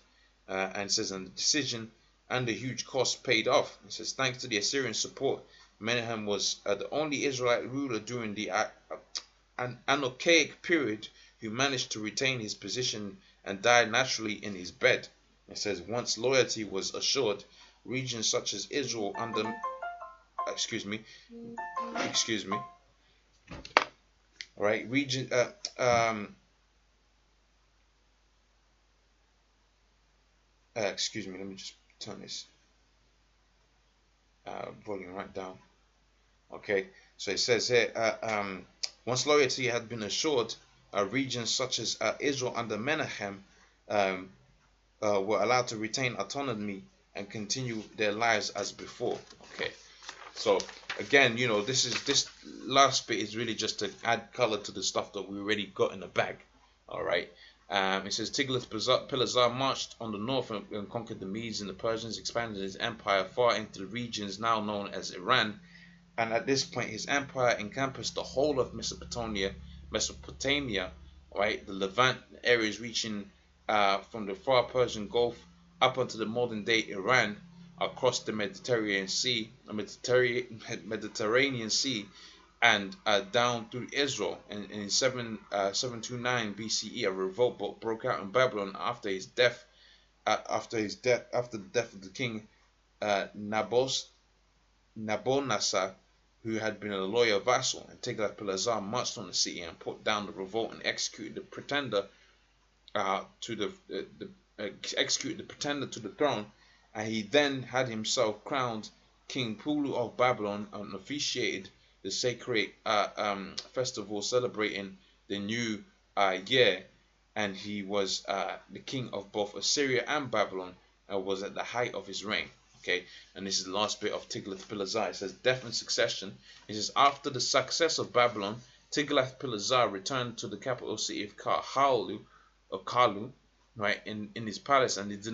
Speaker 2: And it says, and the decision and the huge cost paid off. It says, thanks to the Assyrian support, Menahem was the only Israelite ruler during the Anarchaic period who managed to retain his position and died naturally in his bed. It says, once loyalty was assured, regions such as Israel under excuse me all right, region excuse me, let me just turn this volume right down. Okay, so it says here, once loyalty had been assured, regions such as Israel under Menahem were allowed to retain autonomy and continue their lives as before. Okay, so again, this last bit is really just to add color to the stuff that we already got in the bag. All right. It says Tiglath-Pileser marched on the north and conquered the Medes and the Persians, expanded his empire far into the regions now known as Iran. And at this point, his empire encompassed the whole of Mesopotamia, right, the Levant areas reaching from the far Persian Gulf up onto the modern-day Iran, across the Mediterranean Sea, and down through Israel. And in 729 BCE, a revolt broke out in Babylon after the death of the king Nabonassar, who had been a loyal vassal. And Tiglath-Pileser marched on the city and put down the revolt and executed the pretender to the throne. And he then had himself crowned King Pulu of Babylon and officiated the sacred festival celebrating the new year. And he was the king of both Assyria and Babylon, and was at the height of his reign. Okay, and this is the last bit of Tiglath-Pileser. It says death and succession. It says after the success of Babylon, Tiglath-Pileser returned to the capital city of Kalu, right, in his palace, and he did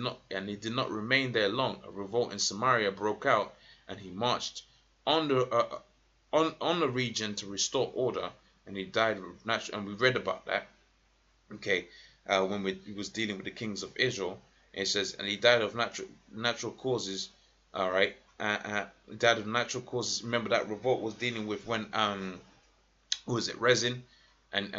Speaker 2: not remain there long. A revolt in Samaria broke out, and he marched on the region to restore order, and he died of natural. And we read about that, okay, when he was dealing with the kings of Israel. It says, and he died of natural causes. All right, he died of natural causes. Remember that revolt was dealing with when who was it, Rezin and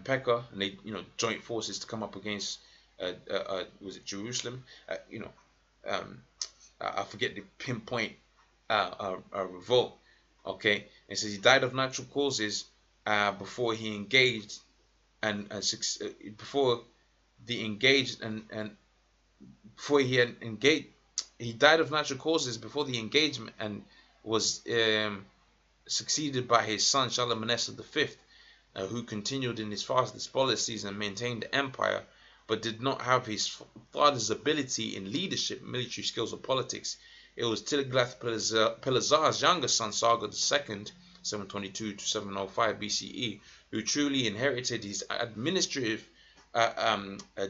Speaker 2: Pekah, and they joint forces to come up against was it Jerusalem? I forget the pinpoint revolt. Okay, it says he died of natural causes before he engaged he died of natural causes before the engagement, and was succeeded by his son Shalmaneser V, who continued in his father's policies and maintained the empire, but did not have his father's ability in leadership, military skills, or politics. It was Tiglath-Pileser's younger son, Sargon II, 722 to 705 BCE, who truly inherited his administrative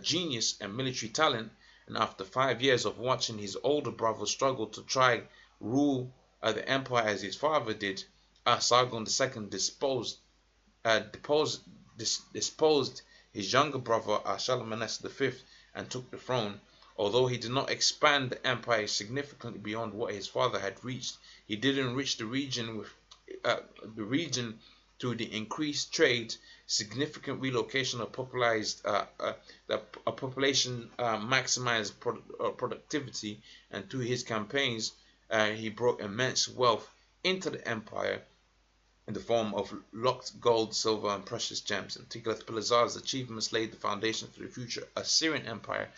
Speaker 2: genius and military talent. And after 5 years of watching his older brother struggle to try rule the empire as his father did, Sargon II deposed his younger brother Shalmaneser V and took the throne. Although he did not expand the empire significantly beyond what his father had reached, he did enrich the region through the increased trade, significant relocation of population maximized productivity, and through his campaigns he brought immense wealth into the empire in the form of locked gold, silver, and precious gems. And Tiglath-Pileser's achievements laid the foundation for the future Assyrian Empire,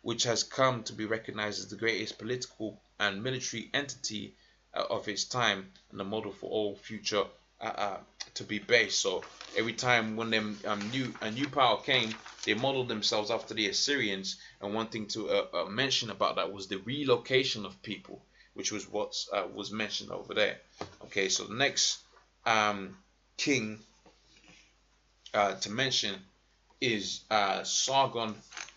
Speaker 2: which has come to be recognized as the greatest political and military entity of its time, and the model for all future
Speaker 1: uh, uh, to be based. So every time when them a new power came, they modeled themselves after the Assyrians. And one thing to mention about that was the relocation of people, which was what was mentioned over there. Okay, so the next king to mention is Sargon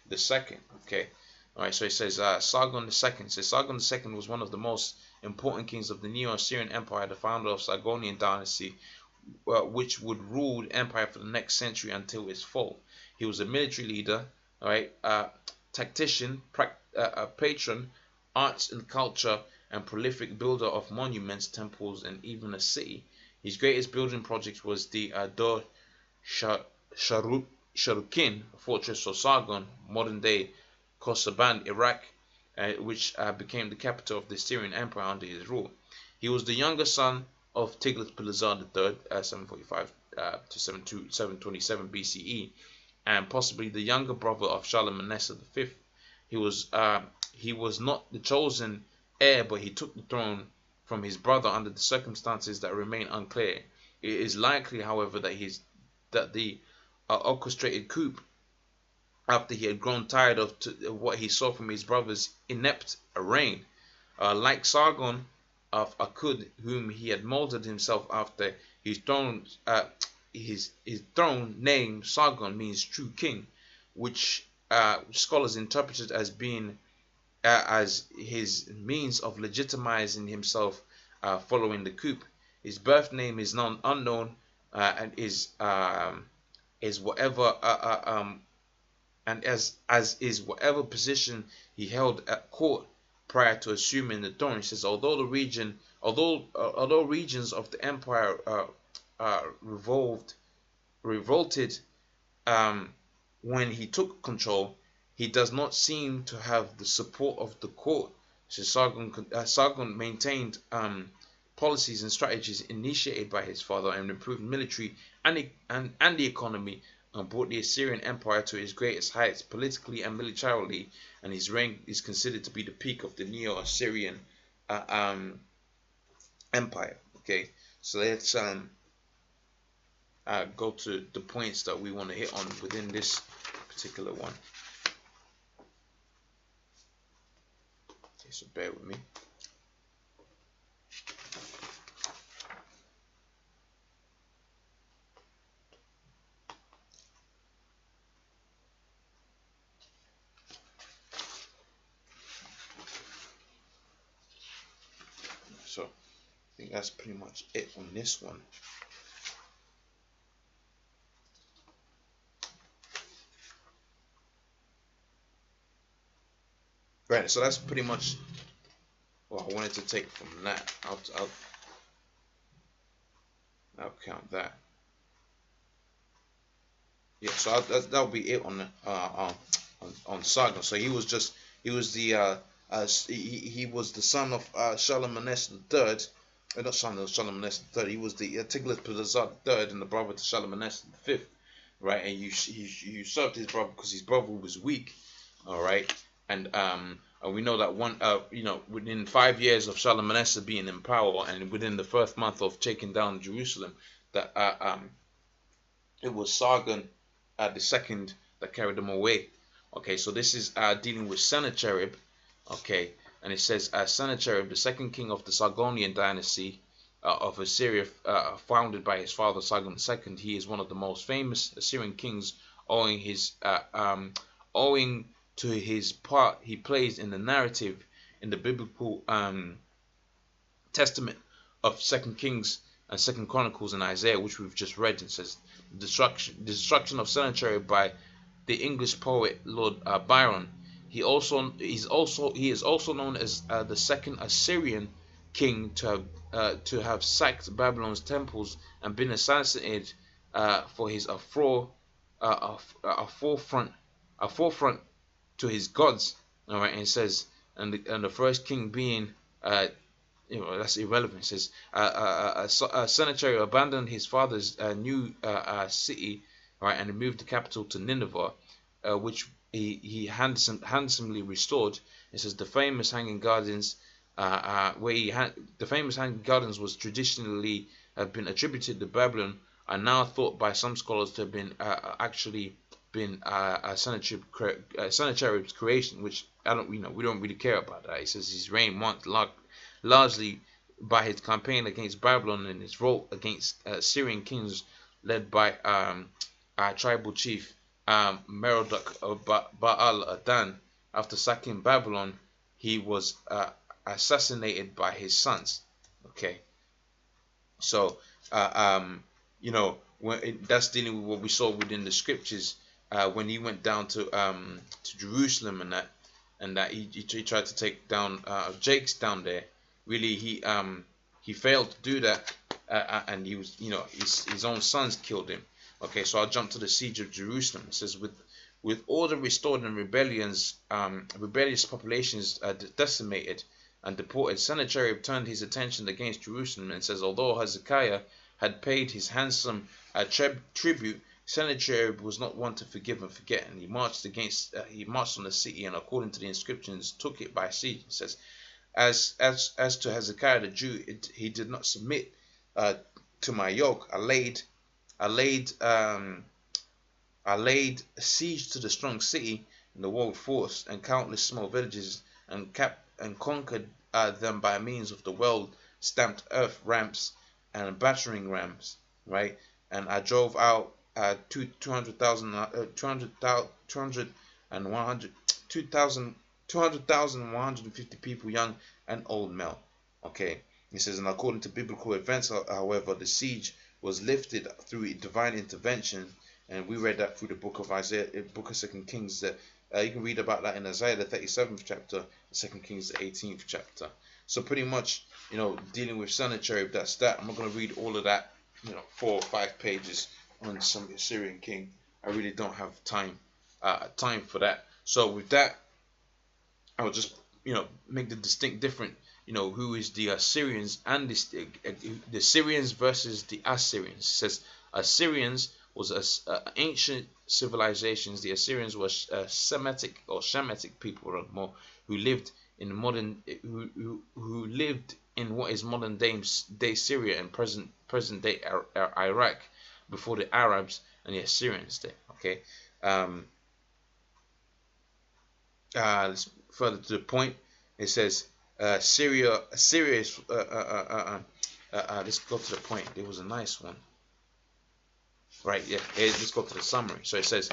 Speaker 1: the Second. Okay, all right. So it says Sargon the Second. Says Sargon the Second was one of the most important kings of the Neo-Assyrian Empire, the founder of Sargonian dynasty, which would rule the empire for the next century until its fall. He was a military leader, all right, tactician, patron, arts and culture, and prolific builder of monuments, temples, and even a city. His greatest building project was the Dor Sharukin fortress of Sargon, modern-day Khorasan, Iraq, which became the capital of the Assyrian Empire under his rule. He was the younger son of Tiglath-Pileser III, 745 to 727 BCE, and possibly the younger brother of Shalmaneser V. He was not the chosen heir, but he took the throne from his brother under the circumstances that remain unclear. It is likely, however, that the orchestrated coup, after he had grown tired of what he saw from his brother's inept reign. Like Sargon of Akkad, whom he had molded himself after, his throne name Sargon means true king, which scholars interpreted as being as his means of legitimizing himself following the coup. His birth name is unknown and is whatever and as is whatever position he held at court prior to assuming the throne. He says, although regions of the empire revolted when he took control, he does not seem to have the support of the court. So Sargon maintained policies and strategies initiated by his father and improved military and the economy, and brought the Assyrian Empire to its greatest heights politically and militarily, and his reign is considered to be the peak of the Neo-Assyrian Empire. Okay, so let's go to the points that we want to hit on within this particular one. Okay, so bear with me. So I think that's pretty much it on this one. Right, so that's pretty much what I wanted to take from that. I'll count that. Yeah, so that'll be it on Sargon. So he was the son of Shalmaneser III. Not son of Shalmaneser III. He was the Tiglath-Pileser III and the brother to Shalmaneser V, right? And he usurped his brother because his brother was weak, all right. And we know that within 5 years of Shalmaneser being in power, and within the first month of taking down Jerusalem, that it was Sargon the second that carried them away. Okay, so this is dealing with Sennacherib. Okay, and it says Sennacherib, the second king of the Sargonian dynasty of Assyria, founded by his father Sargon II. He is one of the most famous Assyrian kings, owing to his part he plays in the narrative in the biblical testament of Second Kings and Second Chronicles and Isaiah, which we've just read. It says destruction of Sennacherib by the English poet Lord Byron. He is also known as the second Assyrian king to have sacked Babylon's temples and been assassinated for his forefront to his gods. All right, and it says, and the first king being that's irrelevant. It says Sennacherib abandoned his father's new city, right, and moved the capital to Nineveh, which he handsomely restored. It says the famous Hanging Gardens, the famous Hanging Gardens was traditionally
Speaker 2: have been attributed to Babylon are now thought by some scholars to have been actually been a Sennacherib's creation, which we don't really care about that. It says his reign marked largely by his campaign against Babylon and his role against Syrian kings led by tribal chief Merodach of Baal Adan. After sacking Babylon, he was assassinated by his sons. Okay, so that's dealing with what we saw within the scriptures when he went down to Jerusalem and that he tried to take down Jake's down there. Really, he failed to do that, and he was his own sons killed him. Okay, so I'll jump to the siege of Jerusalem. It says with order restored and rebellious populations decimated and deported, Sennacherib turned his attention against Jerusalem, and says although Hezekiah had paid his handsome tribute, Sennacherib was not one to forgive and forget, and he marched on the city, and according to the inscriptions, took it by siege. It says, as to Hezekiah the Jew, he did not submit to my yoke. I laid siege to the strong city and the walled forts and countless small villages, and conquered them by means of the well-stamped earth ramps and battering rams, right? And I drove out 200,150 people, young and old male. Okay, he says, and according to biblical events, however, the siege was lifted through divine intervention, and we read that through the book of Isaiah, book of 2 Kings. That you can read about that in Isaiah the 37th chapter, 2 Kings the 18th chapter. So pretty much, dealing with Sennacherib, that's that. I'm not going to read all of that, 4 or 5 pages on some Assyrian king. I really don't have time for that. So with that, I will just make the distinct difference. Who is the Assyrians and the Syrians versus the Assyrians. It says Assyrians was ancient civilizations. The Assyrians were Semitic or Shemitic people who lived in who lived in what is modern day Syria and present day Iraq before the Arabs and the Assyrians there. Okay. Let's further to the point. It says Assyria is let's go to the point. There was a nice one. Right, yeah. Let's go to the summary. So it says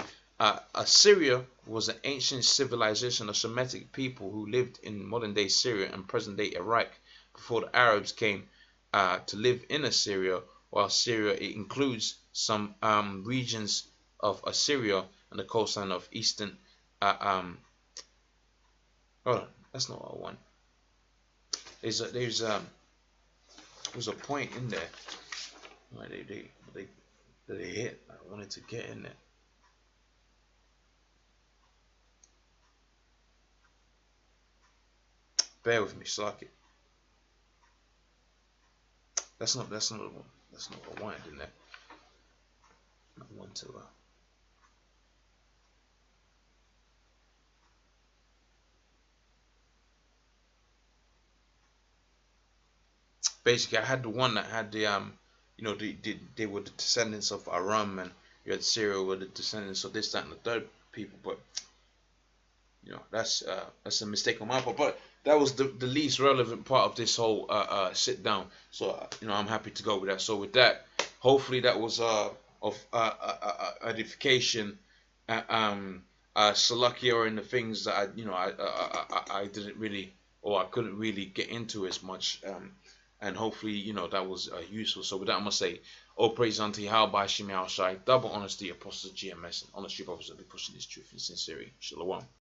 Speaker 2: Assyria was an ancient civilization of Semitic people who lived in modern day Syria and present day Iraq before the Arabs came to live in Assyria. While Syria, it includes some regions of Assyria and the coastline of eastern. Hold on, that's not what I want. There's a point in there where they hit. I wanted to get in there. Bear with me, suck it. That's not what I wanted in there. I want to basically I had the one that had the they were the descendants of Aram, and you had Syria were the descendants of this, that, and the third people. But that's a mistake on my part. But that was the least relevant part of this whole sit down. So I'm happy to go with that. So with that, hopefully that was of edification. Salakia in the things that I didn't really, or I couldn't really get into as much. And hopefully, that was useful. So with that, I'm going to say, all praise unto Yahweh, Shemi Al Shai, double honesty, Apostle GMS, and honest brothers that be pushing this truth in sincerity. Shalom.